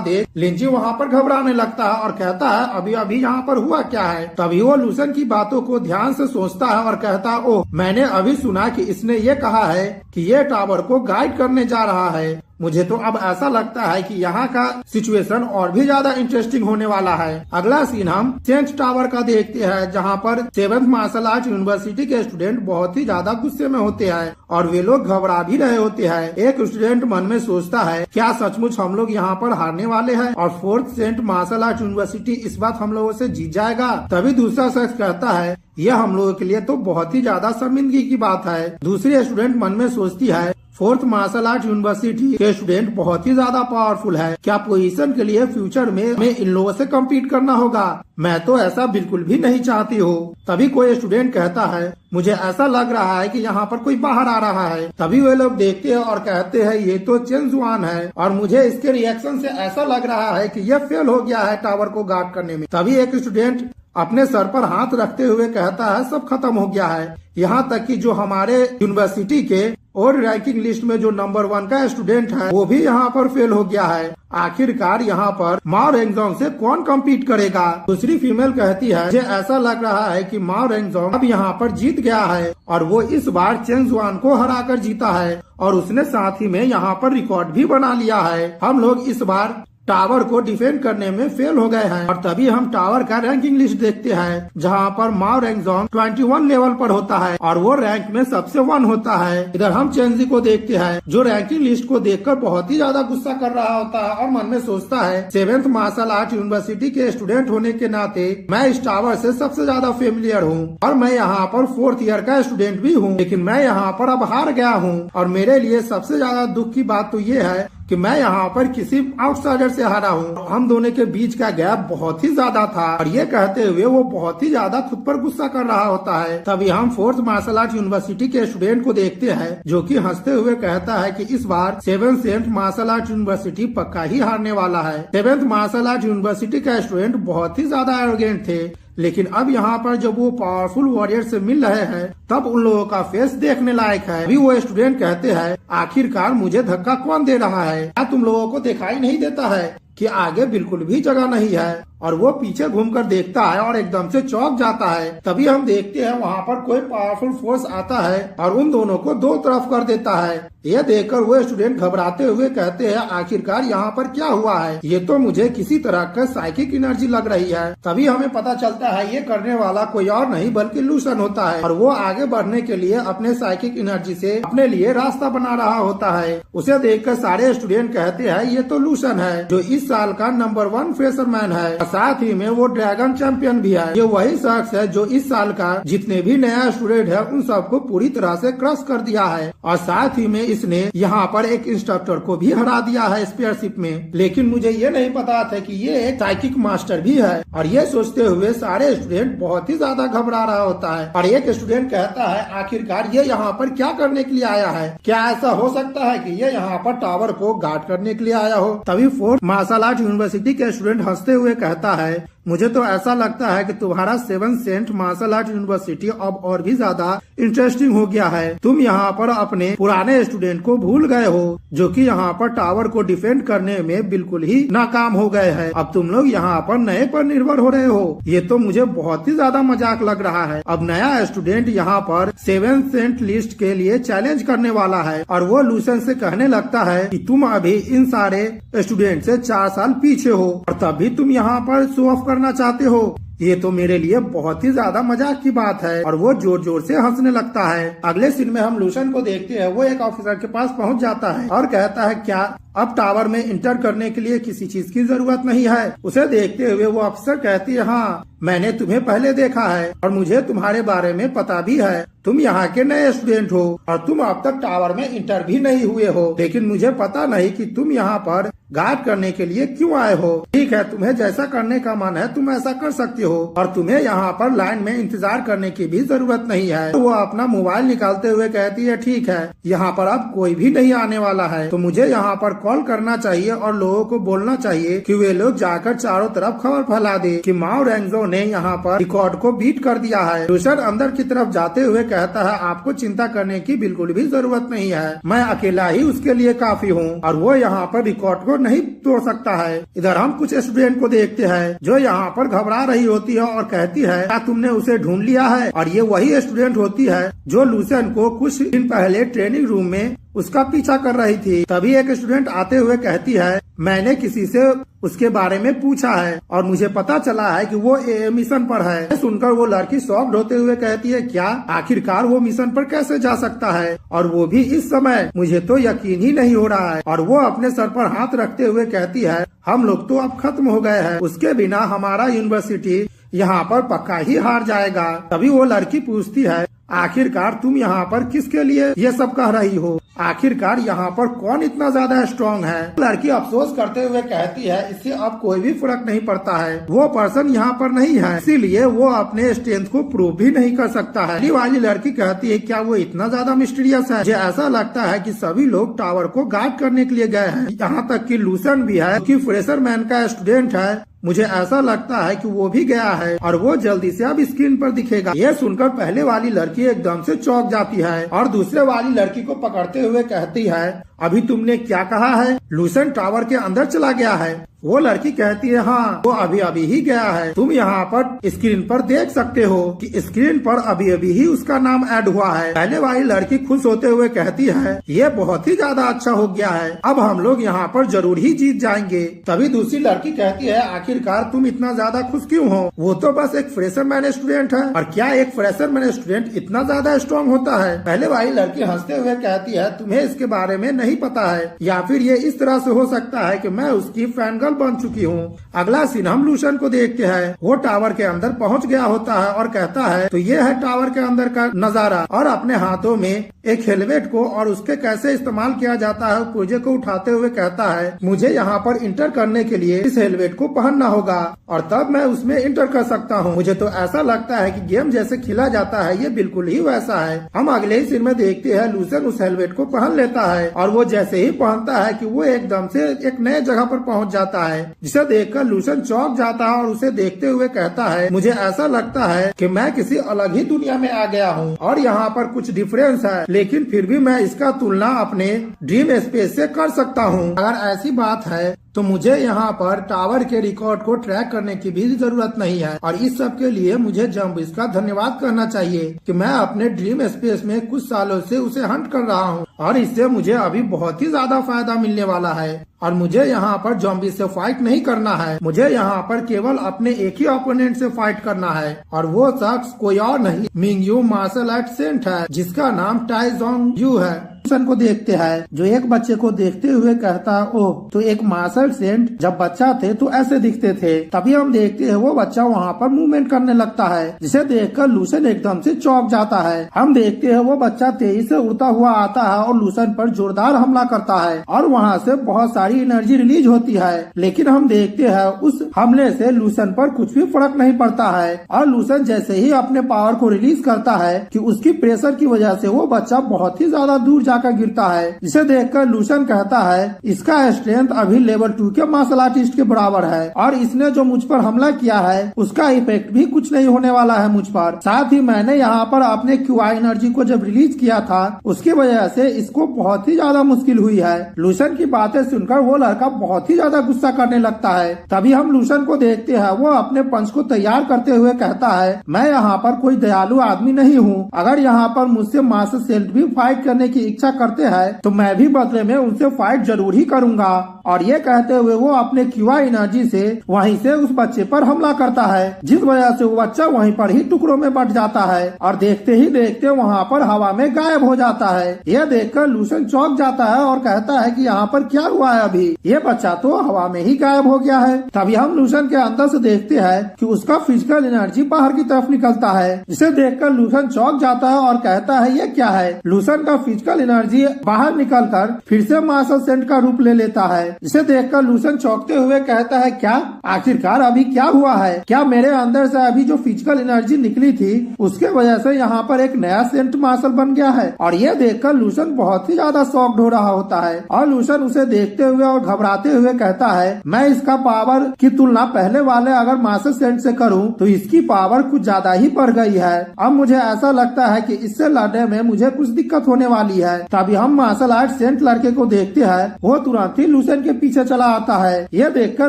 देख लिंजी वहाँ पर घबराने लगता है और कहता है, अभी अभी यहाँ पर हुआ क्या है? तभी वो लूसन की बातों को ध्यान से सोचता है और कहता है, ओह मैंने अभी सुना कि इसने ये कहा है कि ये टावर को गाइड करने जा रहा है। मुझे तो अब ऐसा लगता है कि यहाँ का सिचुएशन और भी ज्यादा इंटरेस्टिंग होने वाला है। अगला सीन हम सेंट टावर का देखते हैं जहाँ पर 7th मार्शल आर्ट यूनिवर्सिटी के स्टूडेंट बहुत ही ज्यादा गुस्से में होते हैं और वे लोग घबरा भी रहे होते हैं। एक स्टूडेंट मन में सोचता है, क्या सचमुच हम लोग यहाँ पर हारने वाले हैं और 4th Saint martial art university इस बार हम लोगों से जीत जाएगा? तभी दूसरा शख्स कहता है, यह हम लोगों के लिए तो बहुत ही ज्यादा शर्मिंदगी की बात है। दूसरी स्टूडेंट मन में सोचती है, फोर्थ मार्शल आर्ट यूनिवर्सिटी के स्टूडेंट बहुत ही ज्यादा पावरफुल है। क्या पोजीशन के लिए फ्यूचर में इन लोगों से कम्पीट करना होगा? मैं तो ऐसा बिल्कुल भी नहीं चाहती हूँ। तभी कोई स्टूडेंट कहता है मुझे ऐसा लग रहा है कि यहाँ पर कोई बाहर आ रहा है। तभी वे लोग देखते हैं और कहते हैं ये तो चेन जुआन है, और मुझे इसके रिएक्शन से ऐसा लग रहा है कि ये फेल हो गया है टावर को गार्ड करने में। तभी एक स्टूडेंट अपने सर पर हाथ रखते हुए कहता है सब खत्म हो गया है। यहाँ तक कि जो हमारे यूनिवर्सिटी के और रैंकिंग लिस्ट में जो नंबर 1 का स्टूडेंट है वो भी यहाँ पर फेल हो गया है। आखिरकार यहाँ पर माओ रेंगजोंग से कौन कम्पीट करेगा? दूसरी फीमेल कहती है मुझे ऐसा लग रहा है कि माओ रेंगजोंग अब यहाँ पर जीत गया है, और वो इस बार चेन जुआन को हराकर जीता है, और उसने साथ ही में यहाँ पर रिकॉर्ड भी बना लिया है। हम लोग इस बार टावर को डिफेंड करने में फेल हो गए हैं। और तभी हम टावर का रैंकिंग लिस्ट देखते हैं, जहां पर माओ रेंगजोंग 21 लेवल पर होता है और वो रैंक में सबसे 1 होता है। इधर हम चेंजी को देखते हैं, जो रैंकिंग लिस्ट को देखकर बहुत ही ज्यादा गुस्सा कर रहा होता है और मन में सोचता है 7th मार्शल आर्ट यूनिवर्सिटी के स्टूडेंट होने के नाते मैं इस टावर से सबसे ज्यादा फेमिलियर हूँ, और मैं यहाँ पर 4th ईयर का स्टूडेंट भी हूँ, लेकिन मैं यहाँ पर अब हार गया हूँ। और मेरे लिए सबसे ज्यादा दुख की बात तो ये है कि मैं यहाँ पर किसी आउटसाइडर से हारा हूँ। हम दोनों के बीच का गैप बहुत ही ज्यादा था, और ये कहते हुए वो बहुत ही ज्यादा खुद पर गुस्सा कर रहा होता है। तभी हम 4th मार्शल आर्ट यूनिवर्सिटी के स्टूडेंट को देखते हैं, जो कि हंसते हुए कहता है कि इस बार 7th saint martial art university पक्का ही हारने वाला है। 7th मार्शल आर्ट यूनिवर्सिटी का स्टूडेंट बहुत ही ज्यादा एरोगेंट थे, लेकिन अब यहाँ पर जब वो पावरफुल वॉरियर से मिल रहे हैं तब उन लोगों का फेस देखने लायक है। अभी वो स्टूडेंट कहते हैं आखिरकार मुझे धक्का कौन दे रहा है? क्या तुम लोगों को दिखाई नहीं देता है कि आगे बिल्कुल भी जगह नहीं है? और वो पीछे घूमकर देखता है और एकदम से चौंक जाता है। तभी हम देखते हैं वहाँ पर कोई पावरफुल फोर्स आता है और उन दोनों को दो तरफ कर देता है। यह देखकर वो स्टूडेंट घबराते हुए कहते हैं आखिरकार यहाँ पर क्या हुआ है? ये तो मुझे किसी तरह का साइकिक एनर्जी लग रही है। तभी हमें पता चलता है ये करने वाला कोई और नहीं बल्कि लूसन होता है, और वो आगे बढ़ने के लिए अपने साइकिक एनर्जी से अपने लिए रास्ता बना रहा होता है। उसे देखकर सारे स्टूडेंट कहते हैं ये तो लूसन है, जो इस साल का नंबर 1 फ्रेशरमैन है, साथ ही में वो ड्रैगन चैंपियन भी है। ये वही शख्स है जो इस साल का जितने भी नया स्टूडेंट है उन सबको पूरी तरह से क्रश कर दिया है, और साथ ही में इसने यहाँ पर एक इंस्ट्रक्टर को भी हरा दिया है स्पेयरशिप में। लेकिन मुझे ये नहीं पता था कि ये एक साइकिक मास्टर भी है, और ये सोचते हुए सारे स्टूडेंट बहुत ही ज्यादा घबरा रहा होता है। और एक स्टूडेंट कहता है आखिरकार ये यहाँ पर क्या करने के लिए आया है? क्या ऐसा हो सकता है कि ये यहाँ पर टावर को गार्ड करने के लिए आया हो? तभी 4th मार्शल आर्ट यूनिवर्सिटी के स्टूडेंट हंसते हुए कहता है मुझे तो ऐसा लगता है कि तुम्हारा 7th saint martial art university अब और भी ज्यादा इंटरेस्टिंग हो गया है। तुम यहाँ पर अपने पुराने स्टूडेंट को भूल गए हो, जो कि यहाँ पर टावर को डिफेंड करने में बिल्कुल ही नाकाम हो गए हैं। अब तुम लोग यहाँ पर नए पर निर्भर हो रहे हो। ये तो मुझे बहुत ही ज्यादा मजाक लग रहा है। अब नया स्टूडेंट यहाँ पर 7th सेंट लिस्ट के लिए चैलेंज करने वाला है, और वो लूसन से कहने लगता है कि तुम अभी इन सारे स्टूडेंट से 4 साल पीछे हो, और तब भी तुम यहाँ पर शो ऑफ करना चाहते हो। ये तो मेरे लिए बहुत ही ज्यादा मजाक की बात है, और वो जोर जोर से हंसने लगता है। अगले सीन में हम लूसन को देखते हैं, वो एक ऑफिसर के पास पहुंच जाता है और कहता है क्या अब टावर में इंटर करने के लिए किसी चीज की जरूरत नहीं है? उसे देखते हुए वो अफसर कहती है हाँ, मैंने तुम्हें पहले देखा है और मुझे तुम्हारे बारे में पता भी है। तुम यहाँ के नए स्टूडेंट हो और तुम अब तक टावर में इंटर भी नहीं हुए हो, लेकिन मुझे पता नहीं कि तुम यहाँ पर गार्ड करने के लिए क्यों आए हो। ठीक है, तुम्हें जैसा करने का मन है तुम ऐसा कर सकते हो, और तुम्हें यहाँ पर लाइन में इंतजार करने की भी जरूरत नहीं है। तो वो अपना मोबाइल निकालते हुए कहती है ठीक है, यहाँ पर अब कोई भी नहीं आने वाला है, तो मुझे यहाँ पर कॉल करना चाहिए और लोगों को बोलना चाहिए कि वे लोग जाकर चारों तरफ खबर फैला दे कि माओ रेंगजो ने यहाँ पर रिकॉर्ड को बीट कर दिया है। लूसन अंदर की तरफ जाते हुए कहता है आपको चिंता करने की बिल्कुल भी जरूरत नहीं है, मैं अकेला ही उसके लिए काफी हूँ, और वो यहाँ पर रिकॉर्ड को नहीं तोड़ सकता है। इधर हम कुछ स्टूडेंट को देखते हैं जो यहाँ पर घबरा रही होती है और कहती है क्या तुमने उसे ढूंढ लिया है? और ये वही स्टूडेंट होती है जो लूसन को कुछ दिन पहले ट्रेनिंग रूम में उसका पीछा कर रही थी। तभी एक स्टूडेंट आते हुए कहती है मैंने किसी से उसके बारे में पूछा है और मुझे पता चला है कि वो मिशन पर है। सुनकर वो लड़की शॉक्ड होते हुए कहती है क्या? आखिरकार वो मिशन पर कैसे जा सकता है, और वो भी इस समय? मुझे तो यकीन ही नहीं हो रहा है। और वो अपने सर पर हाथ रखते हुए कहती है हम लोग तो अब खत्म हो गए हैं, उसके बिना हमारा यूनिवर्सिटी यहाँ पर पक्का ही हार जाएगा। तभी वो लड़की पूछती है आखिरकार तुम यहाँ पर किसके लिए ये सब कह रही हो? आखिरकार यहाँ पर कौन इतना ज्यादा स्ट्रॉन्ग है। लड़की अफसोस करते हुए कहती है इससे अब कोई भी फर्क नहीं पड़ता है, वो पर्सन यहाँ पर नहीं है, इसीलिए वो अपने स्ट्रेंथ को प्रूव भी नहीं कर सकता है। वाली लड़की कहती है क्या वो इतना ज्यादा मिस्टीरियस है? मुझे ऐसा लगता है कि सभी लोग टावर को गार्ड करने के लिए गए हैं, यहाँ तक कि लूसन भी है कि फ्रेशर मैन का स्टूडेंट है। मुझे ऐसा लगता है कि वो भी गया है और वो जल्दी से अब स्क्रीन पर दिखेगा। ये सुनकर पहले वाली लड़की एकदम से चौंक जाती है और दूसरे वाली लड़की को पकड़ते हुए कहती है अभी तुमने क्या कहा है? लूसन टावर के अंदर चला गया है। वो लड़की कहती है हाँ, वो अभी अभी ही गया है। तुम यहाँ पर स्क्रीन पर देख सकते हो कि स्क्रीन पर अभी अभी ही उसका नाम ऐड हुआ है। पहले वाली लड़की खुश होते हुए कहती है ये बहुत ही ज्यादा अच्छा हो गया है, अब हम लोग यहाँ पर जरूर ही जीत जाएंगे। तभी दूसरी लड़की कहती है आखिरकार तुम इतना ज्यादा खुश क्यों हो? वो तो बस एक फ्रेशर मैन स्टूडेंट है, और क्या एक फ्रेशर मैन स्टूडेंट इतना ज्यादा स्ट्रॉन्ग होता है? पहले वाली लड़की हंसते हुए कहती है तुम्हें इसके बारे में नहीं पता है, या फिर ये इस तरह से हो सकता है कि मैं उसकी फैन गर्ल बन चुकी हूँ। अगला सीन हम लूसन को देखते हैं। वो टावर के अंदर पहुँच गया होता है और कहता है तो ये है टावर के अंदर का नजारा, और अपने हाथों में एक हेलमेट को और उसके कैसे इस्तेमाल किया जाता है पुर्जे को उठाते हुए कहता है मुझे यहाँ पर इंटर करने के लिए इस हेलमेट को पहनना होगा और तब मैं उसमें इंटर कर सकता हूँ। मुझे तो ऐसा लगता है कि गेम जैसे खेला जाता है ये बिल्कुल ही वैसा है। हम अगले ही सीन में देखते हैं लूसन उस हेलमेट को पहन लेता है और वो जैसे ही पहनता है कि वो एकदम से एक नए जगह पर पहुँच जाता है, जिसे देखकर लूसन चौंक जाता है और उसे देखते हुए कहता है मुझे ऐसा लगता है कि मैं किसी अलग ही दुनिया में आ गया हूँ और यहाँ पर कुछ डिफरेंस है, लेकिन फिर भी मैं इसका तुलना अपने ड्रीम स्पेस से कर सकता हूँ। अगर ऐसी बात है तो मुझे यहाँ पर टावर के रिकॉर्ड को ट्रैक करने की भी जरूरत नहीं है, और इस सब के लिए मुझे जम्बिस का धन्यवाद करना चाहिए कि मैं अपने ड्रीम स्पेस में कुछ सालों से उसे हंट कर रहा हूँ और इससे मुझे अभी बहुत ही ज्यादा फायदा मिलने वाला है। और मुझे यहाँ पर जॉम्बी से फाइट नहीं करना है, मुझे यहाँ पर केवल अपने एक ही ओपोनेंट से फाइट करना है, और वो शख्स कोई और नहीं Ming Yu martial art saint है जिसका नाम टाई जोंग यू है। लूसन को देखते हैं जो एक बच्चे को देखते हुए कहता है ओह तो एक मार्शल सेंट जब बच्चा थे तो ऐसे दिखते थे। तभी हम देखते हैं वो बच्चा वहाँ पर मूवमेंट करने लगता है, जिसे देखकर लूसन एकदम से चौंक जाता है। हम देखते हैं वो बच्चा तेजी से उड़ता हुआ आता है और लूसन पर जोरदार हमला करता है और वहाँ से बहुत सारी एनर्जी रिलीज होती है, लेकिन हम देखते हैं उस हमले से लूसन पर कुछ भी फर्क नहीं पड़ता है और लूसन जैसे ही अपने पावर को रिलीज करता है कि उसकी प्रेशर की वजह से वो बच्चा बहुत ही ज्यादा दूर जाकर गिरता है, जिसे देखकर लूसन कहता है इसका स्ट्रेंथ अभी लेवल 2 के मार्शल आर्टिस्ट के बराबर है और इसने जो मुझ पर हमला किया है उसका इफेक्ट भी कुछ नहीं होने वाला है मुझ पर। साथ ही मैंने यहाँ पर अपने क्यूआई एनर्जी को जब रिलीज किया था उसकी वजह से इसको बहुत ही ज्यादा मुश्किल हुई है। लूसन की बातें सुनकर वो लड़का बहुत ही ज्यादा गुस्सा करने लगता है। तभी हम लूसन को देखते हैं वो अपने पंच को तैयार करते हुए कहता है मैं यहाँ पर कोई दयालु आदमी नहीं हूँ, अगर यहाँ पर मुझसे मार्शल सेंट भी फाइट करने की इच्छा करते हैं तो मैं भी बदले में उनसे फाइट जरूर ही करूंगा। और ये कहते हुए वो अपने क्यूआई एनर्जी से वहीं से उस बच्चे पर हमला करता है, जिस वजह से वो बच्चा वहीं पर ही टुकड़ों में बट जाता है और देखते ही देखते वहाँ पर हवा में गायब हो जाता है। यह देखकर लूसन चौंक जाता है और कहता है कि यहाँ पर क्या हुआ है, अभी ये बच्चा तो हवा में ही गायब हो गया है। तभी हम लूसन के अंदर से देखते हैं कि उसका फिजिकल एनर्जी बाहर की तरफ निकलता है, जिसे देखकर लूसन चौंक जाता है और कहता है ये क्या है। लूसन का फिजिकल एनर्जी बाहर निकलकर फिर से मार्शल सेंट का रूप ले लेता है, जिसे देखकर लूसन चौंकते हुए कहता है क्या आखिरकार अभी क्या हुआ है? क्या मेरे अंदर से अभी जो फिजिकल एनर्जी निकली थी उसके वजह से यहाँ पर एक नया सेंट मार्शल बन गया है? और ये देखकर लूसन बहुत ही ज्यादा शॉक्ड हो रहा होता है और लूसन उसे देखते हुए और घबराते हुए कहता है मैं इसका पावर की तुलना पहले वाले अगर मार्शल सेंट से करूँ तो इसकी पावर कुछ ज्यादा ही बढ़ गई है। अब मुझे ऐसा लगता है कि इससे लड़ने में मुझे कुछ दिक्कत होने वाली है। तभी हम मार्शल आर्ट सेंट लड़के को देखते हैं, वो तुरंत ही लूसन के पीछे चला आता है। यह देखकर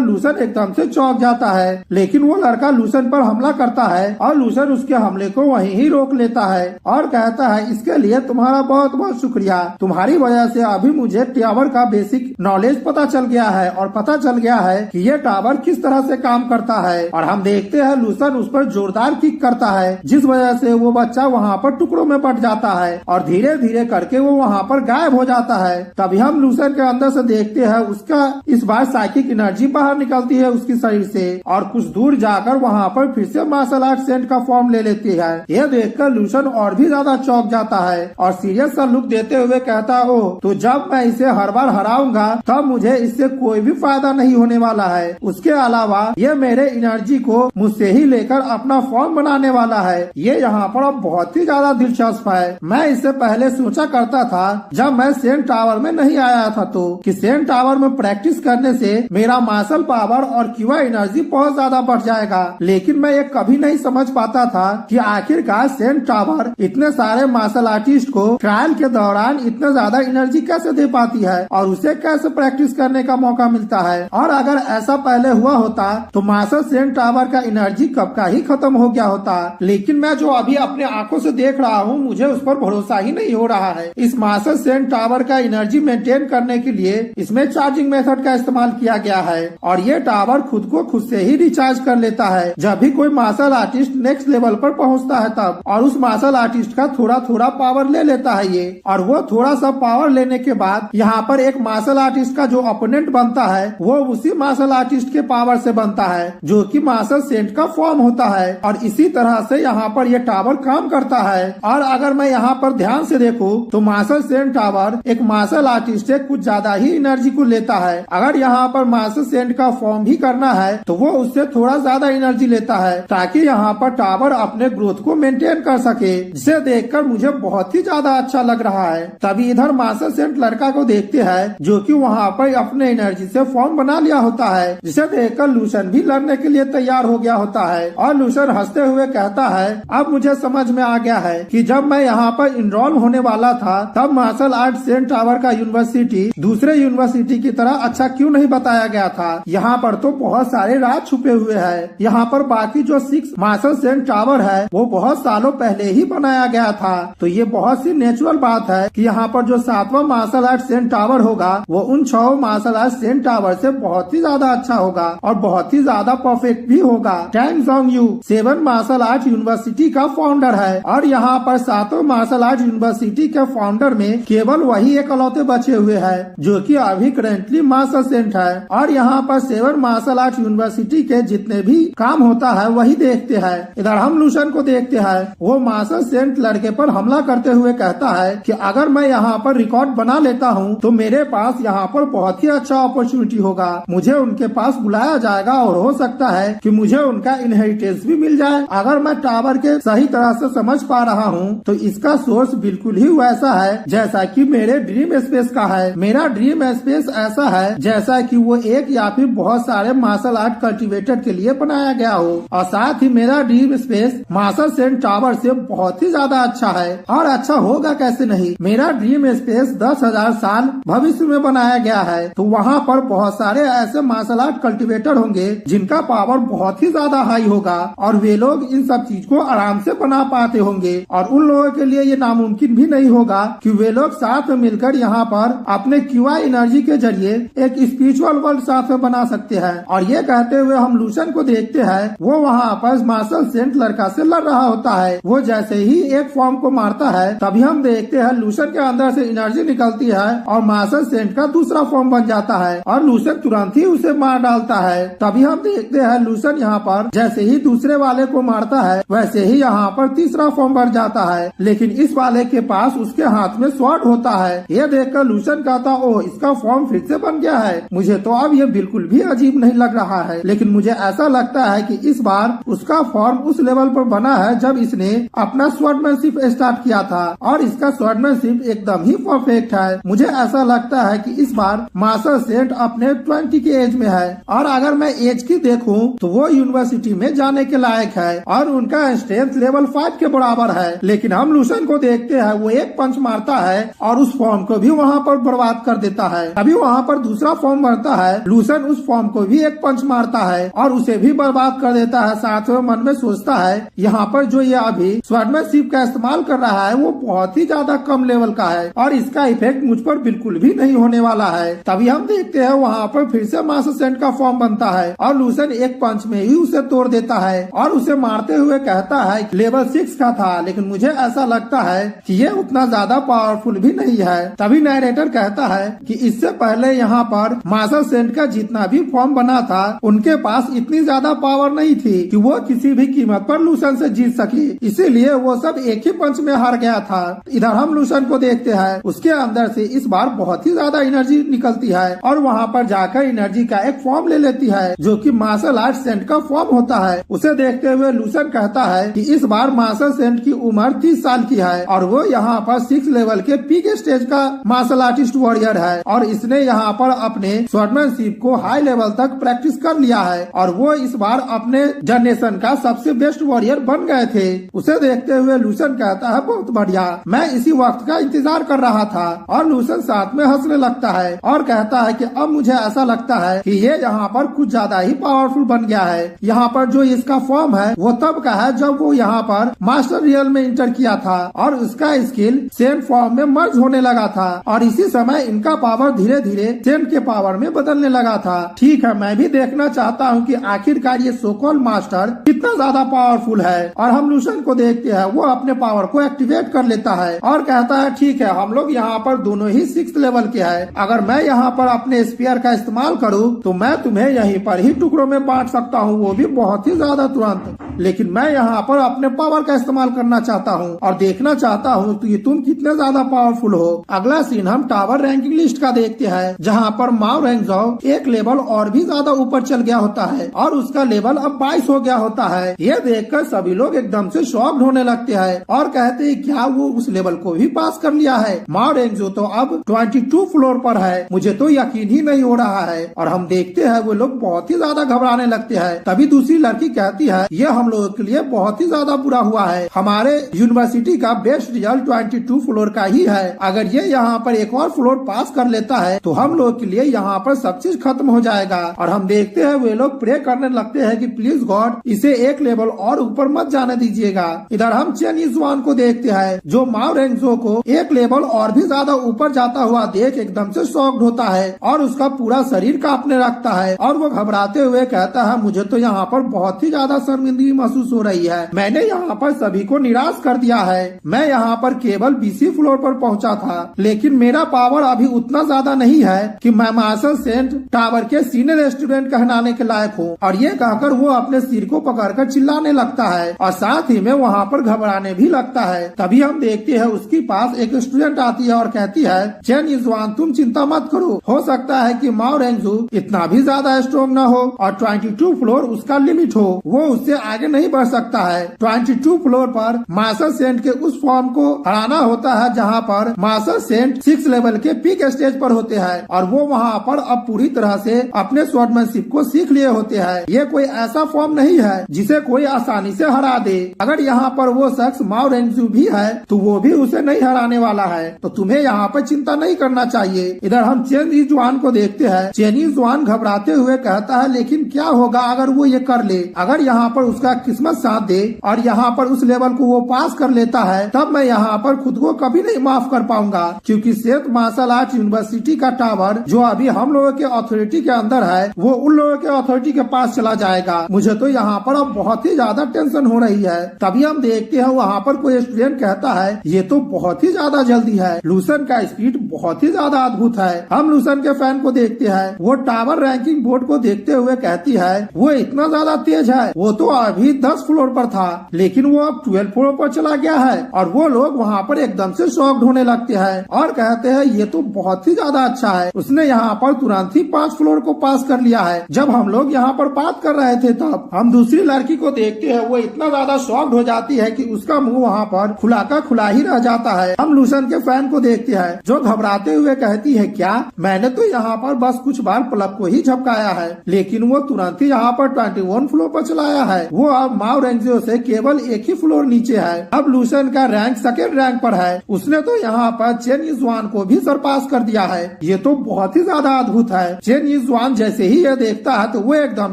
लूसन एकदम से चौंक जाता है, लेकिन वो लड़का लूसन पर हमला करता है और लूसन उसके हमले को वहीं ही रोक लेता है और कहता है इसके लिए तुम्हारा बहुत बहुत शुक्रिया, तुम्हारी वजह से अभी मुझे टावर का बेसिक नॉलेज पता चल गया है और पता चल गया है कि ये टावर किस तरह से काम करता है। और हम देखते हैं लूसन उस पर जोरदार किक करता है, जिस वजह से वो बच्चा वहाँ पर टुकड़ों में बट जाता है और धीरे धीरे करके वो वहाँ पर गायब हो जाता है। तभी हम लूसन के अंदर से देखते हैं उसका इस बार साइकिक एनर्जी बाहर निकलती है उसकी शरीर से और कुछ दूर जाकर वहाँ पर फिर से मार्शल आर्ट सेंट का फॉर्म ले लेती है। यह देखकर लूशन और भी ज्यादा चौंक जाता है और सीरियस सा लुक देते हुए कहता है, ओह तो जब मैं इसे हर बार हराऊंगा तब मुझे इससे कोई भी फायदा नहीं होने वाला है। उसके अलावा ये मेरे एनर्जी को मुझसे ही लेकर अपना फॉर्म बनाने वाला है। ये यहाँ पर अब बहुत ही ज्यादा दिलचस्प है। मैं इससे पहले सोचा करता था जब मैं सेंट टावर में नहीं आया था तो कि सेंट टावर में प्रैक्टिस करने से मेरा मार्शल पावर और क्यूआ एनर्जी बहुत ज्यादा बढ़ जाएगा, लेकिन मैं ये कभी नहीं समझ पाता था कि आखिरकार सेंट टावर इतने सारे मार्शल आर्टिस्ट को ट्रायल के दौरान इतना ज्यादा एनर्जी कैसे दे पाती है और उसे कैसे प्रैक्टिस करने का मौका मिलता है। और अगर ऐसा पहले हुआ होता तो मार्शल सेंट टावर का एनर्जी कब का ही खत्म हो गया होता। लेकिन मैं जो अभी अपने आंखों से देख रहा हूँ मुझे उस पर भरोसा ही नहीं हो रहा है। इस मार्शल सेंट टावर का एनर्जी मेंटेन करने के लिए इसमें चार्जिंग मेथड का इस्तेमाल किया गया है और ये टावर खुद को खुद से ही रिचार्ज कर लेता है जब भी कोई मार्शल आर्टिस्ट नेक्स्ट लेवल पर पहुंचता है तब, और उस मार्शल आर्टिस्ट का थोड़ा थोड़ा पावर ले लेता है ये, और वो थोड़ा सा पावर लेने के बाद यहाँ पर एक मार्शल आर्टिस्ट का जो अपोनेंट बनता है वो उसी मार्शल आर्टिस्ट के पावर से बनता है जो कि मार्शल सेंट का फॉर्म होता है। और इसी तरह से यहाँ पर ये टावर काम करता है। और अगर मैं यहाँ पर ध्यान से देखूं तो मार्शल सेंट टावर एक मार्शल आर्टिस्ट से कुछ ज्यादा ही एनर्जी को लेता है। अगर यहाँ पर मार्शल सेंट का फॉर्म भी करना है तो वो उससे थोड़ा ज्यादा एनर्जी लेता है ताकि यहाँ पर टावर अपने ग्रोथ को मेंटेन कर सके, जिसे देखकर मुझे बहुत ही ज्यादा अच्छा लग रहा है। तभी इधर मार्शल सेंट लड़का को देखते हैं जो कि वहाँ पर अपने एनर्जी से फॉर्म बना लिया होता है, जिसे देखकर लूशन भी लड़ने के लिए तैयार हो गया होता है। और लूशन हंसते हुए कहता है, अब मुझे समझ में आ गया है कि जब मैं यहाँ पर इनरोल होने वाला था तब मार्शल आर्ट सेंट टावर का यूनिवर्सिटी दूसरे यूनिवर्सिटी की तरह अच्छा क्यों नहीं बताया गया था। यहाँ पर तो बहुत सारे राज छुपे हुए हैं। यहाँ पर बाकी जो 6 मार्शल सेंट टावर है वो बहुत सालों पहले ही बनाया गया था, तो ये बहुत सी नेचुरल बात है कि यहाँ पर जो 7वां मार्शल आर्ट सेंट टावर होगा वो उन 6 मार्शल आर्ट सेंट टावर से बहुत ही ज्यादा अच्छा होगा और बहुत ही ज्यादा परफेक्ट भी होगा। Tang Jong Yu 7 martial art university का फाउंडर है और यहाँ पर 7 मार्शल आर्ट यूनिवर्सिटी के फाउंडर में केवल वही एकलौते बचे हुए हैं जो कि अभी करेंटली मार्शल सेंट है। और यहाँ पर 7 मार्शल आर्ट यूनिवर्सिटी के जितने भी काम होता है वही देखते हैं। इधर हम लूशन को देखते हैं, वो मार्शल सेंट लड़के पर हमला करते हुए कहता है कि अगर मैं यहाँ पर रिकॉर्ड बना लेता हूँ तो मेरे पास यहाँ पर बहुत ही अच्छा अपॉर्चुनिटी होगा। मुझे उनके पास बुलाया जाएगा और हो सकता है कि मुझे उनका इनहेरिटेंस भी मिल जाए। अगर मैं टावर के सही तरह से समझ पा रहा हूँ तो इसका सोर्स बिल्कुल ही वैसा है जैसा कि मेरे ड्रीम स्पेस का है। मेरा ड्रीम स्पेस ऐसा है जैसा कि वो एक या फिर बहुत सारे मार्शल आर्ट कल्टिवेटर के लिए बनाया गया हो, और साथ ही मेरा dream space martial saint tower से बहुत ही ज्यादा अच्छा है। और अच्छा होगा कैसे नहीं, मेरा ड्रीम स्पेस 10,000 साल भविष्य में बनाया गया है, तो वहाँ पर बहुत सारे ऐसे मार्शल आर्ट कल्टिवेटर होंगे जिनका पावर बहुत ही ज्यादा हाई होगा और वे लोग इन सब चीज को आराम से बना पाते होंगे। और उन लोगों के लिए ये नामुमकिन भी नहीं होगा कि वे लोग साथ में मिलकर यहाँ पर अपने क्यूआ एनर्जी के जरिए एक स्पिरिचुअल वर्ल्ड साथ में बना सकते हैं। और ये कहते हुए हम लूशन को देखते हैं, वो वहाँ पर मार्शल सेंट लड़का से लड़ रहा होता है। वो जैसे ही एक फॉर्म को मारता है तभी हम देखते हैं लूशन के अंदर से एनर्जी निकलती है और मार्शल सेंट का दूसरा फॉर्म बन जाता है और लूशन तुरंत ही उसे मार डालता है। तभी हम देखते हैं लूशन यहाँ पर जैसे ही दूसरे वाले को मारता है वैसे ही यहाँ पर तीसरा फॉर्म बन जाता है, लेकिन इस वाले के पास उसके हाथ में स्वॉर्ड होता है। ये देखकर लूशन कहता, ओह इसका फॉर्म फिर से बन गया है। मुझे तो अब ये बिल्कुल भी अजीब नहीं लग रहा है, लेकिन मुझे ऐसा लगता है कि इस बार उसका फॉर्म उस लेवल पर बना है जब इसने अपना स्वॉर्डमैनशिप स्टार्ट किया था और इसका स्वॉर्डमैनशिप एकदम ही परफेक्ट है। मुझे ऐसा लगता है कि इस बार मार्शल सेंट अपने 20 के एज में है और अगर मैं एज की देखूं तो वो यूनिवर्सिटी में जाने के लायक है और उनका स्ट्रेंथ लेवल 5 के बराबर है। लेकिन हम लूशन को देखते हैं, वो एक पंच मारता है और उस फॉर्म को भी वहाँ पर बर्बाद कर देता है। अभी वहाँ पर दूसरा फॉर्म बनता है, लूशन उस फॉर्म को भी एक पंच मारता है और उसे भी बर्बाद कर देता है। साथ में मन में सोचता है यहाँ पर जो ये अभी स्वॉर्डमैनशिप का इस्तेमाल कर रहा है वो बहुत ही ज्यादा कम लेवल का है और इसका इफेक्ट मुझ पर बिल्कुल भी नहीं होने वाला है। तभी हम देखते हैं वहाँ पर फिर से मार्शल सेंट का फॉर्म बनता है और लूशन एक पंच में ही उसे तोड़ देता है और उसे मारते हुए कहता है लेवल 6 का था, लेकिन मुझे ऐसा लगता है कि ये उतना ज्यादा पावरफुल भी नहीं है। तभी नरेटर कहता है कि इससे पहले पहले यहाँ पर मार्शल सेंट का जितना भी फॉर्म बना था उनके पास इतनी ज्यादा पावर नहीं थी कि वो किसी भी कीमत पर लूसन से जीत सके, इसीलिए वो सब एक ही पंच में हार गया था। इधर हम लूसन को देखते हैं, उसके अंदर से इस बार बहुत ही ज्यादा एनर्जी निकलती है और वहाँ पर जाकर एनर्जी का एक फॉर्म ले लेती है जो कि मार्शल आर्ट सेंट का फॉर्म होता है। उसे देखते हुए लूसन कहता है कि इस बार मार्शल सेंट की उम्र 30 साल की है और वो यहाँ पर 6 लेवल के पीक स्टेज का मार्शल आर्टिस्ट वॉरियर है और इसने यहाँ पर अपने स्वॉर्डमैनशिप को हाई लेवल तक प्रैक्टिस कर लिया है और वो इस बार अपने जनरेशन का सबसे बेस्ट वॉरियर बन गए थे। उसे देखते हुए लूसन कहता है बहुत बढ़िया, मैं इसी वक्त का इंतजार कर रहा था और लूसन साथ में हंसने लगता है और कहता है कि अब मुझे ऐसा लगता है कि ये यहाँ पर कुछ ज्यादा ही पावरफुल बन गया है। यहाँ पर जो इसका फॉर्म है वो तब का है जब वो यहाँ पर मास्टर रियल में इंटर किया था और उसका स्किल सेंट फॉर्म में मर्ज होने लगा था और इसी समय इनका पावर धीरे धीरे सेंट के पावर में बदलने लगा था। ठीक है, मैं भी देखना चाहता हूँ कि आखिरकार ये सोकॉल मास्टर कितना ज्यादा पावरफुल है और हम लूसन को देखते हैं वो अपने पावर को एक्टिवेट कर लेता है और कहता है ठीक है, हम लोग यहाँ पर दोनों ही 6 लेवल के हैं, अगर मैं यहाँ पर अपने स्पीयर का इस्तेमाल करूँ तो मैं तुम्हें यहीं पर ही टुकड़ों में बांट सकता हूँ, वो भी बहुत ही ज्यादा तुरंत। लेकिन मैं यहाँ पर अपने पावर का इस्तेमाल करना चाहता हूँ और देखना चाहता हूँ कि तुम कितने ज्यादा पावरफुल हो। अगला सीन हम टावर रैंकिंग लिस्ट का देखते हैं जहाँ पर माओ रेंगजो एक लेवल और भी ज्यादा ऊपर चल गया होता है और उसका लेवल अब 22 हो गया होता है। ये देखकर सभी लोग एकदम से शॉक्ड होने लगते हैं और कहते हैं क्या वो उस लेवल को भी पास कर लिया है। माओ रेंगजो तो अब 22 फ्लोर पर है, मुझे तो यकीन ही नहीं हो रहा है। और हम देखते हैं वो लोग बहुत ही ज्यादा घबराने लगते हैं। तभी दूसरी लड़की कहती है ये हम लोगों के लिए बहुत ही ज्यादा बुरा हुआ है, हमारे यूनिवर्सिटी का बेस्ट रिजल्ट 22 फ्लोर का ही है, अगर ये यहाँ पर एक और फ्लोर पास कर लेता है तो हम लोग के लिए यहाँ पर सब चीज खत्म हो जाएगा। और हम देखते हैं वे लोग प्रे करने लगते हैं कि प्लीज गॉड इसे एक लेवल और ऊपर मत जाने दीजिएगा। इधर हम चेन यीजुआन को देखते हैं जो माओ रेंगजो को एक लेवल और भी ज्यादा ऊपर जाता हुआ देख एकदम से शॉक्ड होता है और उसका पूरा शरीर कांपने लगता है और वो घबराते हुए कहता है मुझे तो यहाँ पर बहुत ही ज्यादा शर्मिंदगी महसूस हो रही है, मैंने यहाँ पर सभी को निराश कर दिया है। मैं यहाँ पर केवल 20 फ्लोर पर पहुँचा था लेकिन मेरा पावर अभी उतना ज्यादा नहीं है कि मैं मार्शल सेंट टावर के सीनियर स्टूडेंट कहलाने के लायक हूँ। और ये कहकर वो अपने सिर को पकड़कर चिल्लाने लगता है और साथ ही में वहाँ पर घबराने भी लगता है। तभी हम देखते हैं उसके पास एक स्टूडेंट आती है और कहती है चेन यीजुआन तुम चिंता मत करो, हो सकता है कि माओ रेंगजो इतना भी ज्यादा स्ट्रॉन्ग न हो और 22 फ्लोर उसका लिमिट हो, वो उससे आगे नहीं बढ़ सकता है। 22 फ्लोर पर मार्शल सेंट के उस फॉर्म को हराना होता है जहाँ पर मार्शल सेंट 6 लेवल के पीक स्टेज पर होते हैं और वो वहाँ पर अब पूरी तरह से अपने स्वॉर्डमैनशिप को सीख लिए होते हैं। ये कोई ऐसा फॉर्म नहीं है जिसे कोई आसानी से हरा दे, अगर यहाँ पर वो शख्स माओ रेंगजो भी है तो वो भी उसे नहीं हराने वाला है, तो तुम्हें यहाँ पर चिंता नहीं करना चाहिए। इधर हम चेन यीजुआन को देखते हैं, चेन यीजुआन घबराते हुए कहता है लेकिन क्या होगा अगर वो ये कर ले, अगर यहाँ पर उसका किस्मत साथ दे और यहाँ पर उस लेवल को वो पास कर लेता है तब मैं यहाँ पर खुद को कभी नहीं माफ कर पाऊंगा, क्योंकि सेंट मार्शल आर्ट यूनिवर्सिटी का टावर जो अभी हम लोगों के अथॉरिटी के अंदर है वो उन लोगों के अथॉरिटी के पास चला जाएगा। मुझे तो यहाँ पर अब बहुत ही ज्यादा टेंशन हो रही है। तभी हम देखते हैं वहाँ पर कोई स्टूडेंट कहता है ये तो बहुत ही ज्यादा जल्दी है, लूसन का स्पीड बहुत ही ज्यादा अद्भुत है। हम लूसन के फैन को देखते हैं, वो टावर रैंकिंग बोर्ड को देखते हुए कहती है वो इतना ज्यादा तेज है, वो तो अभी 10 फ्लोर पर था लेकिन वो अब 12 फ्लोर पर चला गया है। और वो लोग वहाँ पर एकदम से शॉक्ड होने लगते हैं और कहते हैं ये तो बहुत ही ज्यादा अच्छा है, उसने यहाँ पर तुरंत ही 5 फ्लोर को पास कर लिया है। जब हम लोग यहाँ पर बात कर रहे थे तब हम दूसरी लड़की को देखते हैं, वो इतना ज्यादा शॉक्ड हो जाती है कि उसका मुंह वहाँ पर खुला का खुला ही रह जाता है। हम लूसन के फैन को देखते हैं जो घबराते हुए कहती है क्या, मैंने तो यहाँ पर बस कुछ बार पलक को ही झपकाया है लेकिन वो तुरंत ही यहाँ पर 21 फ्लोर पर चलाया है, वो अब माओ रेंगजो से केवल एक ही फ्लोर नीचे है। अब लूसन का रैंक सेकेंड रैंक पर है, उसने तो यहाँ पर चेन यीजुआन को भी सरपास कर दिया है। ये तो बहुत ही ज्यादा अद्भुत है। चेन यीजुआन जैसे ही ये देखता है तो वो एकदम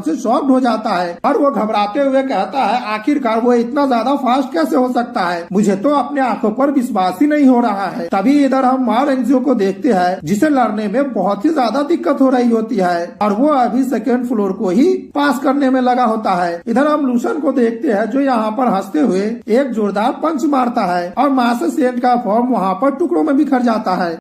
से शॉक्ड हो जाता है और वो घबराते हुए कहता है आखिरकार वो इतना ज्यादा फास्ट कैसे हो सकता है, मुझे तो अपने आंखों पर विश्वास ही नहीं हो रहा है। तभी इधर हम माओ रेंगजो को देखते हैं जिसे लड़ने में बहुत ही ज्यादा दिक्कत हो रही होती है और वो अभी सेकेंड फ्लोर को ही पास करने में लगा होता है। इधर हम लूसन को देखते हैं जो यहाँ पर हंसते हुए एक जोरदार पंच मारता है और मार्शल सेंट का फॉर्म वहाँ पर टुकड़ों में बिखर जाता है।